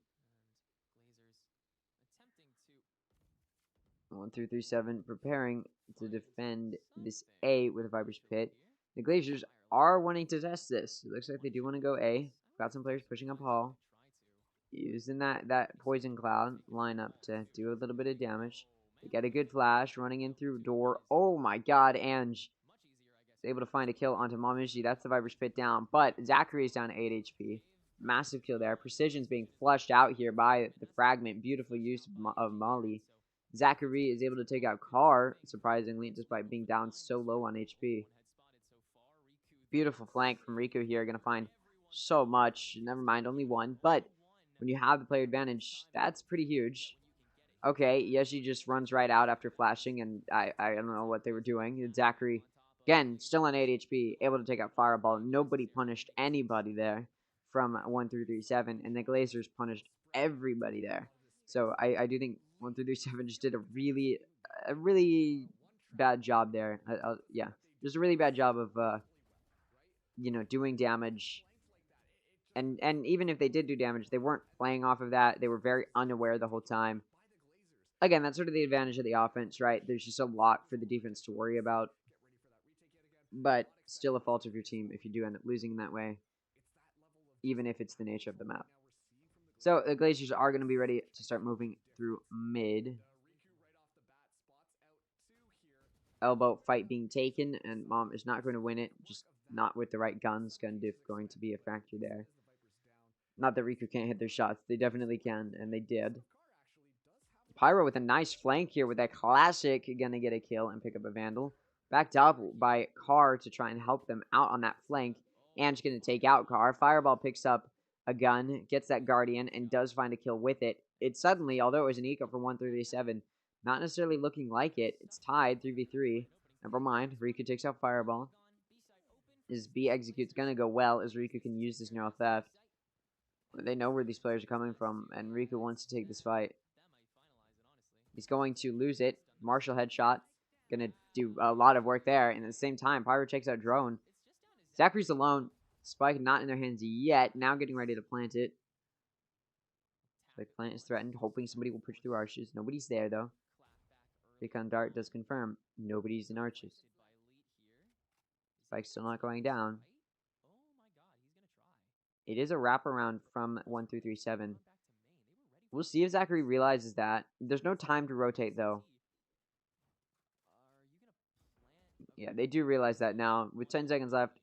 1337 preparing to defend this A with a Viper's Pit. The Glazers are wanting to test this. It looks like they do want to go A. Got some players pushing up Hall. Using that Poison Cloud lineup to do a little bit of damage. They get a good flash running in through door. Oh my god, Ange is able to find a kill onto Momiji. That's the Viper's Pit down, but Zachary is down to 8 HP. Massive kill there. Precision's being flushed out here by the fragment. Beautiful use of Molly. Zachary is able to take out Car, surprisingly, despite being down so low on HP. Beautiful flank from Riku here. Going to find so much. Never mind, only one. But when you have the player advantage, that's pretty huge. Okay, Yeshi just runs right out after flashing, and I don't know what they were doing. Zachary Again, still on 8 HP, able to take out Fireball. Nobody punished anybody there from 1-3-7, and the Glazers punished everybody there. So I do think 1-3-7 just did a really bad job there. Yeah, just a really bad job of doing damage. And even if they did do damage, they weren't playing off of that. They were very unaware the whole time. Again, that's sort of the advantage of the offense, right? There's just a lot for the defense to worry about. But still a fault of your team if you do end up losing in that way, even if it's the nature of the map. So the Glazers are going to be ready to start moving through mid. Elbow fight being taken, and Mom is not going to win it, just not with the right guns. Gun diff going to be a factor there. Not that Riku can't hit their shots. They definitely can, and they did. Pyro with a nice flank here with that classic, gonna get a kill and pick up a Vandal. Backed up by Carr to try and help them out on that flank. And going to take out Carr. Fireball picks up a gun, gets that Guardian, and does find a kill with it. It suddenly, although it was an eco for 1-3-7, not necessarily looking like it. It's tied 3v3. Never mind. Riku takes out Fireball. His B execute's going to go well as Riku can use this neural theft. They know where these players are coming from, and Riku wants to take this fight. He's going to lose it. Marshall headshot. Gonna do a lot of work there. And at the same time, Pyro checks out Drone. Zachary's alone. Spike not in their hands yet. Now getting ready to plant it. The plant is threatened, hoping somebody will push through arches. Nobody's there, though. Recon Dart does confirm. Nobody's in arches. Spike's still not going down. It is a wraparound from 1-3-7. We'll see if Zachary realizes that. There's no time to rotate, though. Yeah, they do realize that now. With 10 seconds left,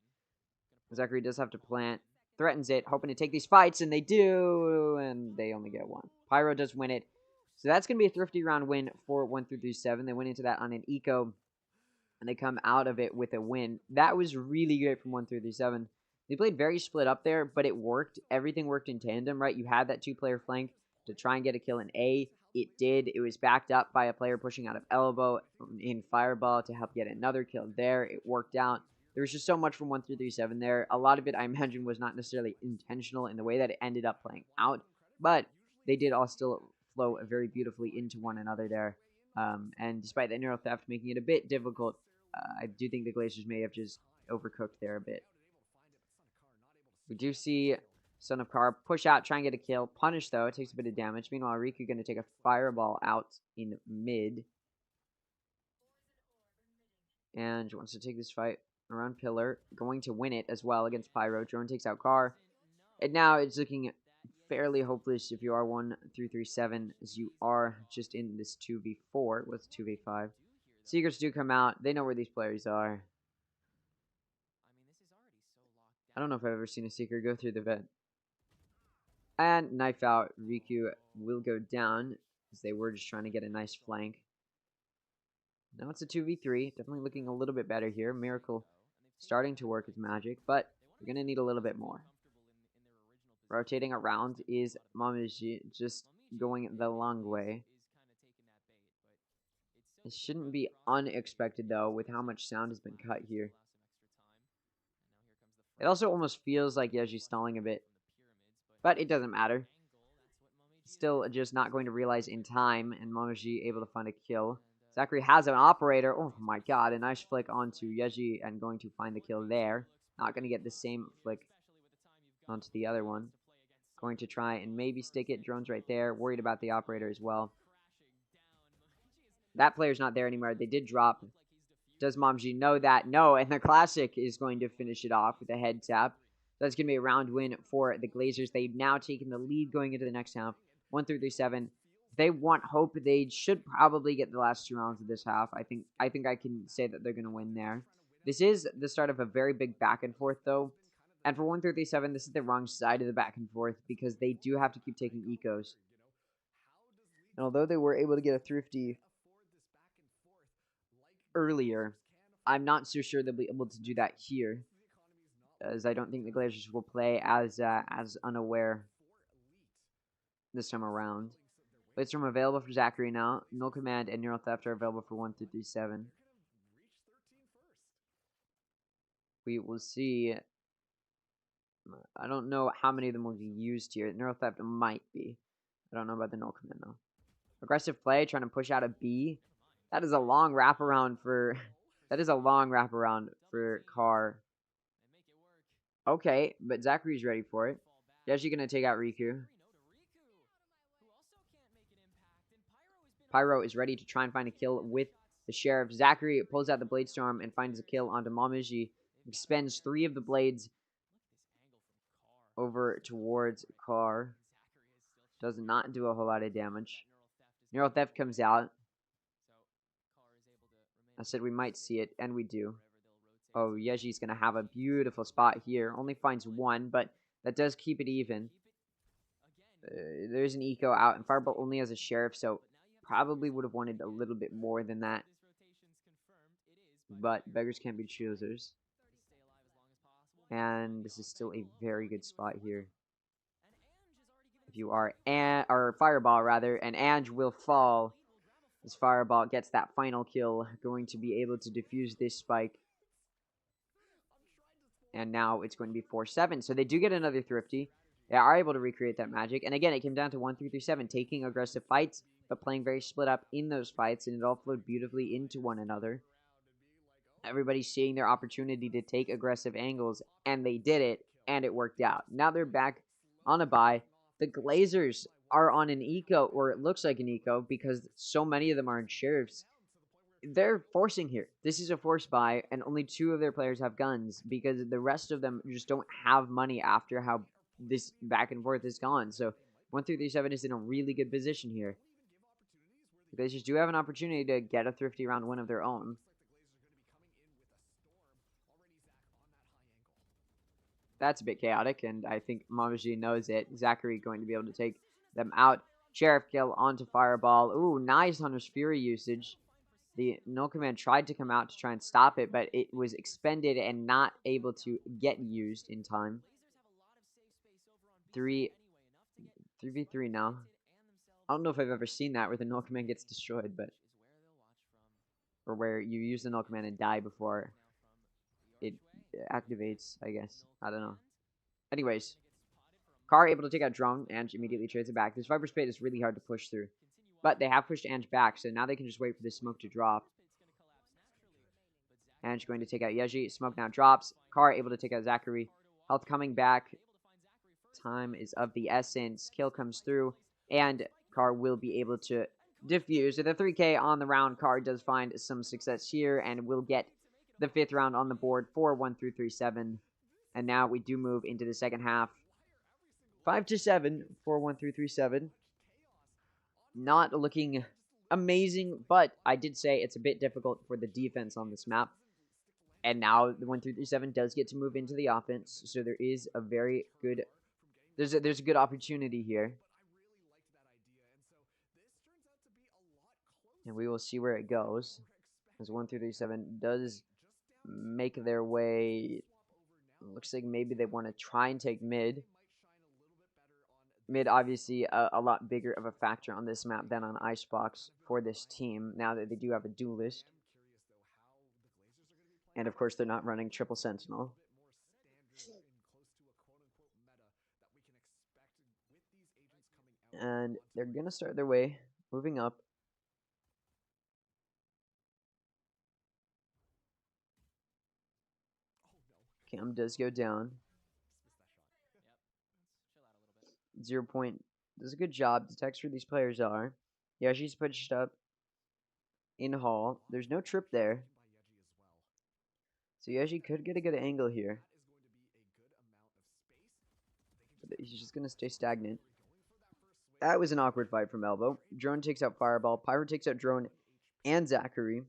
Zachary does have to plant. Threatens it, hoping to take these fights, and they do, and they only get one. Pyro does win it. So that's going to be a thrifty round win for 1-3-7. They went into that on an eco, and they come out of it with a win. That was really great from 1-3-7. They played very split up there, but it worked. Everything worked in tandem, right? You had that two-player flank to try and get a kill in A. It did. It was backed up by a player pushing out of elbow in Fireball to help get another kill there. It worked out. There was just so much from 1-3-7 there. A lot of it, I imagine, was not necessarily intentional in the way that it ended up playing out, but they did all still flow very beautifully into one another there. And despite that neural theft making it a bit difficult, I do think the Glazers may have just overcooked there a bit. We do see Son of Carr push out, try and get a kill. Punish, though. It takes a bit of damage. Meanwhile, Riku going to take a Fireball out in mid. And wants to take this fight around Pillar. Going to win it as well against Pyro. Drone takes out Carr. And now it's looking fairly hopeless if you are 1-3-7, as you are just in this 2v4 with 2v5. Seekers do come out. They know where these players are. I don't know if I've ever seen a Seeker go through the vent. And knife out. Riku will go down, as they were just trying to get a nice flank. Now it's a 2v3. Definitely looking a little bit better here. Miracle starting to work as magic, but we're going to need a little bit more. Rotating around is Mamuji, just going the long way. This shouldn't be unexpected, though, with how much sound has been cut here. It also almost feels like Yeji's stalling a bit, but it doesn't matter. Still just not going to realize in time, and Mamuji able to find a kill. Zachary has an operator. Oh my god, a nice flick onto Yeji and going to find the kill there. Not going to get the same flick onto the other one. Going to try and maybe stick it. Drone's right there. Worried about the operator as well. That player's not there anymore. They did drop. Does Momji know that? No, and the Classic is going to finish it off with a head tap. That's going to be a round win for the Glazers. They've now taken the lead going into the next half. 1-3-7. They want hope. They should probably get the last 2 rounds of this half. I think I can say that they're going to win there. This is the start of a very big back and forth, though. And for 1-3-7, this is the wrong side of the back and forth because they do have to keep taking ecos. And although they were able to get a thrifty earlier, I'm not so sure they'll be able to do that here, as I don't think the Glazers will play as unaware this time around. Blitz available for Zachary now. Null Command and Neural Theft are available for 1-3-7. We will see. I don't know how many of them will be used here. Neural Theft might be. I don't know about the null command though. Aggressive play, trying to push out a B. That is a long wraparound for. That is a long wraparound for Carr. Okay, but Zachary's ready for it. Yeshi gonna take out Riku. Pyro is ready to try and find a kill with the Sheriff. Zachary pulls out the Bladestorm and finds a kill onto Mamaji. Expends 3 of the blades over towards Carr. Does not do a whole lot of damage. Neural Theft comes out. I said we might see it, and we do. Oh, Yeji's going to have a beautiful spot here. Only finds 1, but that does keep it even. There's an eco out, and Fireball only has a Sheriff, so probably would have wanted a little bit more than that. But beggars can't be choosers. And this is still a very good spot here. If you are or Fireball rather, and Ange will fall. This Fireball gets that final kill, going to be able to defuse this spike. And now it's going to be 4-7. So they do get another Thrifty. They are able to recreate that magic. And again, it came down to 1-3-3-7, taking aggressive fights, but playing very split up in those fights, and it all flowed beautifully into one another. Everybody's seeing their opportunity to take aggressive angles, and they did it, and it worked out. Now they're back on a bye. The Glazers are on an eco, or it looks like an eco, because so many of them are in Sheriffs. They're forcing here. This is a force buy, and only 2 of their players have guns, because the rest of them just don't have money after how this back and forth has gone. So 1-3-3-7 is in a really good position here. The Glazers do have an opportunity to get a thrifty round win of their own. That's a bit chaotic, and I think Mamaji knows it. Zachary going to be able to take them out. Sheriff kill onto Fireball. Ooh, nice Hunter's Fury usage. The null command tried to come out to try and stop it, but it was expended and not able to get used in time. 3v3 now. I don't know if I've ever seen that where the null command gets destroyed, but or where you use the null command and die before it activates, I guess. I don't know. Anyways, Carr able to take out Drone. Ange immediately trades it back. This Viper Spade is really hard to push through. But they have pushed Ange back, so now they can just wait for this smoke to drop. Ange going to take out Yeji. Smoke now drops. Carr able to take out Zachary. Health coming back. Time is of the essence. Kill comes through, and Carr will be able to defuse. With a 3K on the round, Carr does find some success here, and will get the 5th round on the board for 1-3-3-7. And now we do move into the second half. 5-7 for 1-3-3-7. Not looking amazing, but I did say it's a bit difficult for the defense on this map. And now the 1-3-3-7 does get to move into the offense, so there is a very good there's a good opportunity here. And we will see where it goes. As 1-3-3-7 does make their way. Looks like maybe they want to try and take mid. Mid, obviously, a lot bigger of a factor on this map than on Icebox for this team, now that they do have a duelist. And, of course, they're not running Triple Sentinel. And they're going to start their way, moving up. Cam does go down. 0 point does a good job. Detects where these players are. Yeah, she's pushed up in hall. There's no trip there. So Yeji could get a good angle here. But he's just going to stay stagnant. That was an awkward fight from Elbow. Drone takes out Fireball. Pyro takes out Drone and Zachary.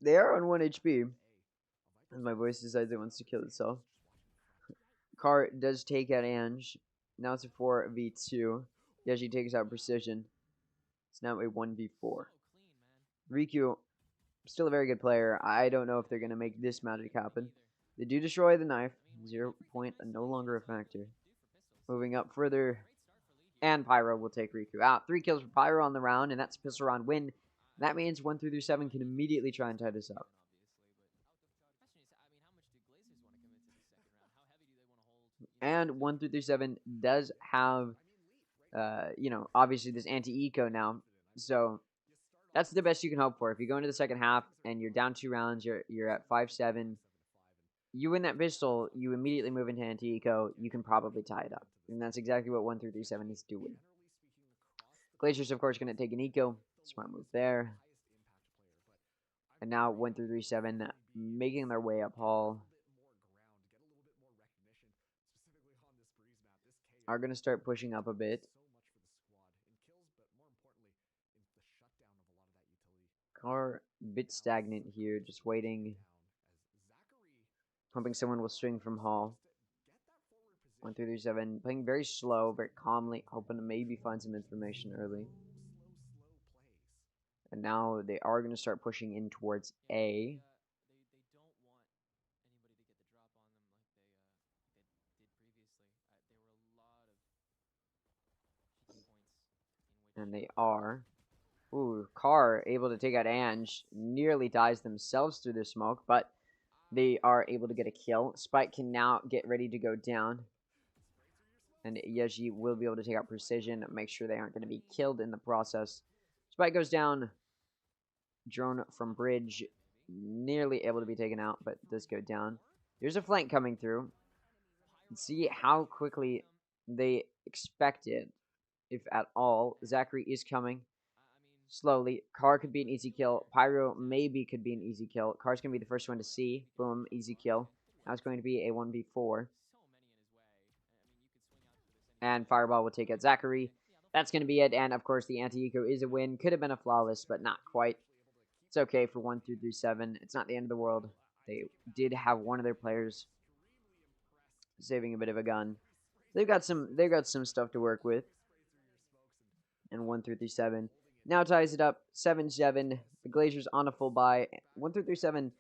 They are on 1 HP. As my voice decides it wants to kill itself. Carr does take out Ange. Now it's a 4v2. Yeji takes out Precision. It's now a 1v4. Riku, still a very good player. I don't know if they're going to make this magic happen. They do destroy the knife. 0 point, no longer a factor. Moving up further. And Pyro will take Riku out. 3 kills for Pyro on the round, and that's a pistol round win. That means 1-3-7 can immediately try and tie this up. And 1 through 7 does have, obviously this anti-eco now. So that's the best you can hope for. If you go into the second half and you're down 2 rounds, you're at 5-7. You win that pistol, you immediately move into anti-eco. You can probably tie it up, and that's exactly what 1 through 7 is doing. Glazers, of course, going to take an eco. Smart move there. And now 1 through 7 making their way up hall. Are going to start pushing up a bit. Car a bit stagnant here, just waiting. Hoping someone will swing from hall. 1 through 7, playing very slow, very calmly, hoping to maybe find some information early. And now they are going to start pushing in towards A. And they are. Ooh, Car able to take out Ange. Nearly dies themselves through the smoke, but they are able to get a kill. Spike can now get ready to go down. And Yeji will be able to take out Precision, make sure they aren't going to be killed in the process. Spike goes down. Drone from Bridge, nearly able to be taken out, but does go down. There's a flank coming through. See how quickly they expect it, if at all. Zachary is coming slowly. Car could be an easy kill. Pyro maybe could be an easy kill. Car's going to be the first one to see. Boom, easy kill. Now it's going to be a 1v4. And Fireball will take out Zachary. That's going to be it. And, of course, the anti-eco is a win. Could have been a flawless, but not quite. It's okay for 1 through 7. It's not the end of the world. They did have one of their players saving a bit of a gun. They've got some stuff to work with. And 1 through 7 now ties it up 7-7. The Glazers on a full buy. 1 through 7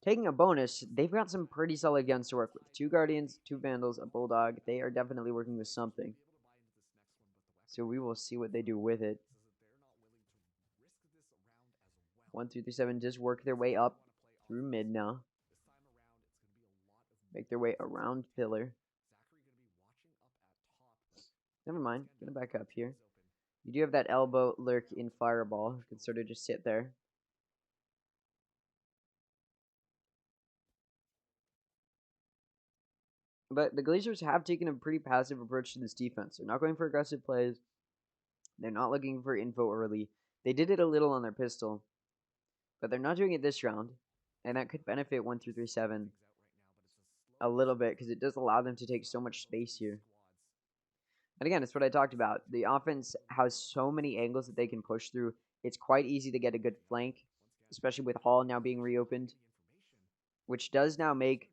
taking a bonus. They've got some pretty solid guns to work with. 2 Guardians, 2 Vandals, a Bulldog. They are definitely working with something. So we will see what they do with it. 1 through 7 just work their way up through mid now. Make their way around pillar. Never mind. Gonna back up here. You do have that elbow lurk in Fireball. You can sort of just sit there. But the Glazers have taken a pretty passive approach to this defense. They're not going for aggressive plays. They're not looking for info early. They did it a little on their pistol. But they're not doing it this round. And that could benefit 1 through 7 a little bit, because it does allow them to take so much space here. And again, it's what I talked about. The offense has so many angles that they can push through. It's quite easy to get a good flank, especially with Hall now being reopened, which does now make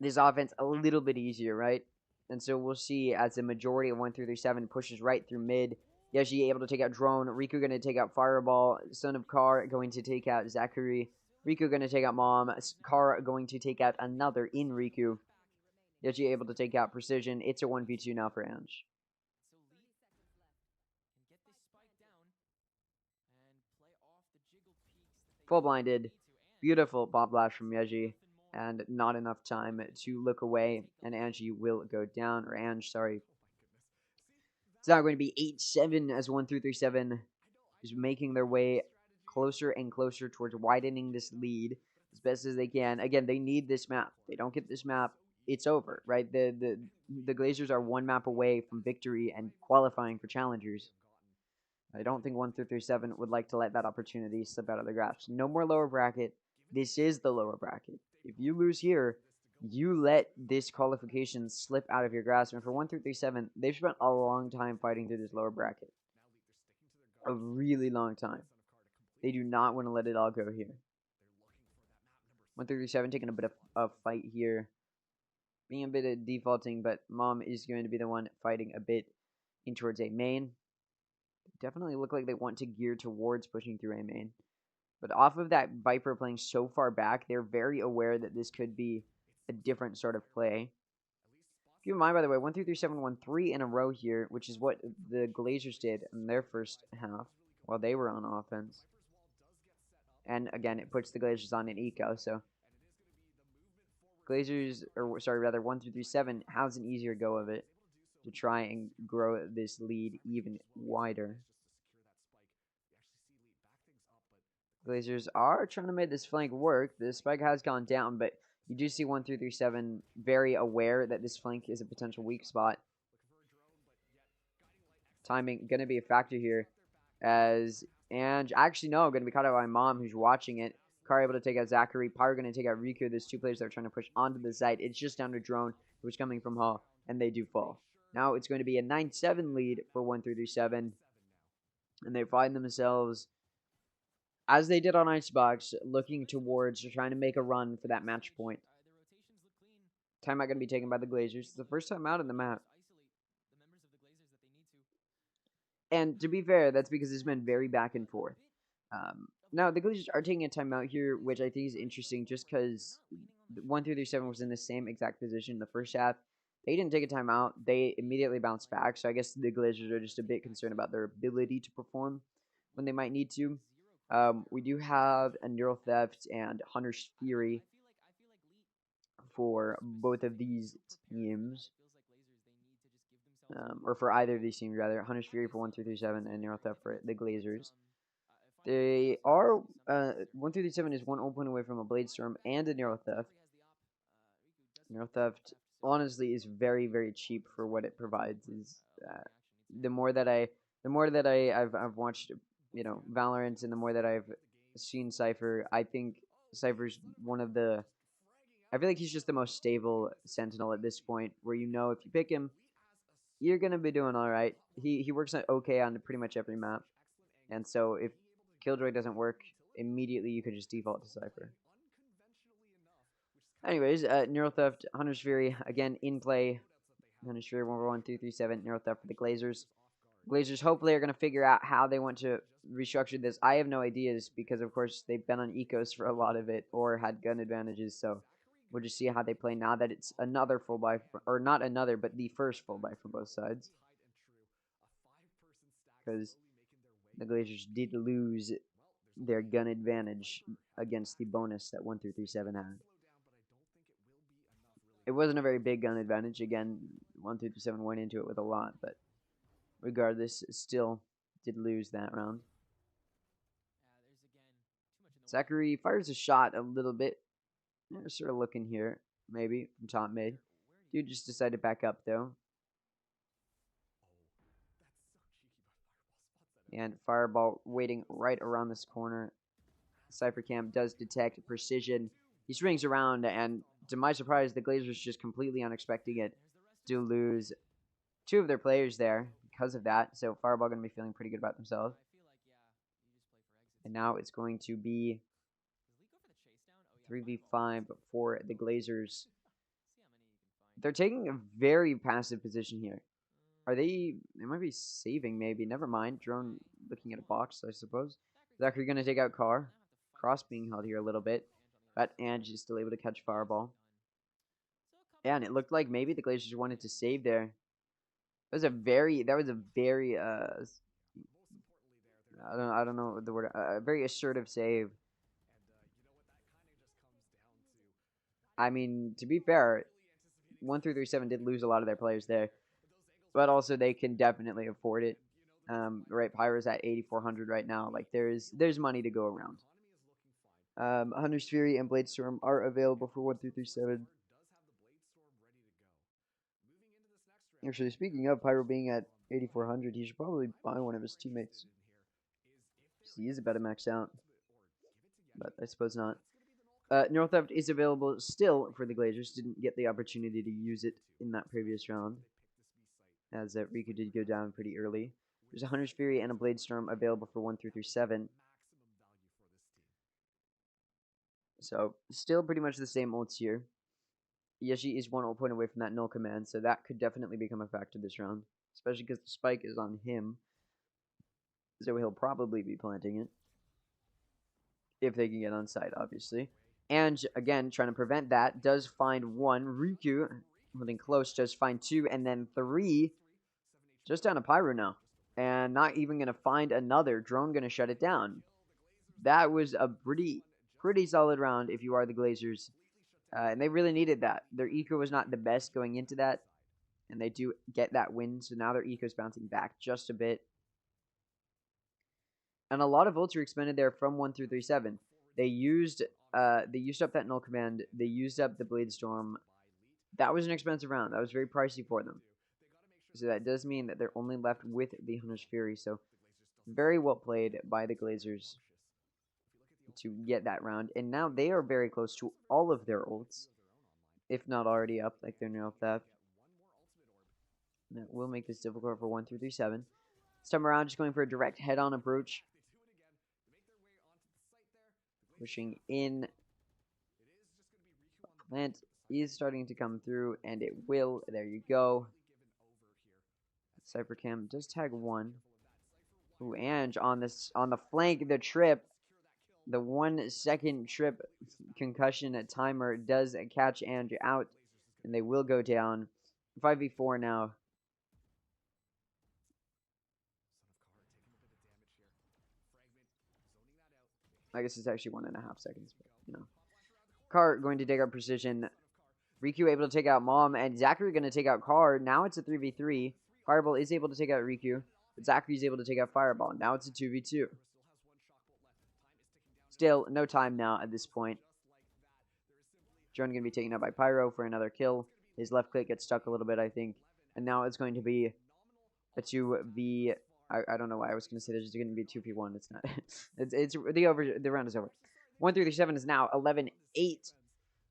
this offense a little bit easier, right? And so we'll see as the majority of 1 through 7 pushes right through mid. Yeji able to take out Drone. Riku going to take out Fireball. Son of Car going to take out Zachary. Riku going to take out Mom. Car going to take out another in Riku. Yeji able to take out Precision. It's a 1v2 now for Ange. Full blinded. Beautiful Bob Blast from Yeji. And not enough time to look away. And Angie will go down. Or Ange, sorry. It's now going to be 8-7 as 1 through 7 is making their way closer and closer towards widening this lead as best as they can. Again, they need this map. They don't get this map, it's over, right? The Glazers are 1 map away from victory and qualifying for challengers. I don't think 1 through 7 would like to let that opportunity slip out of their grasp. No more lower bracket. This is the lower bracket. If you lose here, you let this qualification slip out of your grasp. And for 1 through 7, they've spent a long time fighting through this lower bracket. A really long time. They do not want to let it all go here. 1 through 7 taking a bit of a fight here. Being a bit of defaulting, but Mom is going to be the one fighting a bit in towards A main. They definitely look like they want to gear towards pushing through A main. But off of that Viper playing so far back, they're very aware that this could be a different sort of play. Keep in mind, by the way, 1 through 7 won 3 in a row here, which is what the Glazers did in their first half while they were on offense. And again, it puts the Glazers on an eco, so Glazers, or sorry, rather 1-3-7 has an easier go of it to try and grow this lead even wider. Glazers are trying to make this flank work. The spike has gone down, but you do see 1-3-7 very aware that this flank is a potential weak spot. Timing going to be a factor here, as and actually no, going to be caught out by Mom, who's watching it. Car able to take out Zachary. Pyro going to take out Riku. There's two players that are trying to push onto the site. It's just down to Drone, who's coming from Hall, and they do fall. Now it's going to be a 9-7 lead for 1-3-7, and they find themselves, as they did on Icebox, looking towards trying to make a run for that match point. Timeout going to be taken by the Glazers. It's the first time out in the map. And to be fair, that's because it's been very back and forth. Now, the Glazers are taking a timeout here, which I think is interesting just because 1-3-7 was in the same exact position in the first half. They didn't take a timeout. They immediately bounced back, so I guess the Glazers are just a bit concerned about their ability to perform when they might need to. We do have a Neural Theft and Hunter's Fury for both of these teams. Or for either of these teams, rather. Hunter's Fury for 1-3-7 and Neural Theft for the Glazers. They are 1-3-7 is one open away from a Blade Storm and a Neural Theft. Neural Theft, honestly, is very, very cheap for what it provides. Is the more that I've watched, you know, Valorant, and the more that I've seen Cypher, I think Cypher's one of the. I feel like he's just the most stable Sentinel at this point, where you know if you pick him, you're gonna be doing all right. He works okay on pretty much every map, and so if Killjoy doesn't work, immediately you could just default to Cypher. Anyways, Neural Theft, Hunter's Fury, again in play. Hunter's Fury 1-3-7, Neural Theft for the Glazers. Glazers hopefully are going to figure out how they want to restructure this. I have no ideas because, of course, they've been on Ecos for a lot of it or had gun advantages, so we'll just see how they play now that it's another full buy, or not another, but the first full buy from both sides. Because the Glazers did lose their gun advantage against the bonus that 1-3-7 had. It wasn't a very big gun advantage. Again, 1-3-7 went into it with a lot, but regardless, still did lose that round. Zachary fires a shot a little bit. They're sort of looking here, maybe, from top mid. Dude just decided to back up, though. And Fireball waiting right around this corner. Cypher Cam does detect precision. He swings around, and to my surprise, the Glazers just completely unexpecting it do lose two of their players there because of that. So Fireball going to be feeling pretty good about themselves. And now it's going to be 3v5 for the Glazers. They're taking a very passive position here. Are they might be saving, maybe. Never mind. Drone looking at a box, I suppose. Zachary going to take out Car. Cross being held here a little bit. But Ange is still able to catch Fireball. Yeah, and it looked like maybe the Glazers wanted to save there. That was a very I don't know the word, a very assertive save. I mean, to be fair, 1-3-7 did lose a lot of their players there, but also they can definitely afford it. Right, Pyro's at 8,400 right now. Like there's money to go around. Hunter's Fury and Blade Storm are available for 1-3-7. Actually, speaking of Pyro being at 8,400, he should probably buy one of his teammates. He is about to max out, but I suppose not. Neural Theft is available still for the Glazers. Didn't get the opportunity to use it in that previous round, as Riku did go down pretty early. There's a Hunter's Fury and a Blade Storm available for 1-3-7. So, still pretty much the same ults here. Yeshi is one ult point away from that null command, so that could definitely become a factor this round. Especially because the spike is on him. So he'll probably be planting it. If they can get on site, obviously. And, again, trying to prevent that, does find one. Riku, holding close, does find two, and then three. Just down to Pyro now. And not even going to find another. Drone going to shut it down. That was a pretty solid round if you are the Glazers. And they really needed that. Their eco was not the best going into that, and they do get that win, so now their eco is bouncing back just a bit. And a lot of ults were expended there from 1 through 37. They used up that null command. They used up the Blade Storm. That was an expensive round. That was very pricey for them. So that does mean that they're only left with the Hunter's Fury. So very well played by the Glazers to get that round. And now they are very close to all of their ults, if not already up, like their neural theft. And that will make this difficult for 1 through 37. This time around, just going for a direct head-on approach. Pushing in. Plant is starting to come through, and it will. There you go. Cyphercam does tag 1. Ooh, Ange on the flank, the trip. The 1 second trip concussion timer does catch Ange out, and they will go down. 5v4 now. I guess it's actually 1.5 seconds, but, you know. Car going to take out Precision. Riku able to take out Mom, and Zachary going to take out Car. Now it's a 3v3. Fireball is able to take out Riku, but Zachary is able to take out Fireball. Now it's a 2v2. Still, no time now at this point. Drone going to be taken out by Pyro for another kill. His left click gets stuck a little bit, I think. And now it's going to be a 2v... I don't know why I was going to say there's going to be a 2v1. It's not. The round is over. 1 through 7 is now 11-8.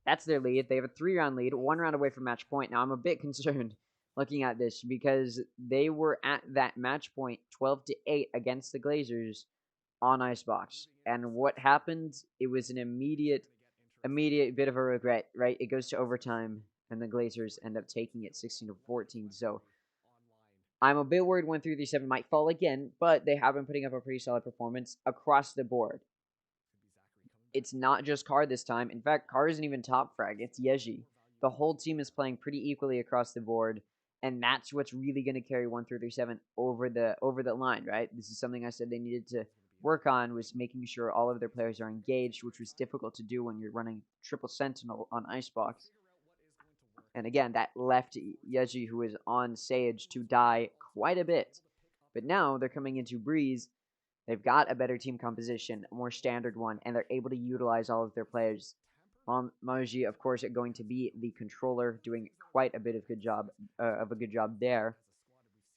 That's their lead. They have a 3-round lead, 1 round away from match point. Now, I'm a bit concerned looking at this because they were at that match point 12-8 against the Glazers on Icebox. And what happened? It was an immediate bit of a regret, right? It goes to overtime, and the Glazers end up taking it 16-14. So I'm a bit worried 1 through 7 might fall again, but they have been putting up a pretty solid performance across the board. It's not just Car this time. In fact, Car isn't even top frag. It's Yeji. The whole team is playing pretty equally across the board, and that's what's really going to carry 1 through 7 over the line, right? This is something I said they needed to work on, was making sure all of their players are engaged, which was difficult to do when you're running triple Sentinel on Icebox. And again, that left Yeji, who is on Sage, to die quite a bit. But now they're coming into Breeze. They've got a better team composition, a more standard one, and they're able to utilize all of their players. Maji, of course, going to be the controller, doing quite a bit of a good job there.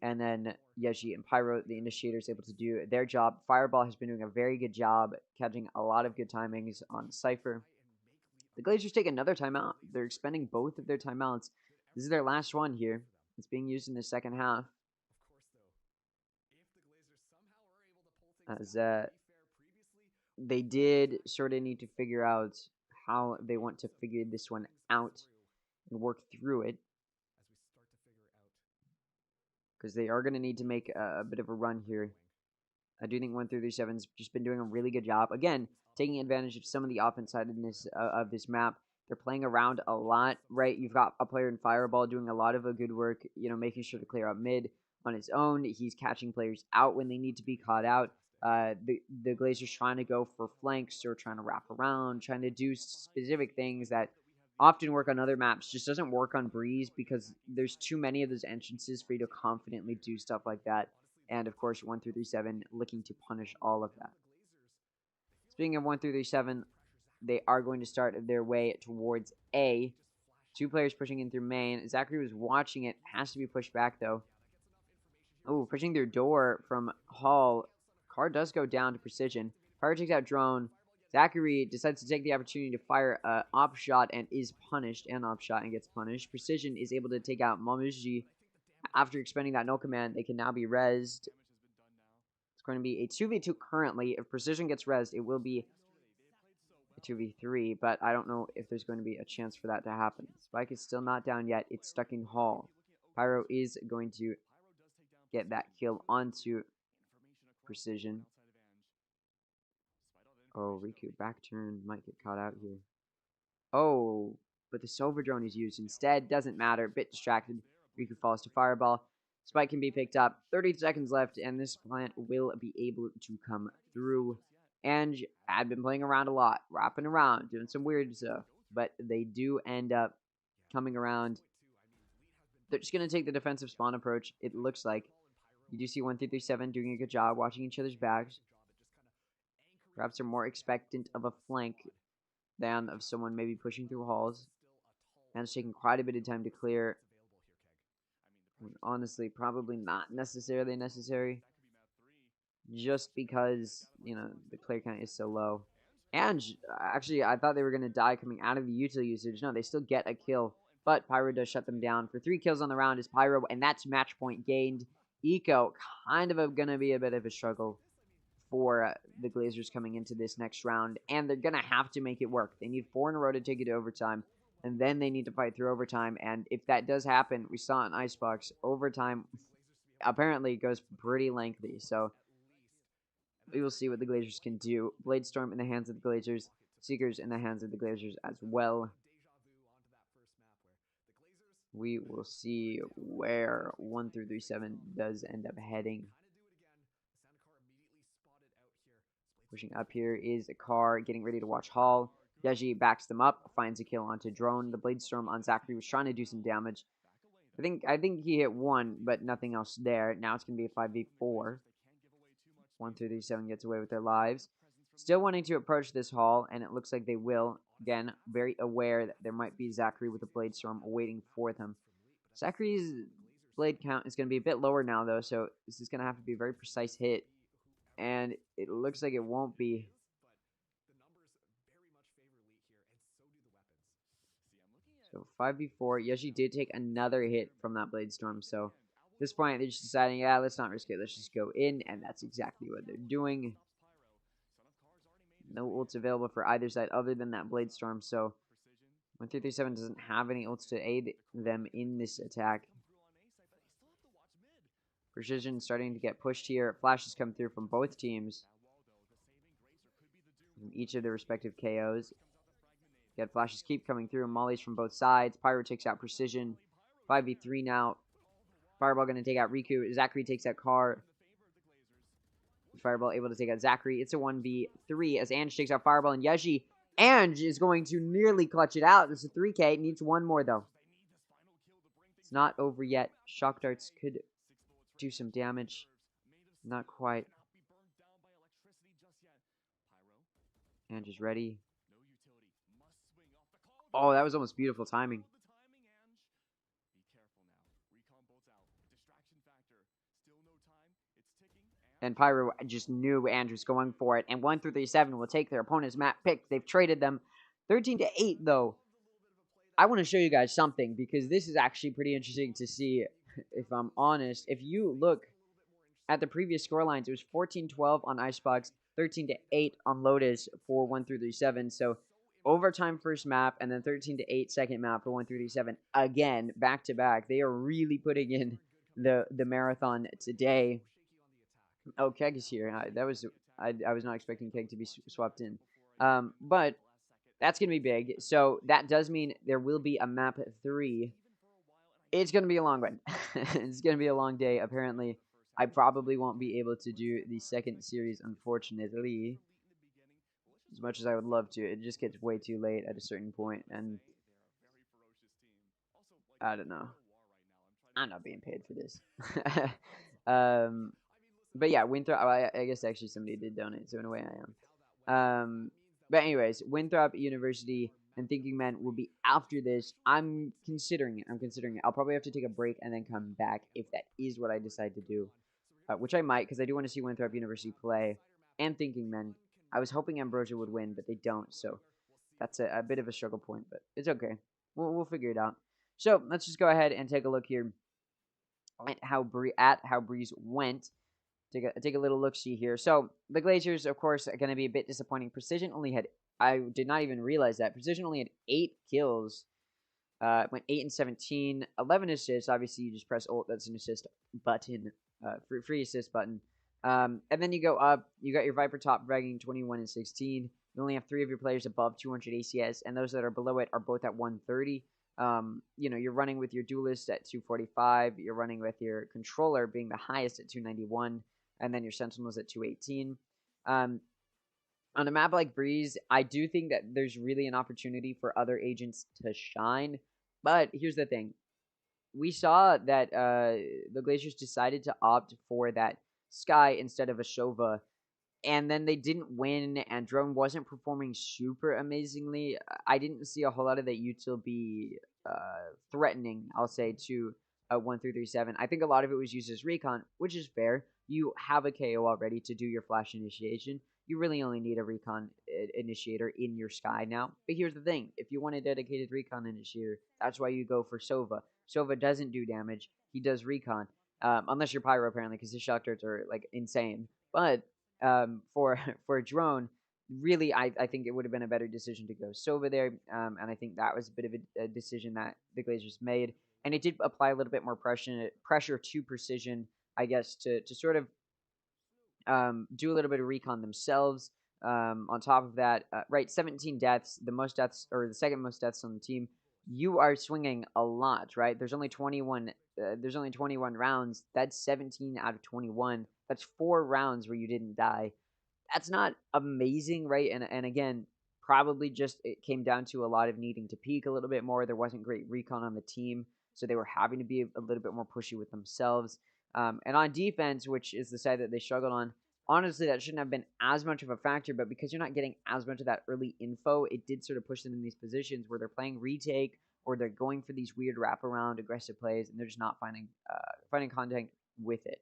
And then Yeji and Pyro, the initiators, able to do their job. Fireball has been doing a very good job, catching a lot of good timings on Cypher. The Glazers take another timeout. They're expending both of their timeouts. This is their last one here. It's being used in the second half. As they did sort of need to figure out how they want to figure this one out and work through it. Because they are going to need to make a bit of a run here. I do think 1 through 7's just been doing a really good job. Again, taking advantage of some of the offense-sidedness of this map. They're playing around a lot, right? You've got a player in Fireball doing a lot of good work, you know, making sure to clear out mid on his own. He's catching players out when they need to be caught out. The Glazers trying to go for flanks or trying to wrap around, trying to do specific things that often work on other maps, just doesn't work on Breeze because there's too many of those entrances for you to confidently do stuff like that. And of course, 1 through 7 looking to punish all of that. Speaking of 1 through 7, they are going to start their way towards A. 2 players pushing in through main. Zachary was watching it. Has to be pushed back, though. Oh, pushing their door from Hall. Car does go down to Precision. Fire takes out Drone. Zachary decides to take the opportunity to fire an op shot and is punished. And op shot and gets punished. Precision is able to take out Mamuji. After expending that null command, they can now be rezzed. It's going to be a 2v2 currently. If Precision gets rezzed, it will be a 2v3, but I don't know if there's going to be a chance for that to happen. Spike is still not down yet. It's stuck in Hall. Pyro is going to get that kill onto Precision. Oh, Riku back turn might get caught out here. Oh, but the Silver Drone is used instead. Doesn't matter. Bit distracted. Riku falls to Fireball. Spike can be picked up. 30 seconds left, and this plant will be able to come through. And had been playing around a lot, wrapping around, doing some weird stuff. but they do end up coming around. They're just going to take the defensive spawn approach, it looks like. You do see 1337 doing a good job watching each other's backs. Perhaps they're more expectant of a flank than of someone maybe pushing through halls. And it's taking quite a bit of time to clear. And honestly, probably not necessarily necessary. Just because, you know, the clear count is so low. And actually, I thought they were going to die coming out of the utility usage. No, they still get a kill. But Pyro does shut them down. For 3 kills on the round is Pyro, and that's match point gained. Eco, kind of going to be a bit of a struggle for the Glazers coming into this next round. And they're going to have to make it work. They need 4 in a row to take it to overtime. And then they need to fight through overtime. And if that does happen, we saw in Icebox, overtime apparently goes pretty lengthy. So we will see what the Glazers can do. Bladestorm in the hands of the Glazers. Seekers in the hands of the Glazers as well. We will see where 1337 does end up heading. Pushing up here is a car getting ready to watch Hall. Deji backs them up, finds a kill onto Drone. The Bladestorm on Zachary was trying to do some damage. I think he hit 1, but nothing else there. Now it's going to be a 5v4. 1337 gets away with their lives. Still wanting to approach this Hall, and it looks like they will. Again, very aware that there might be Zachary with a Bladestorm waiting for them. Zachary's blade count is going to be a bit lower now, though, so this is going to have to be a very precise hit. And it looks like it won't be. So 5v4. Yoshi did take another hit from that Bladestorm, so at this point they're just deciding, yeah, let's not risk it. Let's just go in, and that's exactly what they're doing. No ults available for either side other than that Bladestorm, so 1337 doesn't have any ults to aid them in this attack. Precision starting to get pushed here. Flashes come through from both teams. From each of their respective KOs. Yet flashes keep coming through. Mollies from both sides. Pyro takes out Precision. 5v3 now. Fireball going to take out Riku. Zachary takes out Car. Fireball able to take out Zachary. It's a 1v3 as Ange takes out Fireball and Yeji. Ange is going to nearly clutch it out. This is a 3k. It needs 1 more, though. It's not over yet. Shock darts could do some damage. Not quite. Ange is ready. Oh, that was almost beautiful timing. And Pyro just knew Andrew's going for it. And 1337 will take their opponent's map pick. They've traded them 13-8, though. I want to show you guys something, because this is actually pretty interesting to see, if I'm honest. If you look at the previous scorelines, it was 14-12 on Icebox, 13-8 on Lotus for 1337. So overtime first map, and then 13-8 second map for 1337. Again, back to back. They are really putting in the marathon today. Oh, Keg is here. I was not expecting Keg to be swapped in. But that's going to be big. So that does mean there will be a map 3. It's going to be a long one. It's going to be a long day, apparently. I probably won't be able to do the second series, unfortunately. As much as I would love to. It just gets way too late at a certain point, and I don't know. I'm not being paid for this. But yeah, Winthrop, I guess actually somebody did donate, so in a way I am. But anyways, Winthrop University and Thinking Men will be after this. I'm considering it. I'll probably have to take a break and then come back if that is what I decide to do. Which I might, because I do want to see Winthrop University play and Thinking Men. I was hoping Ambrosia would win, but they don't, so that's a bit of a struggle point, but it's okay. We'll figure it out. So let's just go ahead and take a look here at how Breeze went. Take a little look-see here. So the Glazers, of course, are going to be a bit disappointing. Precision only had, I did not even realize that. Precision only had 8 kills. Went 8 and 17, 11 assists. Obviously, you just press ult. That's an assist button, free assist button. And then you go up. You got your Viper top bragging 21 and 16. You only have 3 of your players above 200 ACS, and those that are below it are both at 130. You know, you're running with your duelist at 245. You're running with your controller being the highest at 291. And then your Sentinels at 218. On a map like Breeze, I do think that there's really an opportunity for other agents to shine. But here's the thing. We saw that the Glazers decided to opt for that Sky instead of a Shova, and then they didn't win, and Drone wasn't performing super amazingly. I didn't see a whole lot of that util be threatening, I'll say, to 1337. I think a lot of it was used as recon, which is fair. You have a KO already to do your flash initiation. You really only need a recon initiator in your Sky now. But here's the thing. If you want a dedicated recon initiator, that's why you go for Sova. Sova doesn't do damage. He does recon. Unless you're Pyro, apparently, because his shock darts are, like, insane. But for a drone, really, I think it would have been a better decision to go Sova there, and I think that was a bit of a decision that the Glazers made, and it did apply a little bit more pressure to precision, I guess, to sort of do a little bit of recon themselves. On top of that, right, 17 deaths, the most deaths, or the second most deaths on the team. You are swinging a lot, right? There's only 21. There's only 21 rounds. That's 17 out of 21. That's 4 rounds where you didn't die. That's not amazing, right? And again, probably just it came down to a lot of needing to peak a little bit more. There wasn't great recon on the team, so they were having to be a little bit more pushy with themselves. And on defense, which is the side that they struggled on, honestly, that shouldn't have been as much of a factor, but because you're not getting as much of that early info, it did sort of push them in these positions where they're playing retake or they're going for these weird wraparound aggressive plays, and they're just not finding content with it.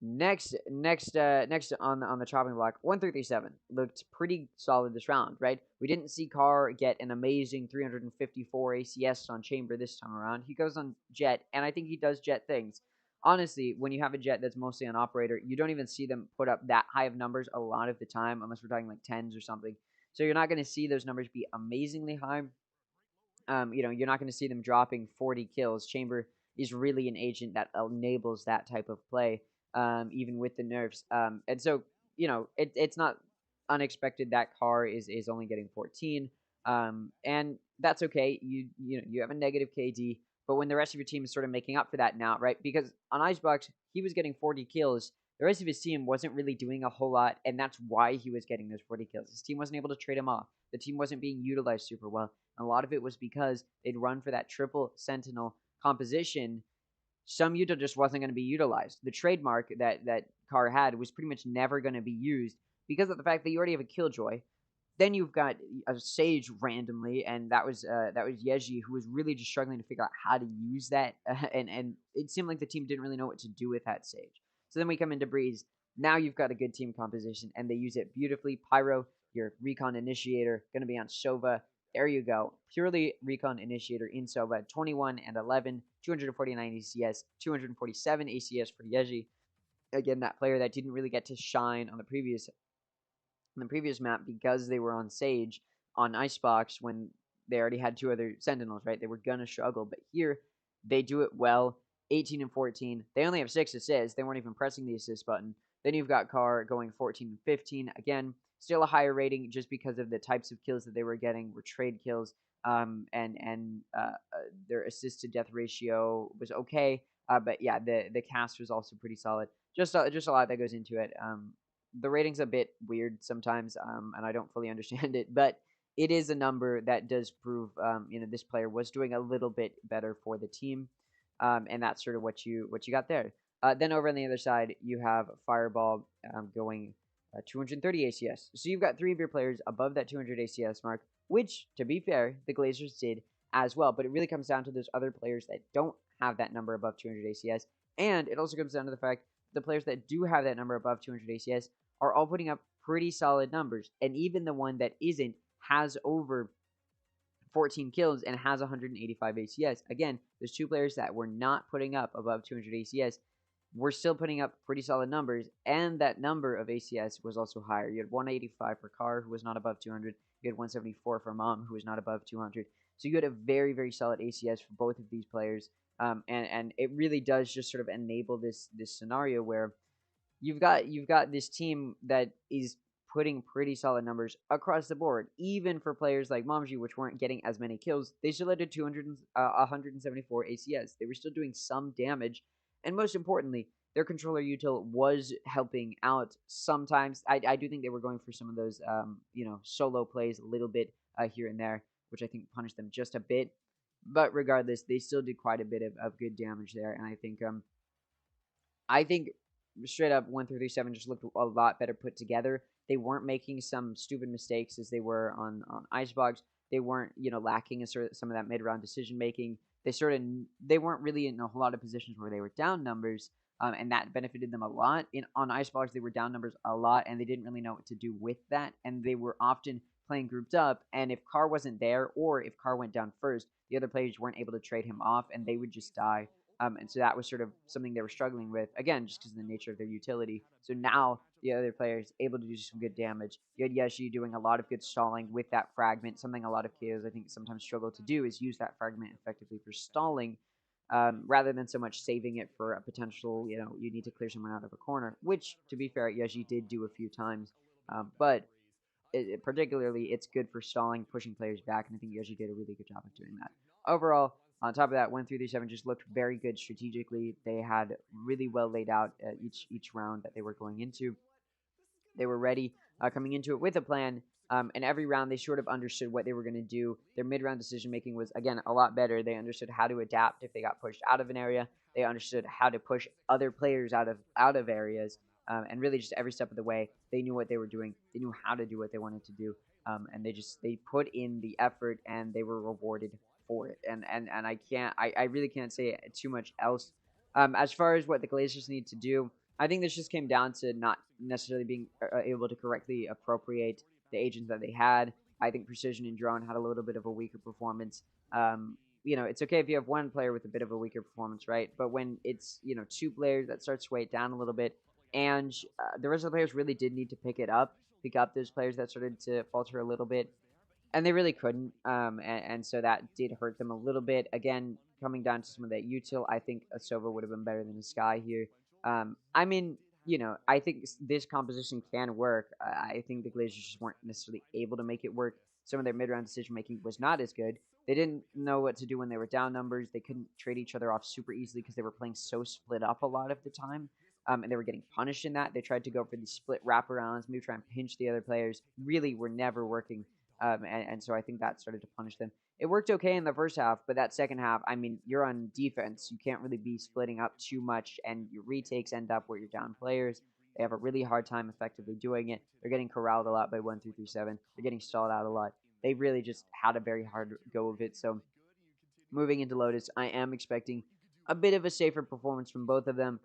Next on the chopping block, 1337 looked pretty solid this round, right? We didn't see Carr get an amazing 354 ACS on Chamber this time around. He goes on Jet, and I think he does Jet things. Honestly, when you have a Jet that's mostly on Operator, you don't even see them put up that high of numbers a lot of the time, unless we're talking like 10s or something. So you're not going to see those numbers be amazingly high. You're not going to see them dropping 40 kills. Chamber is really an agent that enables that type of play. Even with the nerfs. And so, it's not unexpected that Carr is only getting 14. And that's okay. You have a negative KD, but when the rest of your team is sort of making up for that now, right? Because on Icebox, he was getting 40 kills. The rest of his team wasn't really doing a whole lot, and that's why he was getting those 40 kills. His team wasn't able to trade him off. The team wasn't being utilized super well. And a lot of it was because they'd run for that triple Sentinel composition. Some util just wasn't going to be utilized. The trademark that Carr had was pretty much never going to be used because of the fact that you already have a Killjoy. Then you've got a Sage randomly, and that was Yeji, who was really just struggling to figure out how to use that, and it seemed like the team didn't really know what to do with that Sage. So then we come into Breeze. Now you've got a good team composition, and they use it beautifully. Pyro, your recon initiator, going to be on Sova. There you go. Purely recon initiator in Sova. 21 and 11, 249 ACS, 247 ACS for Yeji. Again, that player that didn't really get to shine on the previous map because they were on Sage on Icebox when they already had 2 other Sentinels, right? They were going to struggle, but here they do it well. 18 and 14. They only have 6 assists. They weren't even pressing the assist button. Then you've got Carr going 14 and 15. Again, still a higher rating just because of the types of kills that they were getting were trade kills, and their assist to death ratio was okay. But yeah, the cast was also pretty solid. Just a lot that goes into it. The rating's a bit weird sometimes, and I don't fully understand it, but it is a number that does prove this player was doing a little bit better for the team, and that's sort of what you got there. Then over on the other side, you have Fireball going 230 ACS. So you've got 3 of your players above that 200 ACS mark, which, to be fair, the Glazers did as well. But it really comes down to those other players that don't have that number above 200 ACS. And it also comes down to the fact the players that do have that number above 200 ACS are all putting up pretty solid numbers. And even the one that isn't has over 14 kills and has 185 ACS. Again, there's 2 players that were not putting up above 200 ACS. We're still putting up pretty solid numbers, and that number of ACS was also higher. You had 185 for Carr, who was not above 200. You had 174 for Mom, who was not above 200. So you had a very, very solid ACS for both of these players, and it really does just sort of enable this scenario where you've got this team that is putting pretty solid numbers across the board, even for players like Momji, which weren't getting as many kills. They still had 174 ACS. They were still doing some damage. And most importantly, their controller util was helping out sometimes. I do think they were going for some of those, solo plays a little bit here and there, which I think punished them just a bit. But regardless, they still did quite a bit of good damage there, and I think straight up 1-3-7 just looked a lot better put together. They weren't making some stupid mistakes as they were on Icebox. They weren't lacking some of that mid round decision making. They weren't really in a whole lot of positions where they were down numbers, and that benefited them a lot. On Icebox they were down numbers a lot, and they didn't really know what to do with that, and they were often playing grouped up. And if Carr wasn't there, or if Carr went down first, the other players weren't able to trade him off, and they would just die. And so that was sort of something they were struggling with, again, just because of the nature of their utility. So now the other players able to do some good damage. You had Yeshi doing a lot of good stalling with that fragment, something a lot of KOs I think sometimes struggle to do is use that fragment effectively for stalling, rather than so much saving it for a potential, you need to clear someone out of a corner, which, to be fair, Yeshi did do a few times. But particularly, it's good for stalling, pushing players back, and I think Yoshi did a really good job of doing that. Overall, on top of that, 1-3-7 just looked very good strategically. They had really well laid out each round that they were going into. They were ready coming into it with a plan, and every round they sort of understood what they were going to do. Their mid-round decision-making was, again, a lot better. They understood how to adapt if they got pushed out of an area. They understood how to push other players out of areas, and really just every step of the way, they knew what they were doing. They knew how to do what they wanted to do, and they put in the effort, and they were rewarded for it. And I really can't say too much else. As far as what the Glazers need to do, I think this just came down to not necessarily being able to correctly appropriate the agents that they had. I think Precision and Drone had a little bit of a weaker performance. It's okay if you have one player with a bit of a weaker performance, right? But when it's, two players, that starts to weigh it down a little bit. And the rest of the players really did need to pick up those players that started to falter a little bit. And they really couldn't. And so that did hurt them a little bit. Again, coming down to some of that util, I think a Sova would have been better than a Sky here. I think this composition can work. I think the Glazers just weren't necessarily able to make it work. Some of their mid-round decision-making was not as good. They didn't know what to do when they were down numbers. They couldn't trade each other off super easily because they were playing so split up a lot of the time. And they were getting punished in that. They tried to go for these split wraparounds, maybe try and pinch the other players. Really were never working. And so I think that started to punish them. It worked okay in the first half, but that second half, you're on defense. You can't really be splitting up too much, and your retakes end up where you're down players. They have a really hard time effectively doing it. They're getting corralled a lot by 1-3-7. They're getting stalled out a lot. They really just had a very hard go of it. So moving into Lotus, I am expecting a bit of a safer performance from both of them.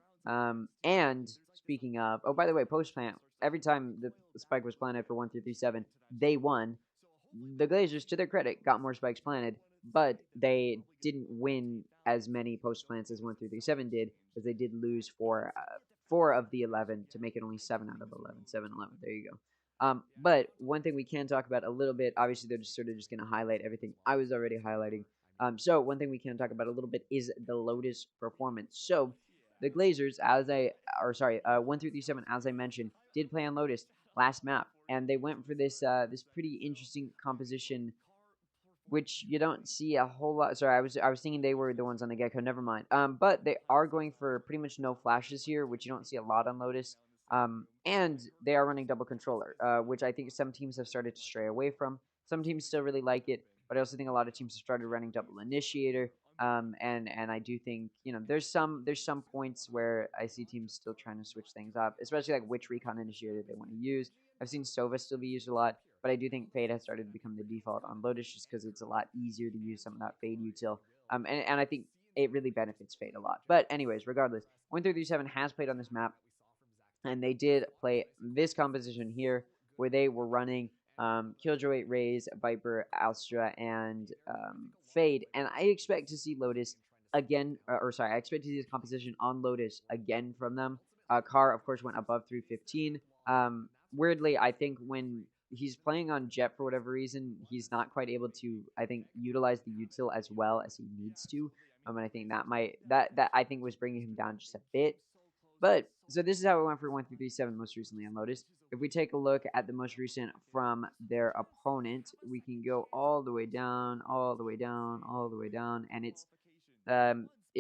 And speaking of, oh, by the way, post plant, every time the spike was planted for 1-3-7, they won. The Glazers, to their credit, got more spikes planted, but they didn't win as many post plants as 1-3-7 did, as they did lose four of the 11 to make it only 7 out of 11. 7-11. There you go. But one thing we can talk about a little bit, obviously they're just sort of just going to highlight everything I was already highlighting. So one thing we can talk about a little bit is the Lotus performance. So the Glazers, 1-3-7, as I mentioned, did play on Lotus last map, and they went for this pretty interesting composition, which you don't see a whole lot. Sorry, I was thinking they were the ones on the Gecko. Never mind. But they are going for pretty much no flashes here, which you don't see a lot on Lotus. And they are running double controller, which I think some teams have started to stray away from. Some teams still really like it, but I also think a lot of teams have started running double initiator. And I do think there's some points where I see teams still trying to switch things up, especially like which recon initiator they want to use. I've seen Sova still be used a lot, but I do think Fade has started to become the default on Lotus just because it's a lot easier to use some of that Fade util. And I think it really benefits Fade a lot. But anyways, regardless, 1-3-7 has played on this map, and they did play this composition here where they were running Killjoy, Raze, Viper, Astra, and Fade. And I expect to see Lotus again, I expect to see this composition on Lotus again from them. Carr, of course, went above 315. Weirdly, I think when he's playing on Jet for whatever reason, he's not quite able to, I think, utilize the util as well as he needs to. And I think that I think was bringing him down just a bit. But so this is how it went for 1-3-7 most recently on Lotus. If we take a look at the most recent from their opponent, we can go all the way down, all the way down, all the way down, and it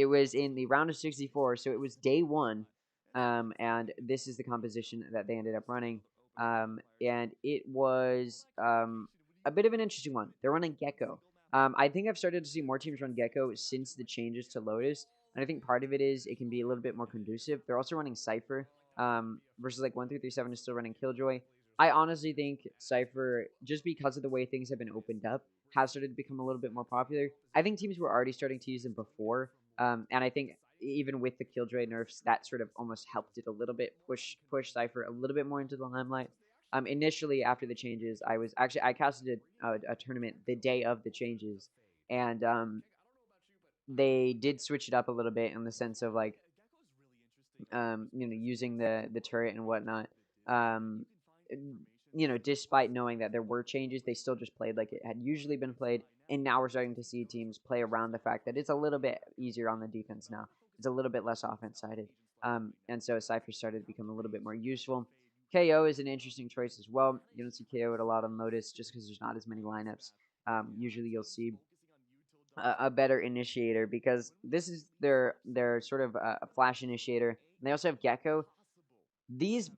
was in the round of 64. So it was day one. And this is the composition that they ended up running. And it was a bit of an interesting one. They're running Gecko. I think I've started to see more teams run Gecko since the changes to Lotus, and I think part of it is it can be a little bit more conducive. They're also running Cypher, versus like 1-3-3-7 is still running Killjoy. I honestly think Cypher, just because of the way things have been opened up, have started to become a little bit more popular. I think teams were already starting to use them before, and I think even with the Killjoy nerfs, that sort of almost helped it a little bit, push Cypher a little bit more into the limelight. Initially, after the changes, I casted a tournament the day of the changes, and they did switch it up a little bit in the sense of like using the turret and whatnot. Um, despite knowing that there were changes, they still just played like it had usually been played. And now we're starting to see teams play around the fact that it's a little bit easier on the defense now. It's a little bit less offense sided. And so Cypher started to become a little bit more useful. KO is an interesting choice as well. You don't see KO at a lot on Lotus just because there's not as many lineups. Usually you'll see a better initiator because this is their sort of a flash initiator. And they also have Gecko. These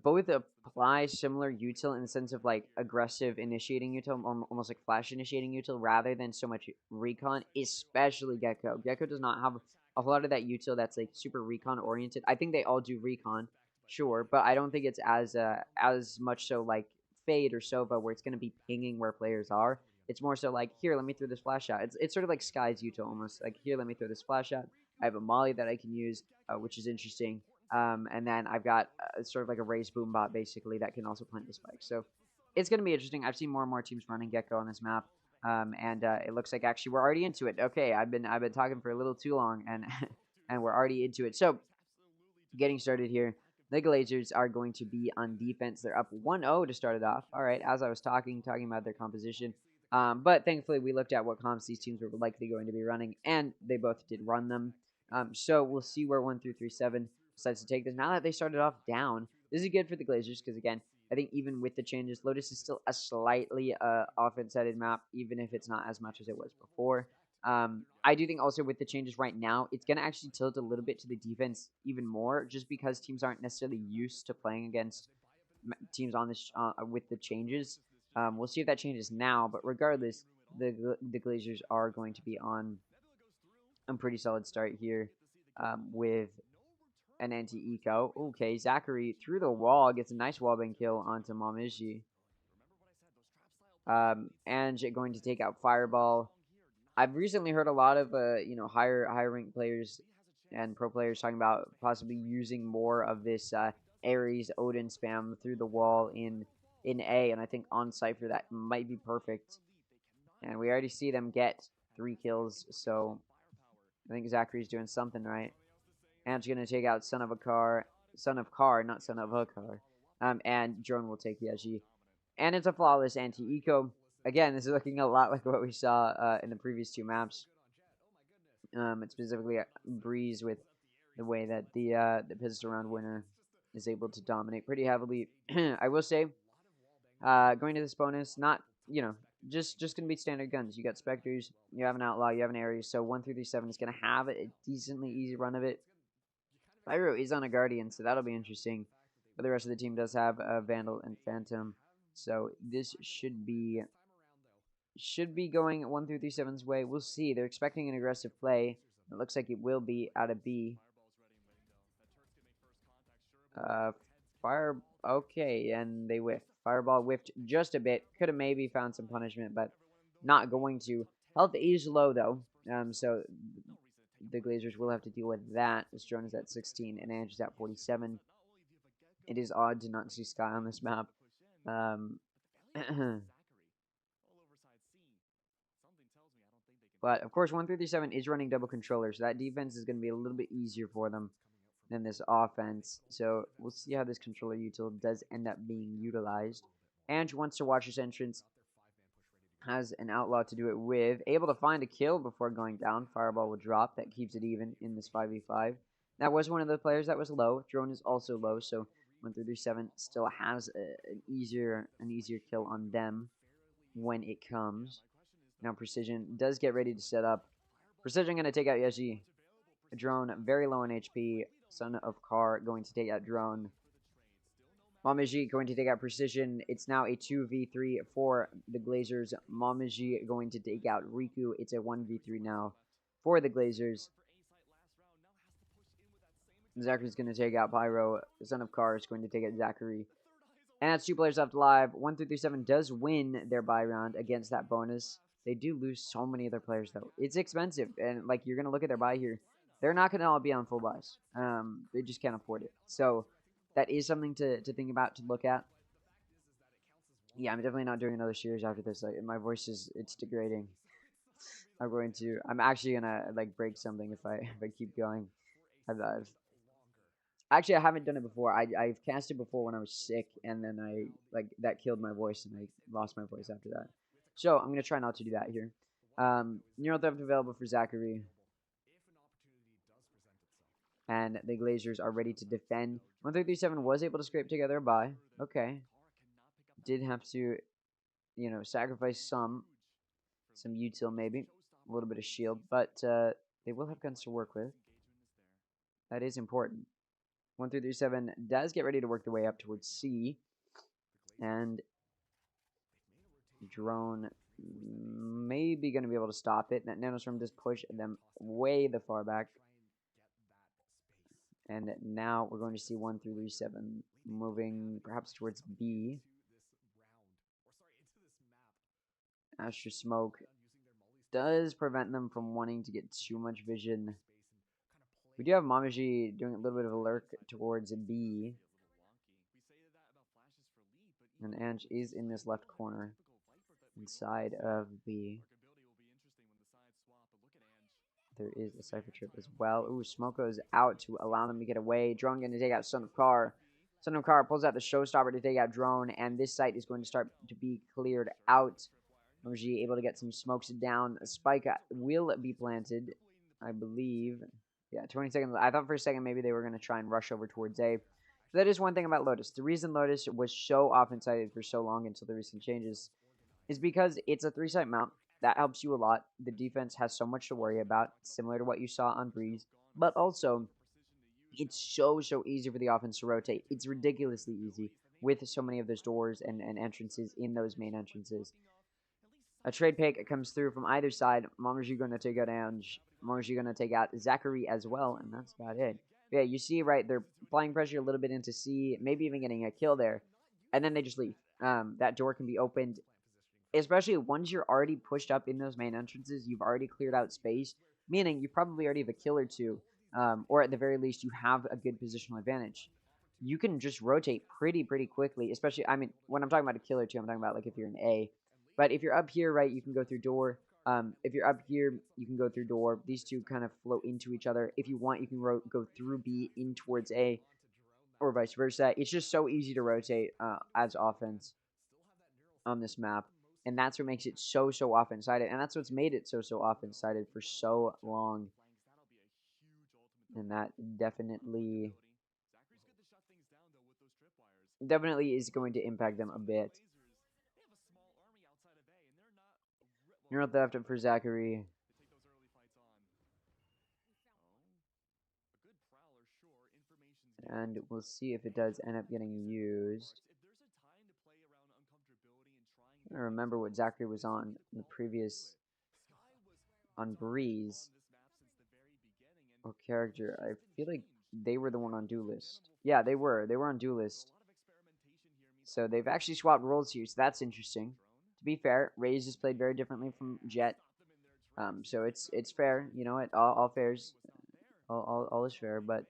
both apply similar util in the sense of like aggressive initiating util, almost like flash initiating util, rather than so much recon, especially Gecko. Gecko does not have a lot of that util that's like super recon oriented. I think they all do recon, sure, but I don't think it's as much so like Fade or Sova where it's going to be pinging where players are. It's more so like, here, let me throw this flash out. It's sort of like Sky's util almost. Like, here, let me throw this flash out. I have a molly that I can use, which is interesting. And then I've got sort of like a raised boom bot basically that can also plant the spike. So it's going to be interesting. I've seen more and more teams running Gecko on this map, and it looks like actually we're already into it. Okay, I've been talking for a little too long, and and we're already into it. So getting started here. The Glazers are going to be on defense. They're up 1-0 to start it off. All right, as I was talking about their composition. But thankfully, we looked at what comps these teams were likely going to be running, and they both did run them. So we'll see where 1-3-3-7 decides to take this. Now that they started off down, this is good for the Glazers because, again, I think even with the changes, Lotus is still a slightly offense-sided map, even if it's not as much as it was before. I do think also with the changes right now, it's going to actually tilt a little bit to the defense even more, just because teams aren't necessarily used to playing against teams on this with the changes. We'll see if that changes now, but regardless, the Glazers are going to be on a pretty solid start here with an anti-eco. Okay, Zachary through the wall gets a nice wallbang kill onto Momiji. And going to take out Fireball. I've recently heard a lot of higher ranked players and pro players talking about possibly using more of this Ares Odin spam through the wall in A, and I think on Cypher that might be perfect. And we already see them get 3 kills, so I think Zachary's doing something right. And she's gonna take out Son of Car, not Son of a Car. And Drone will take Yeji. And it's a flawless anti-eco. Again, this is looking a lot like what we saw in the previous 2 maps. It's specifically a Breeze with the way that the pistol round winner is able to dominate pretty heavily. I will say, going to this bonus, not, just going to be standard guns. You got Spectres, you have an Outlaw, you have an Ares, so 1-3-3-7 is going to have a decently easy run of it. Pyro is on a Guardian, so that'll be interesting. But the rest of the team does have a Vandal and Phantom, so this should be going 1-3-3-7's way. We'll see. They're expecting an aggressive play. It looks like it will be out of B. Fire. Okay, and they whiff. Fireball whiffed just a bit. Could have maybe found some punishment, but not going to. Health is low, though. So the Glazers will have to deal with that. This drone is at 16 and Ange is at 47. It is odd to not see Sky on this map. But, of course, 1-3-3-7 is running double controller, so that defense is going to be a little bit easier for them than this offense. So, we'll see how this controller util does end up being utilized. Ange wants to watch his entrance. Has an Outlaw to do it with. Able to find a kill before going down. Fireball will drop. That keeps it even in this 5v5. That was one of the players that was low. Drone is also low, so 1-3-3-7 still has an easier kill on them when it comes. Now Precision does get ready to set up. Precision going to take out Yeji. Drone very low on HP. Son of Car going to take out Drone. Mamaji going to take out Precision. It's now a 2v3 for the Glazers. Mamaji going to take out Riku. It's a 1v3 now for the Glazers. Zachary's going to take out Pyro. The Son of Car is going to take out Zachary. And that's 2 players left alive. 1-3-7 does win their bye round against that bonus. They do lose so many of their players, though. It's expensive. And, like, you're going to look at their bye here. They're not going to all be on full buys. They just can't afford it. So, that is something to think about, to look at. Yeah, I'm definitely not doing another series after this. Like, my voice it's degrading. I'm actually going to, like, break something if I keep going. Actually, I haven't done it before. I've casted before when I was sick, and then that killed my voice, and I lost my voice after that. So, I'm going to try not to do that here. Neural Theft available for Zachary. And the Glazers are ready to defend. 1-3-7 was able to scrape together a bye. Okay. Did have to, sacrifice some util maybe. A little bit of shield. But they will have guns to work with. That is important. 1-3-7 does get ready to work their way up towards C. And Drone may be going to be able to stop it. That Nanostorm does push them way the far back. And now we're going to see 1-3-7 moving perhaps towards B. Astra Smoke does prevent them from wanting to get too much vision. We do have Mamaji doing a little bit of a lurk towards B. And Ange is in this left corner inside of B. There is a Cypher Trip as well. Ooh, Smoke goes out to allow them to get away. Drone going to take out Son of Car. Son of Car pulls out the Showstopper to take out Drone, and this site is going to start to be cleared out. Moji able to get some smokes down. A spike will be planted, I believe. Yeah, 20 seconds. I thought for a second maybe they were going to try and rush over towards A. So that is one thing about Lotus. The reason Lotus was so often cited for so long until the recent changes is because it's a 3-site mount. That helps you a lot. The defense has so much to worry about, similar to what you saw on Breeze. But also, it's so easy for the offense to rotate. It's ridiculously easy with so many of those doors and entrances in those main entrances. A trade pick comes through from either side. Momaji going to take out Ange. Momaji going to take out Zachary as well, and that's about it. Yeah, you see, right, they're applying pressure a little bit into C, maybe even getting a kill there, and then they just leave. That door can be opened. Especially once you're already pushed up in those main entrances, you've already cleared out space, meaning you probably already have a kill or two, or at the very least, you have a good positional advantage. You can just rotate pretty quickly, especially, I mean, when I'm talking about a kill or two, I'm talking about, like, if you're in A. But if you're up here, right, you can go through door. If you're up here, you can go through door. These two kind of flow into each other. If you want, you can go through B in towards A, or vice versa. It's just so easy to rotate as offense on this map. And that's what makes it so offense-sided. And that's what's made it so offense-sided for so long. And that definitely is going to impact them a bit. Neural Theft for Zachary. And we'll see if it does end up getting used. I don't remember what Zachary was on in the previous, on Breeze, or character. I feel like they were the one on Duelist. Yeah, they were on Duelist. So they've actually swapped roles here, so that's interesting. To be fair, Raze is played very differently from Jet. So it's fair, you know what, all fairs, all is fair, but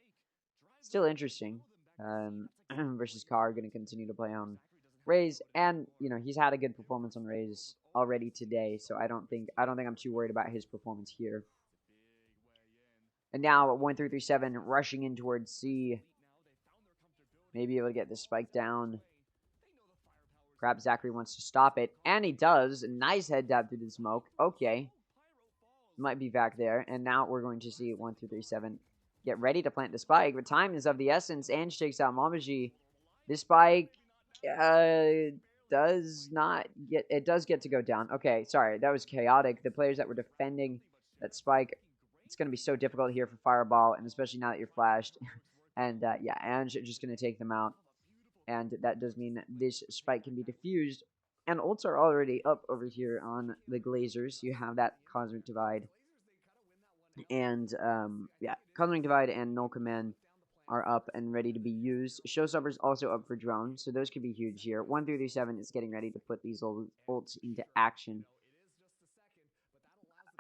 still interesting. Versus Carr going to continue to play on Raze, and he's had a good performance on Raze already today, so I don't think I'm too worried about his performance here. And now 1-3-3-7 rushing in towards C, maybe able to get this spike down. Perhaps Zachary wants to stop it, and he does. Nice head dab through the smoke. Okay, might be back there, and now we're going to see 1-3-3-7 get ready to plant the spike. But time is of the essence. Ange takes out Mamaji. This spike does get to go down. Okay, sorry, that was chaotic. The players that were defending that spike It's going to be so difficult here for Fireball, and especially now that you're flashed. And yeah, Ange just going to take them out. And that does mean that this spike can be diffused. And ults are already up over here on the Glazers. You have that Cosmic Divide. And yeah, Cosmic Divide and Null Command are up and ready to be used. Showstopper's also up for drone, so those could be huge here. 1337 is getting ready to put these ults into action.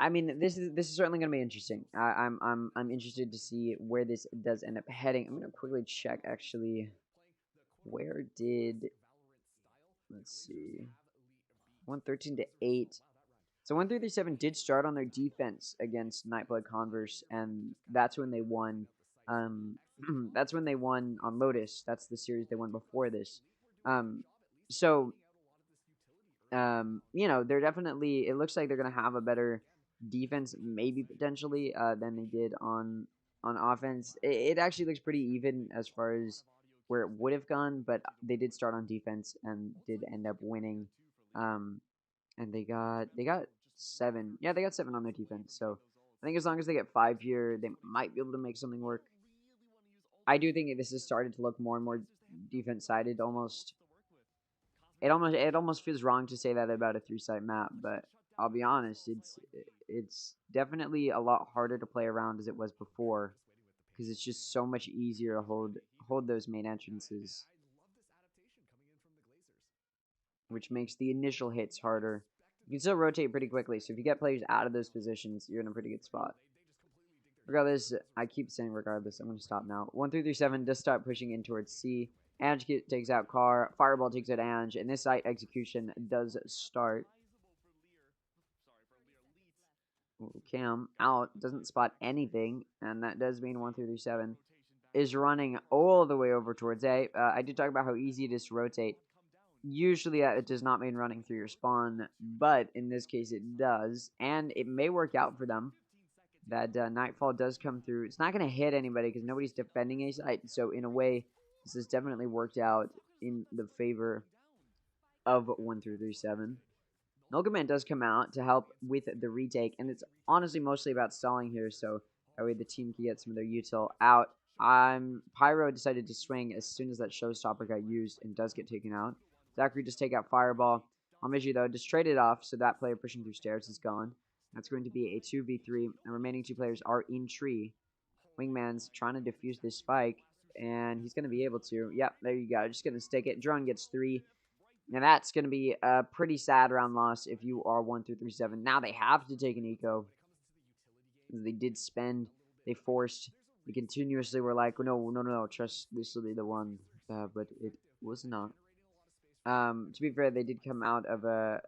I mean, this is certainly going to be interesting. I'm interested to see where this does end up heading. I'm going to quickly check actually. Where did, let's see, 113 to 8. So 1337 did start on their defense against Nightblood Converse, and that's when they won. That's when they won on Lotus. That's the series they won before this. So you know, they're definitely. It looks like they're gonna have a better defense, maybe potentially, than they did on offense. It actually looks pretty even as far as where it would have gone, but they did start on defense and did end up winning. And they got 7. Yeah, they got 7 on their defense. So I think as long as they get 5 here, they might be able to make something work. I do think this has started to look more and more defense sided. Almost, it almost feels wrong to say that about a 3-side map, but I'll be honest, it's definitely a lot harder to play around as it was before, because it's just so much easier to hold those main entrances, which makes the initial hits harder. You can still rotate pretty quickly, so if you get players out of those positions, you're in a pretty good spot. Regardless, I keep saying regardless, I'm going to stop now. 1337 does start pushing in towards C. Ange takes out Car, Fireball takes out Ange, and this site execution does start. Cam out, doesn't spot anything, and that does mean 1337 is running all the way over towards A. I did talk about how easy it is to rotate. Usually it does not mean running through your spawn, but in this case it does, and it may work out for them. That Nightfall does come through. It's not going to hit anybody because nobody's defending a site, so in a way, this has definitely worked out in the favor of 1337. Null Command does come out to help with the retake, and it's honestly mostly about stalling here, so that way the team can get some of their util out. Pyro decided to swing as soon as that Showstopper got used and does get taken out. Zachary just take out Fireball. Amici, though, just trade it off, so that player pushing through stairs is gone. That's going to be a 2v3, and remaining 2 players are in tree. Wingman's trying to defuse this spike, and he's going to be able to. Yep, there you go. Just going to stick it. Drone gets 3. Now that's going to be a pretty sad round loss if you are 1337. Now they have to take an eco. They did spend. They forced. They continuously were like, no, trust this will be the one. But it was not. To be fair, they did come out of a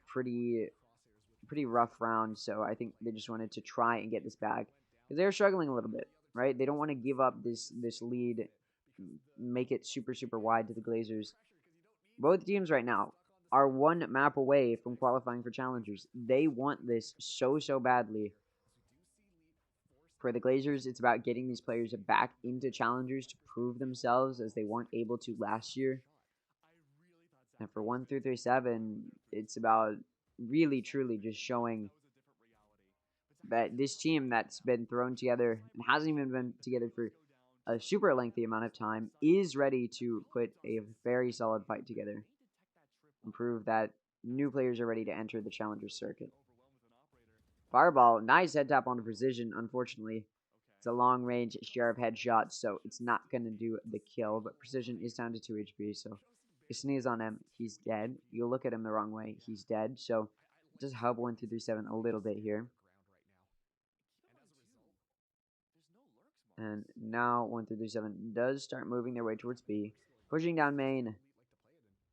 pretty rough round, so I think they just wanted to try and get this back because they're struggling a little bit, right? They don't want to give up this lead, make it super wide to the Glazers. Both teams right now are 1 map away from qualifying for challengers. They want this so badly. For the Glazers, it's about getting these players back into challengers to prove themselves as they weren't able to last year. And for 1337, it's about really truly just showing that this team that's been thrown together and hasn't even been together for a super lengthy amount of time is ready to put a very solid fight together and prove that new players are ready to enter the challenger circuit. Fireball, nice head tap on precision. Unfortunately, it's a long range Sheriff headshot, so it's not going to do the kill, but precision is down to 2 HP, so you sneeze on him, he's dead. You look at him the wrong way, he's dead, so just help 1337 a little bit here. And now 1337 does start moving their way towards B, pushing down main.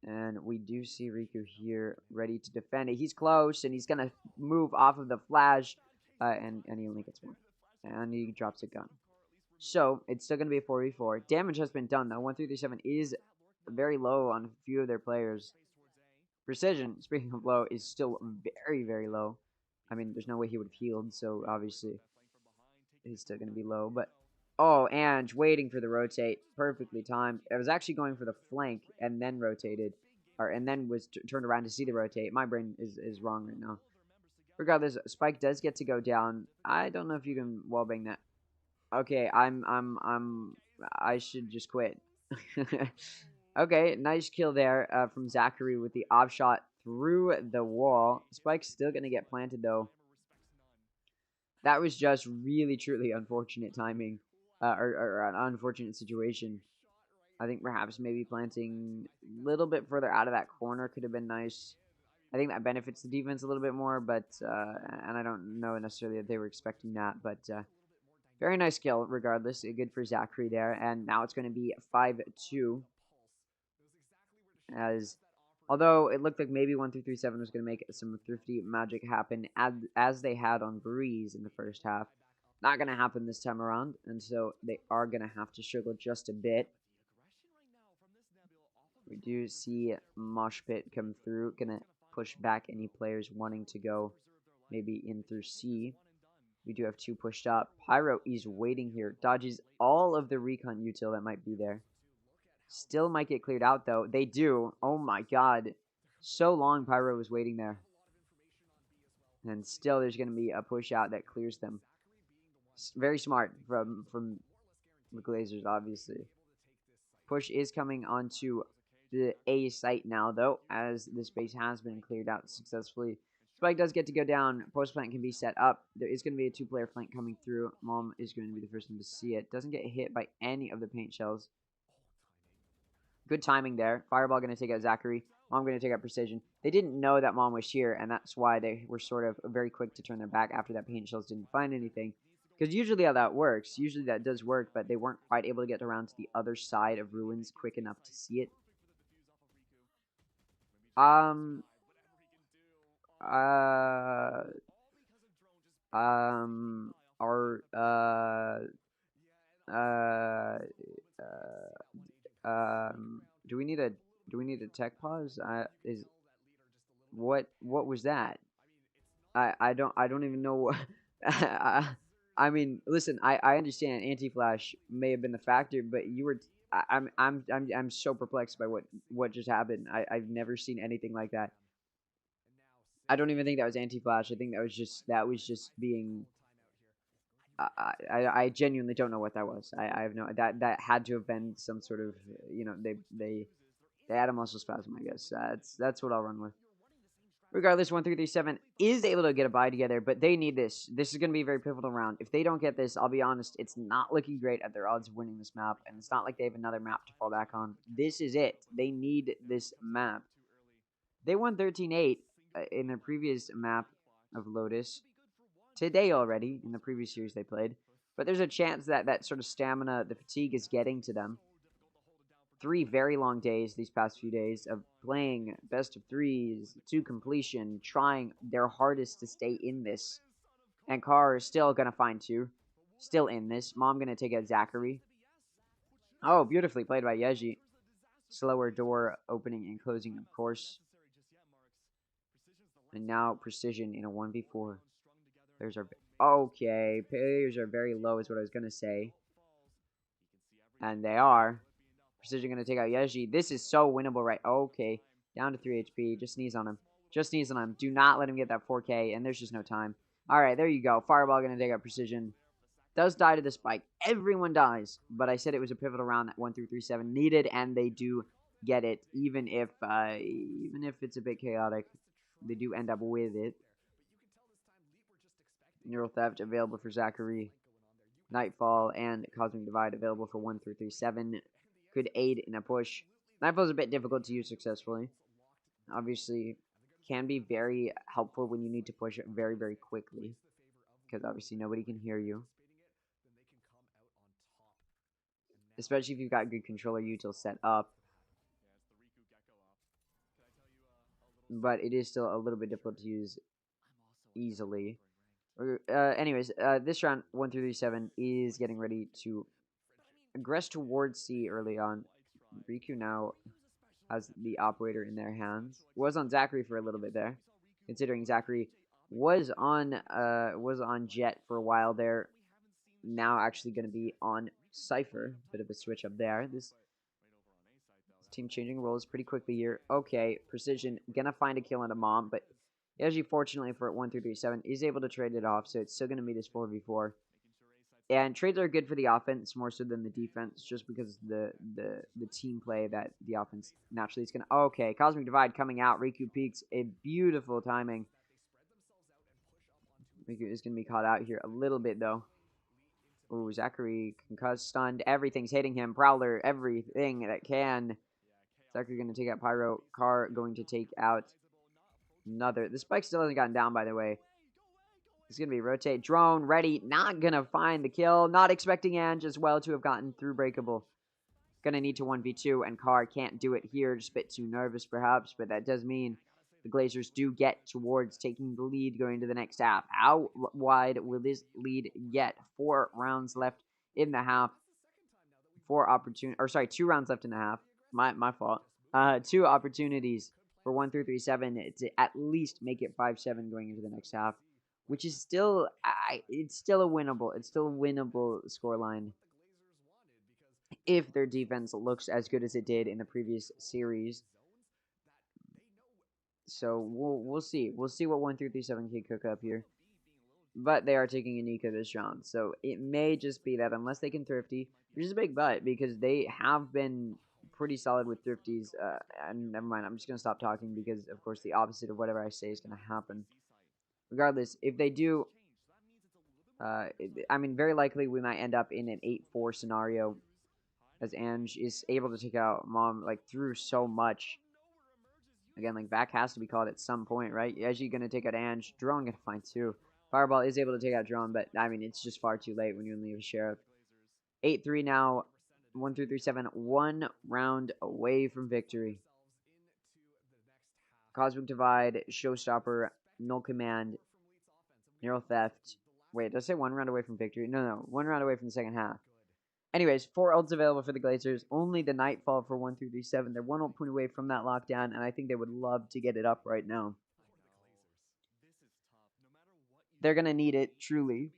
And we do see Riku here ready to defend it. He's close, and he's going to move off of the flash, and he only gets 1. And he drops a gun. So, it's still going to be a 4v4. Damage has been done, though. 1337 is very low on a few of their players. Precision, speaking of low, is still very low. I mean, there's no way he would have healed, so obviously he's still going to be low. But oh, Ange waiting for the rotate, perfectly timed. I was actually going for the flank and then rotated, and then was turned around to see the rotate. My brain is wrong right now. Regardless, Spike does get to go down. I don't know if you can wallbang that. Okay, I should just quit. Okay, nice kill there from Zachary with the off shot through the wall. Spike's still gonna get planted though. That was just really, truly unfortunate timing, or an unfortunate situation. I think perhaps maybe planting a little bit further out of that corner could have been nice. I think that benefits the defense a little bit more, but and I don't know necessarily that they were expecting that, but very nice kill regardless. Good for Zachary there, and now it's going to be 5-2. As although it looked like maybe 1-3-3-7 was going to make some thrifty magic happen as they had on Breeze in the first half. Not going to happen this time around, and so they are going to have to struggle just a bit. We do see Mosh Pit come through, going to push back any players wanting to go maybe in through C. We do have 2 pushed up. Pyro is waiting here. Dodges all of the recon util that might be there. Still might get cleared out, though. They do. Oh, my God. So long Pyro was waiting there. And still there's going to be a push out that clears them. Very smart from the Glazers, obviously. Push is coming onto the A site now, though, as the space has been cleared out successfully. Spike does get to go down. Post plant can be set up. There is going to be a 2-player flank coming through. Mom is going to be the first one to see it. Doesn't get hit by any of the paint shells. Good timing there. Fireball going to take out Zachary. Mom going to take out Precision. They didn't know that Mom was here, and that's why they were sort of very quick to turn their back after that paint shells didn't find anything. Because usually how that works, usually that does work, but they weren't quite able to get around to the other side of Ruins quick enough to see it. Do we need a tech pause? What was that? I don't even know what. I mean, listen, I understand anti-flash may have been the factor, but you were. I'm so perplexed by what just happened. I've never seen anything like that. I don't even think that was anti-flash. I think that was just being. I genuinely don't know what that was. I have no that had to have been some sort of they had a muscle spasm. I guess that's what I'll run with. Regardless, 1-3-3-7 is able to get a bye together, but they need this. This is going to be a very pivotal round. If they don't get this, I'll be honest, it's not looking great at their odds of winning this map, and it's not like they have another map to fall back on. This is it. They need this map. They won 13-8 in their previous map of Lotus today already, in the previous series they played, but there's a chance that that sort of stamina, the fatigue is getting to them. 3 very long days these past few days of playing best of 3s to completion, trying their hardest to stay in this. And Carr is still going to find 2. Still in this. Mom going to take out Zachary. Oh, beautifully played by Yeji. Slower door opening and closing, of course. And now Precision in a 1v4. Players are... Okay, players are very low is what I was going to say. And they are. Precision going to take out Yeji. This is so winnable, right? Okay. Down to 3 HP. Just sneeze on him. Just sneeze on him. Do not let him get that 4K, and there's just no time. Alright, there you go. Fireball going to take out Precision. Does die to the spike. Everyone dies. But I said it was a pivotal round that 1-3-3-7 needed, and they do get it. Even if it's a bit chaotic, they do end up with it. Neural Theft available for Zachary. Nightfall and Cosmic Divide available for 1-3-3-7. Could aid in a push. Nightfall is a bit difficult to use successfully. Obviously, can be very helpful when you need to push it very, very quickly. Because obviously nobody can hear you. Especially if you've got good controller util set up. But it is still a little bit difficult to use easily. Anyways, this round, 1-3-3-7 is getting ready to aggress towards C early on. Riku now has the operator in their hands. Was on Zachary for a little bit there, considering Zachary was on Jet for a while there. Now actually going to be on Cypher. Bit of a switch up there. This team changing roles pretty quickly here. Okay, Precision gonna find a kill on a Mom, but Yaji, fortunately for 1-3-3-7, is able to trade it off, so it's still going to be this 4v4. And trades are good for the offense more so than the defense, just because the team play that the offense naturally is going to. Okay, Cosmic Divide coming out. Riku peaks. A beautiful timing. Riku is going to be caught out here a little bit, though. Ooh, Zachary concussed, stunned. Everything's hitting him. Prowler, everything that can. Zachary going to take out Pyro. Car going to take out another. The spike still hasn't gotten down, by the way. It's going to be rotate. Drone, ready. Not going to find the kill. Not expecting Ange as well to have gotten through breakable. Going to need to 1v2, and Car can't do it here. Just a bit too nervous, perhaps, but that does mean the Glazers do get towards taking the lead going to the next half. How wide will this lead get? 4 rounds left in the half. 2 rounds left in the half. My fault. 2 opportunities for 1-3-3-7 to at least make it 5-7 going into the next half, which is still it's still a winnable scoreline if their defense looks as good as it did in the previous series. So we'll see. We'll see what 1-3-3-7 can cook up here. But they are taking Anika this round, so it may just be that unless they can Thrifty, which is a big but because they have been pretty solid with Thrifties. And never mind, I'm just going to stop talking because, of course, the opposite of whatever I say is going to happen. Regardless, if they do, I mean, very likely we might end up in an 8-4 scenario as Ange is able to take out Mom, like, through so much. Again, like, back has to be called at some point, right? Yaji going to take out Ange. Drone going to find 2. Fireball is able to take out Drone, but, I mean, it's just far too late when you only have a Sheriff. 8-3 now. 1-3-3-7. 1 round away from victory. Cosmic Divide, Showstopper, Null Command, Neural Theft. Wait, does it say 1 round away from victory? No. 1 round away from the second half. Anyways, 4 ults available for the Glazers. Only the Nightfall for 1-3-3-7. They're 1 ult point away from that lockdown, and I think they would love to get it up right now. They're going to need it, truly.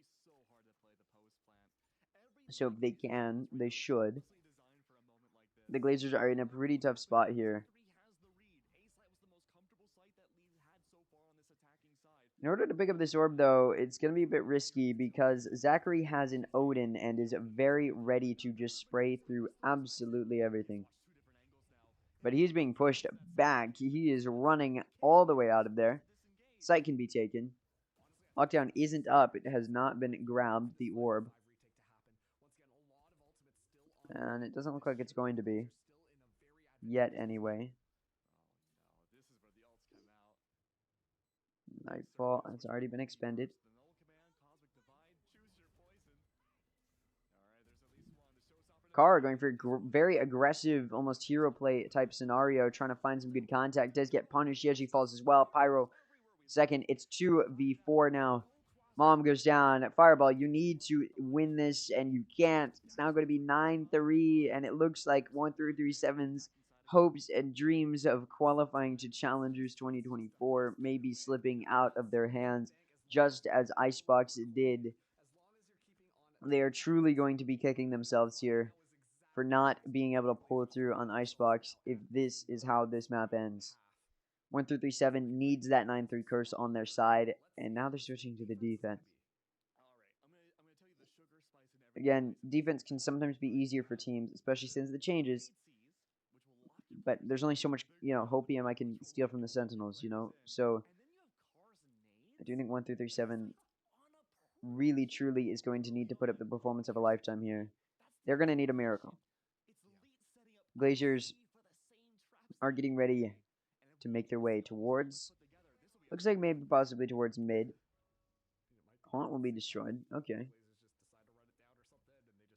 So if they can, they should. The Glazers are in a pretty tough spot here. In order to pick up this orb, though, it's going to be a bit risky because Zachary has an Odin and is very ready to just spray through absolutely everything. But he's being pushed back. He is running all the way out of there. Site can be taken. Lockdown isn't up. It has not been grabbed, the orb. And it doesn't look like it's going to be. Yet, anyway. Nightfall has already been expended. Kara going for a very aggressive, almost hero play type scenario, trying to find some good contact. Does get punished. Yeji falls as well. Pyro second. It's 2v4 now. Mom goes down. Fireball, you need to win this, and you can't. It's now going to be 9-3, and it looks like 1-3-3-7's hopes and dreams of qualifying to Challengers 2024 may be slipping out of their hands, just as Icebox did. They are truly going to be kicking themselves here for not being able to pull through on Icebox if this is how this map ends. 1-3-3-7 needs that 9-3 curse on their side, and now they're switching to the defense. Again, defense can sometimes be easier for teams, especially since the changes. But there's only so much, hopium I can steal from the Sentinels, So I do think 1-3-3-7 really, truly is going to need to put up the performance of a lifetime here. They're going to need a miracle. Glazers are getting ready to make their way towards, looks like maybe possibly towards mid. Cont will be destroyed. Okay.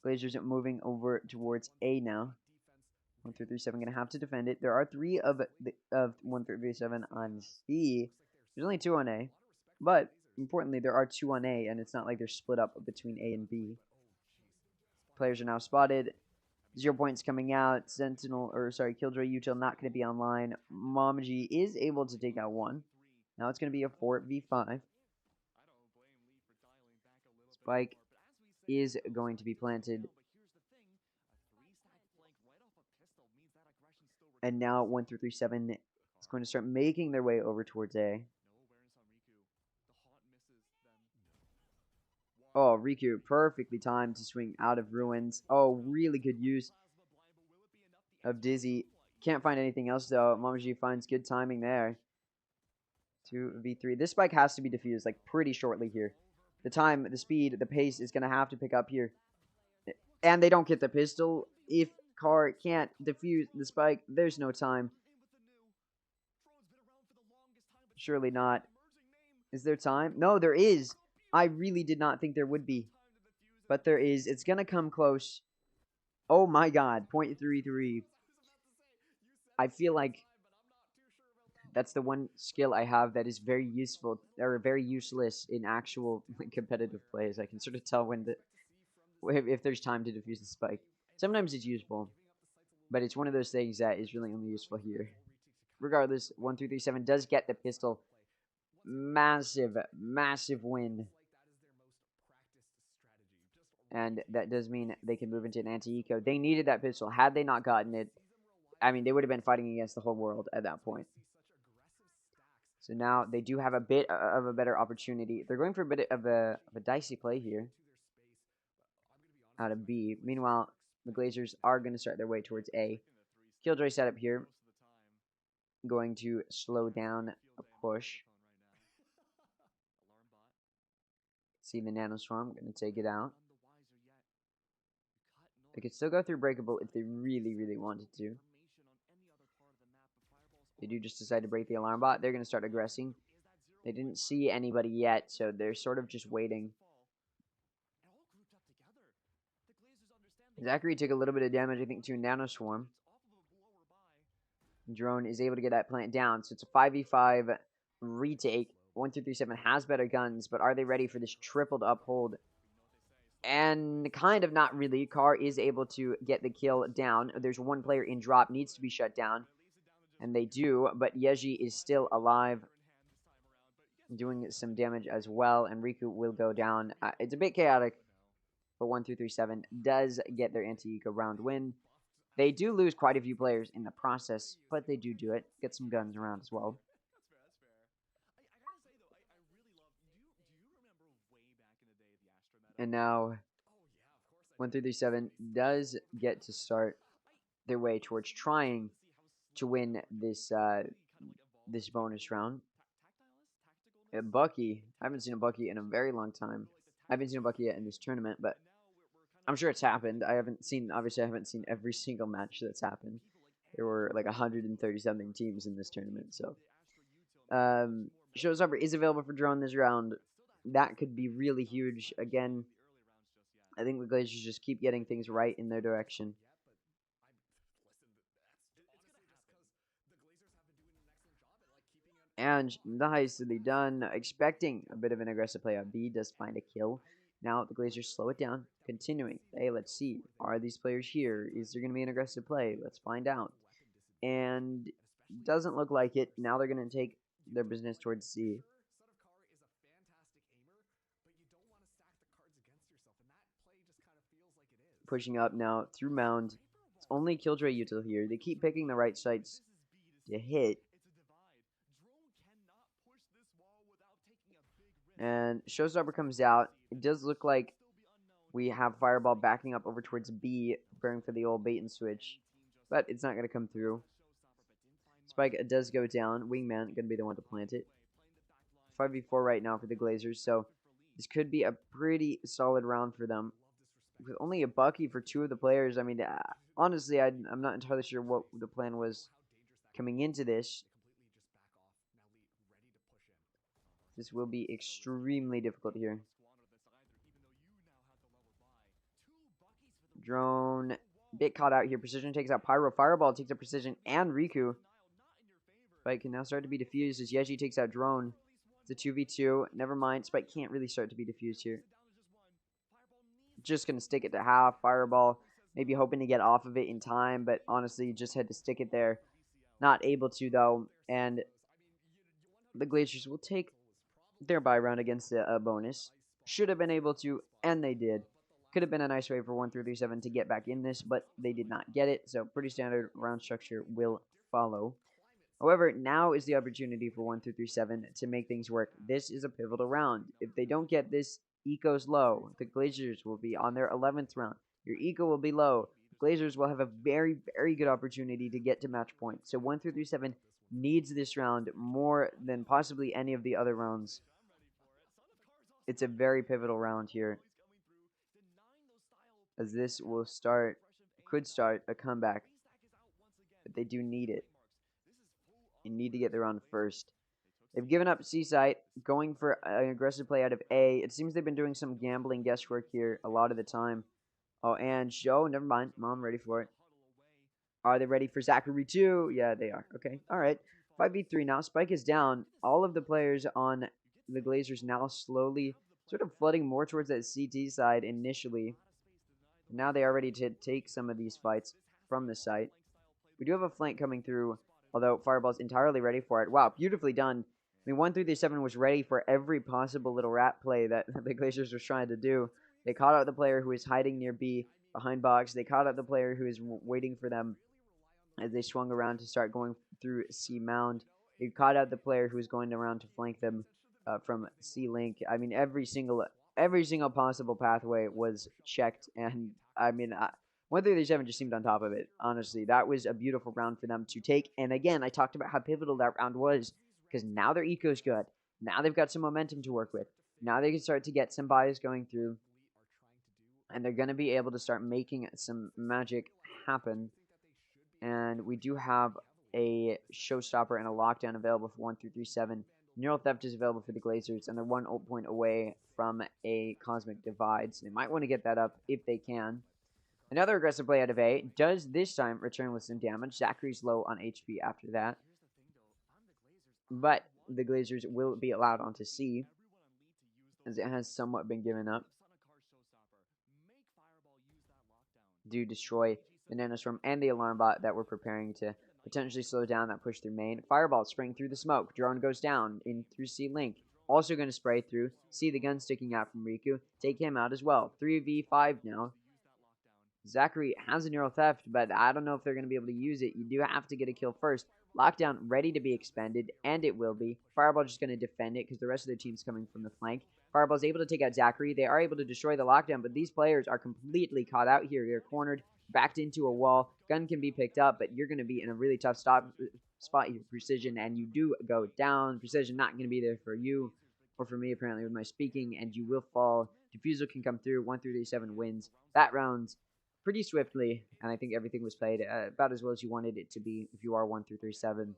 Glazers are moving over towards A now. 1-3-3-7 going to have to defend it. There are 3 of 1-3-3-7 on C. There's only 2 on A. But, importantly, there are 2 on A, and it's not like they're split up between A and B. Players are now spotted. 0 points coming out. Killjoy Util not going to be online. Momaji is able to take out 1. Now it's going to be a 4v5. Spike is going to be planted. And now 1-3-3-7 is going to start making their way over towards A. Oh, Riku, perfectly timed to swing out of ruins. Oh, really good use of Dizzy. Can't find anything else, though. Momoji finds good timing there. 2v3. This spike has to be defused, like, pretty shortly here. The time, the speed, the pace is going to have to pick up here. And they don't get the pistol. If Car can't defuse the spike, there's no time. Surely not. Is there time? No, there is. I really did not think there would be. But there is. It's going to come close. Oh my god. 0.33. I feel like that's the one skill I have that is very useful, or very useless in actual competitive plays. I can sort of tell when if there's time to defuse the spike. Sometimes it's useful, but it's one of those things that is really only useful here. Regardless, 1-3-3-7 does get the pistol. Massive, massive win. And that does mean they can move into an anti-eco. They needed that pistol. Had they not gotten it, I mean, they would have been fighting against the whole world at that point. So now they do have a bit of a better opportunity. They're going for a bit of a dicey play here out of B. Meanwhile, the Glazers are going to start their way towards A. Killjoy setup here. Going to slow down a push. See the Nanoswarm. Going to take it out. They could still go through Breakable if they really, really wanted to. They do just decide to break the alarm bot. They're going to start aggressing. They didn't see anybody yet, so they're sort of just waiting. Zachary took a little bit of damage, I think, to a Nanoswarm. Drone is able to get that plant down, so it's a 5v5 retake. 1-3-3-7 has better guns, but are they ready for this tripled uphold? And kind of not really. Car is able to get the kill down. There's one player in drop, needs to be shut down. And they do, but Yeji is still alive, doing some damage as well, and Riku will go down. It's a bit chaotic, but 1-3-3-7 does get their anti-eco round win. They do lose quite a few players in the process, but they do it. Get some guns around as well. And now 1-3-3-7 does get to start their way towards trying to win this this bonus round. Bucky, I haven't seen a Bucky in a very long time. I haven't seen a Bucky yet in this tournament, but I'm sure it's happened. Obviously I haven't seen every single match that's happened. There were like 130 something teams in this tournament, so Showstopper is available for drone this round. That could be really huge. Again, I think the Glazers just keep getting things right in their direction. And nicely done. Expecting a bit of an aggressive play on B. Does find a kill. Now the Glazers slow it down. Continuing. Hey, let's see. Are these players here? Is there going to be an aggressive play? Let's find out. And doesn't look like it. Now they're going to take their business towards C. Pushing up now through Mound. It's only Killjoy util here. They keep picking the right sites to hit. And Showstopper comes out. It does look like we have Fireball backing up over towards B, preparing for the old bait and switch. But it's not going to come through. Spike does go down. Wingman going to be the one to plant it. 5v4 right now for the Glazers, so this could be a pretty solid round for them. With only a Bucky for two of the players, I mean, honestly, I'm not entirely sure what the plan was coming into this. This will be extremely difficult here. Drone, bit caught out here. Precision takes out Pyro. Fireball takes out Precision and Riku. Spike can now start to be diffused as Yeji takes out Drone. It's a 2v2. Never mind. Spike can't really start to be diffused here. Just going to stick it to half. Fireball, maybe hoping to get off of it in time, but honestly, just had to stick it there. Not able to, though. And the Glazers will take their bye round against a bonus. Should have been able to, and they did. Could have been a nice way for 1-3-3-7 to get back in this, but they did not get it. So pretty standard round structure will follow. However, now is the opportunity for 1-3-3-7 to make things work. This is a pivotal round. If they don't get this Eco's low. The Glazers will be on their 11th round. Your Eco will be low. The Glazers will have a very, very good opportunity to get to match point. So 1 through 7 needs this round more than possibly any of the other rounds. It's a very pivotal round here, as this will could start a comeback. But they do need it. You need to get the round first. They've given up C site, going for an aggressive play out of A. It seems they've been doing some gambling guesswork here a lot of the time. Oh, and never mind. Mom, ready for it. Are they ready for Zachary too? Yeah, they are. Okay, all right. 5v3 now. Spike is down. All of the players on the Glazers now slowly sort of flooding more towards that CT side initially. Now they are ready to take some of these fights from the site. We do have a flank coming through, although Fireball's entirely ready for it. Wow, beautifully done. I mean, 1 through 7 was ready for every possible little rat play that the Glazers was trying to do. They caught out the player who was hiding near B behind box. They caught out the player who was waiting for them as they swung around to start going through C mound. They caught out the player who was going around to flank them from C link. I mean, every single possible pathway was checked, and I mean, 1 through 7 just seemed on top of it. Honestly, that was a beautiful round for them to take. And again, I talked about how pivotal that round was, because now their eco's good. Now they've got some momentum to work with. Now they can start to get some buys going through, and they're going to be able to start making some magic happen. And we do have a showstopper and a lockdown available for 1 through 7. Neural Theft is available for the Glazers, and they're 1 ult point away from a Cosmic Divide, so they might want to get that up if they can. Another aggressive play out of A does this time return with some damage. Zachary's low on HP after that, but the Glazers will be allowed onto C, as it has somewhat been given up. Do destroy the Nanostorm and the Alarm Bot that we're preparing to potentially slow down that push through main. Fireball spraying through the smoke. Drone goes down in through C link. Also going to spray through. See the gun sticking out from Riku. Take him out as well. 3v5 now. Zachary has a Neural Theft, but I don't know if they're going to be able to use it. You do have to get a kill first. Lockdown ready to be expended, and it will be. Fireball just going to defend it because the rest of their team's coming from the flank. Fireball's able to take out Zachary. They are able to destroy the lockdown, but these players are completely caught out here. They're cornered, backed into a wall. Gun can be picked up, but you're going to be in a really tough spot here. Precision, and you do go down. Precision not going to be there for you, or for me apparently with my speaking, and you will fall. Diffusal can come through. 1 through 7 wins. That round's pretty swiftly, and I think everything was played about as well as you wanted it to be if you are 1 through 7,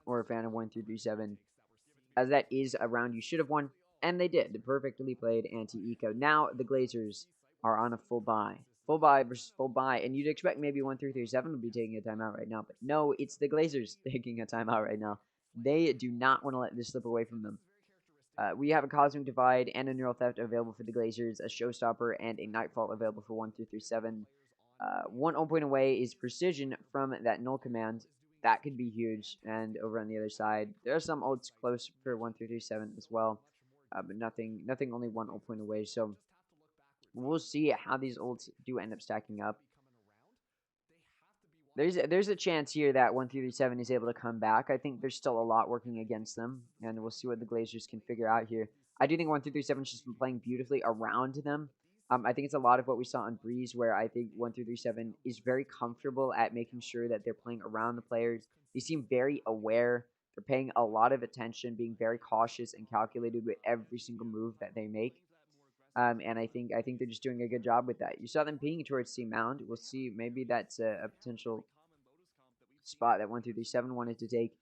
or a fan of 1 through 7, as that is a round you should have won, and they did. Perfectly played anti-eco. Now the Glazers are on a full buy. Full buy versus full buy, and you'd expect maybe 1 through 7 would be taking a timeout right now, but no, it's the Glazers taking a timeout right now. They do not want to let this slip away from them. We have a Cosmic Divide and a Neural Theft available for the Glazers, a Showstopper, and a Nightfall available for 1 through 7. 1 ult point away is Precision from that Null command. That could be huge. And over on the other side, there are some ults close for 1 through 7 as well, but nothing only 1 ult point away. So we'll see how these ults do end up stacking up. There's a chance here that 1 through 7 is able to come back. I think there's still a lot working against them, and we'll see what the Glazers can figure out here. I do think 1 through 7 has just been playing beautifully around them. I think it's a lot of what we saw on Breeze, where I think 1 through 7 is very comfortable at making sure that they're playing around the players. They seem very aware. They're paying a lot of attention, being very cautious and calculated with every single move that they make. And I think they're just doing a good job with that. You saw them pinging towards C Mound. We'll see. Maybe that's a potential spot that 1 through 7 wanted to take.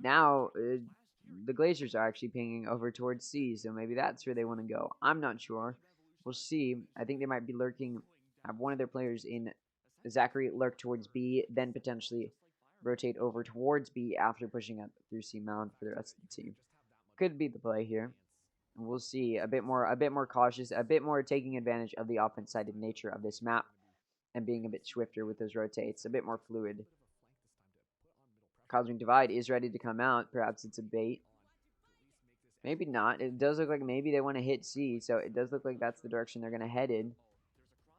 Now, the Glazers are actually pinging over towards C, so maybe that's where they want to go. I'm not sure. We'll see. I think they might be lurking, have one of their players in Zachary lurk towards B, then potentially rotate over towards B after pushing up through C Mound for the rest of the team. Could be the play here. We'll see. A bit more cautious, a bit more taking advantage of the offense-sided nature of this map, and being a bit swifter with those rotates, a bit more fluid. Cosmic Divide is ready to come out. Perhaps it's a bait. Maybe not. It does look like maybe they want to hit C, so it does look like that's the direction they're going to head in.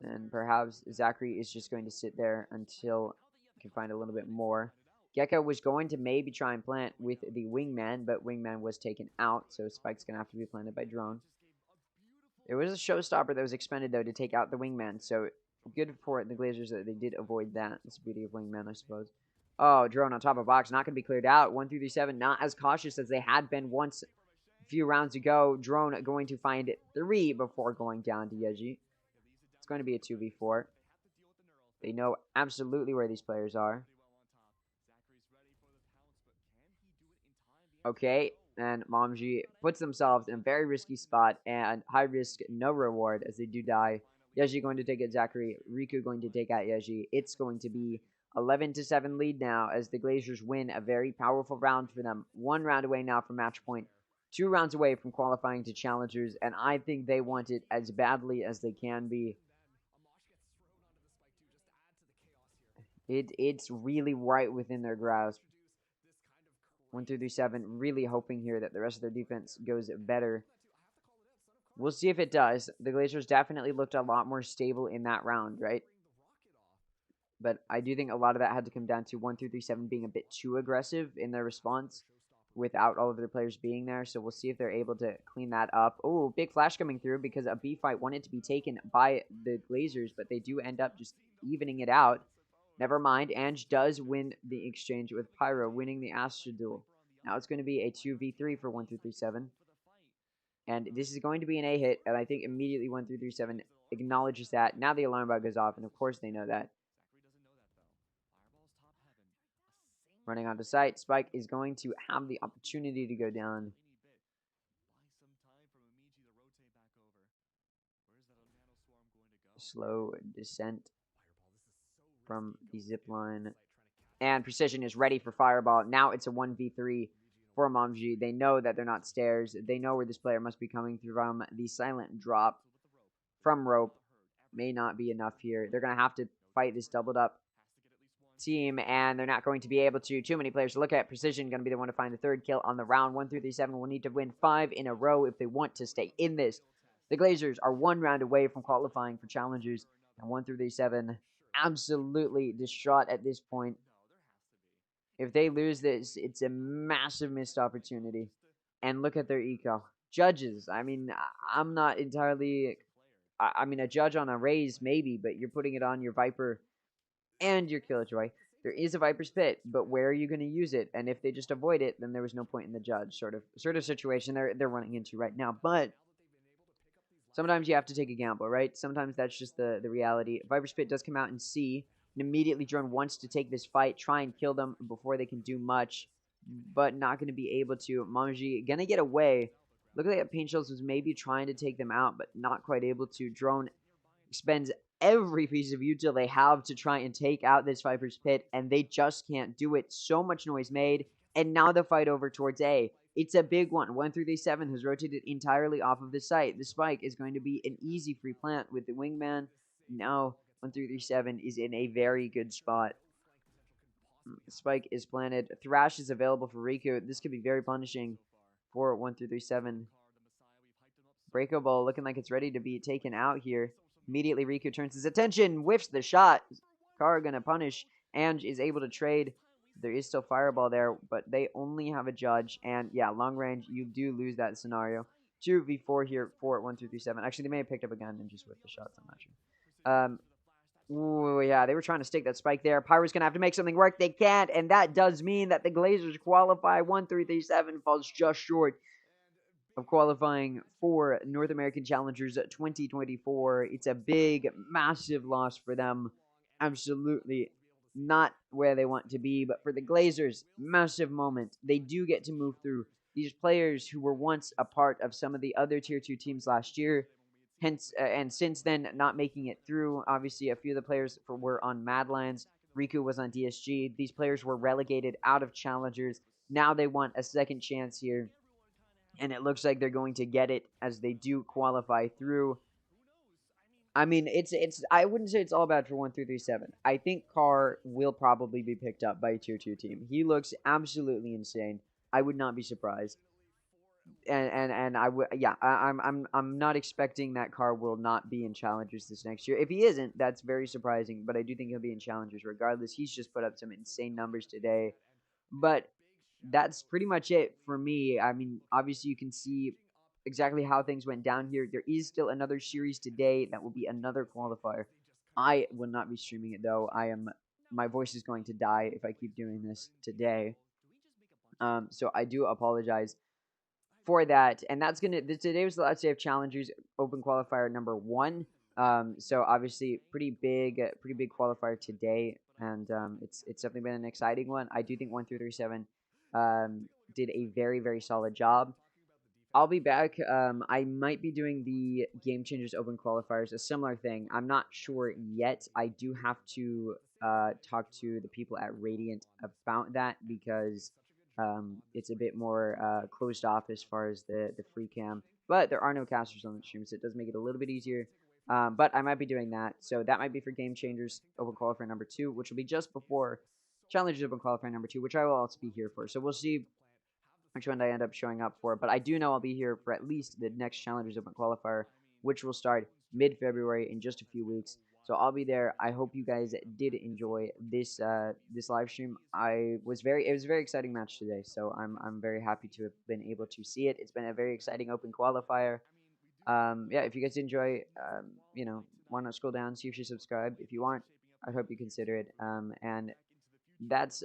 And perhaps Zachary is just going to sit there until he can find a little bit more. Gecko was going to maybe try and plant with the Wingman, but Wingman was taken out, so Spike's going to have to be planted by Drone. There was a showstopper that was expended, though, to take out the wingman, so good for the Glazers that they did avoid that. It's the beauty of wingman, I suppose. Oh, drone on top of box, not going to be cleared out. 1 3 3 7, not as cautious as they had been once a few rounds ago. Drone going to find 3 before going down to Yeji. It's going to be a 2v4. They know absolutely where these players are. Okay, and Momji puts themselves in a very risky spot, and high risk, no reward, as they do die. Yeji going to take out Zachary, Riku going to take out Yeji. It's going to be 11-7 lead now, as the Glazers win a very powerful round for them. 1 round away now from match point, 2 rounds away from qualifying to challengers, and I think they want it as badly as they can be. It's really right within their grasp. 1 3 3 7, really hoping here that the rest of their defense goes better. We'll see if it does. The Glazers definitely looked a lot more stable in that round, right? But I do think a lot of that had to come down to 1 3 3 7 being a bit too aggressive in their response without all of their players being there. So we'll see if they're able to clean that up. Oh, big flash coming through because a B fight wanted to be taken by the Glazers, but they do end up just evening it out. Never mind, Ange does win the exchange with Pyro, winning the Astra duel. Now it's going to be a 2v3 for 1 3 3 7. And this is going to be an A hit, and I think immediately 1 3 3 7 acknowledges that. Now the alarm bell goes off, and of course they know that. Running onto site, Spike is going to have the opportunity to go down. Slow descent from the zip line. And Precision is ready for Fireball. Now it's a 1v3 for Momji. They know that they're not stairs. They know where this player must be coming from. The silent drop from rope may not be enough here. They're going to have to fight this doubled up team, and they're not going to be able to. Too many players to look at. Precision going to be the one to find the 3rd kill on the round. 1 3 3 7 will need to win 5 in a row if they want to stay in this. The Glazers are 1 round away from qualifying for challengers, and 1 3 3 7 absolutely distraught at this point. If they lose this, it's a massive missed opportunity. And look at their eco. Judges, I mean, I'm not entirely... I mean, a judge on a raise, maybe, but you're putting it on your Viper and your Killjoy. There is a Viper's Pit, but where are you going to use it? And if they just avoid it, then there was no point in the judge sort of situation they're running into right now. But sometimes you have to take a gamble, right? Sometimes that's just the reality. Viper's Pit does come out in C. And immediately Drone wants to take this fight, try and kill them before they can do much, but not going to be able to. Momji going to get away. Look at that. Paint Shells was maybe trying to take them out, but not quite able to. Drone spends every piece of util they have to try and take out this Viper's Pit, and they just can't do it. So much noise made, and now the fight over towards A. It's a big one. 1 3 3 7 has rotated entirely off of the site. The Spike is going to be an easy free plant with the Wingman. Now 1 3 3 7 is in a very good spot. Spike is planted. Thrash is available for Riku. This could be very punishing for 1 3 3 7. Breako Ball looking like it's ready to be taken out here. Immediately Riku turns his attention, whiffs the shot. Kara gonna punish. Ange is able to trade. There is still Fireball there, but they only have a judge. And yeah, long range, you do lose that scenario. 2v4 here for 1 3 3 7. Actually, they may have picked up a gun and just whiffed the shots. I'm not sure. Ooh, yeah, they were trying to stake that spike there. Pyro's going to have to make something work. They can't, and that does mean that the Glazers qualify. 1 3 3 7 falls just short of qualifying for North American Challengers 2024. It's a big, massive loss for them. Absolutely not where they want to be, but for the Glazers, massive moment. They do get to move through. These players who were once a part of some of the other Tier 2 teams last year, hence, and since then, not making it through. Obviously, a few of the players were on Madlands. Riku was on DSG. These players were relegated out of Challengers. Now they want a second chance here. And it looks like they're going to get it as they do qualify through. I mean, I wouldn't say it's all bad for 1 3 3 7. I think Carr will probably be picked up by a Tier 2 team. He looks absolutely insane. I would not be surprised. And I would, yeah, I'm not expecting that Carr will not be in Challengers this next year. If he isn't, that's very surprising, but I do think he'll be in Challengers regardless. He's just put up some insane numbers today. But that's pretty much it for me. I mean, obviously you can see exactly how things went down here. There is still another series today that will be another qualifier. I will not be streaming it though. My voice is going to die if I keep doing this today. So I do apologize for that. And that's today was the last day of challengers, open qualifier number 1. So obviously pretty big qualifier today, and it's definitely been an exciting one. I do think 1337 did a very solid job. I'll be back. I might be doing the Game Changers Open Qualifiers, a similar thing. I'm not sure yet. I do have to talk to the people at Radiant about that, because it's a bit more closed off as far as the free cam. But there are no casters on the stream, so it does make it a little bit easier. But I might be doing that. So that might be for Game Changers Open Qualifier number 2, which will be just before Challengers Open Qualifier number 2, which I will also be here for. So we'll see which one I end up showing up for. But I do know I'll be here for at least the next Challengers Open Qualifier, which will start mid-February in just a few weeks. So I'll be there. I hope you guys did enjoy this this live stream. It was a very exciting match today. So I'm very happy to have been able to see it. It's been a very exciting open qualifier. Yeah, if you guys enjoy, why not scroll down, see if you subscribe. If you aren't, I hope you consider it. And that's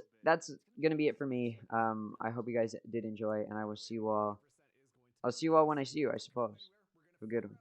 gonna be it for me. I hope you guys did enjoy, and I will see you all. I'll see you all when I see you, I suppose. Have a good one.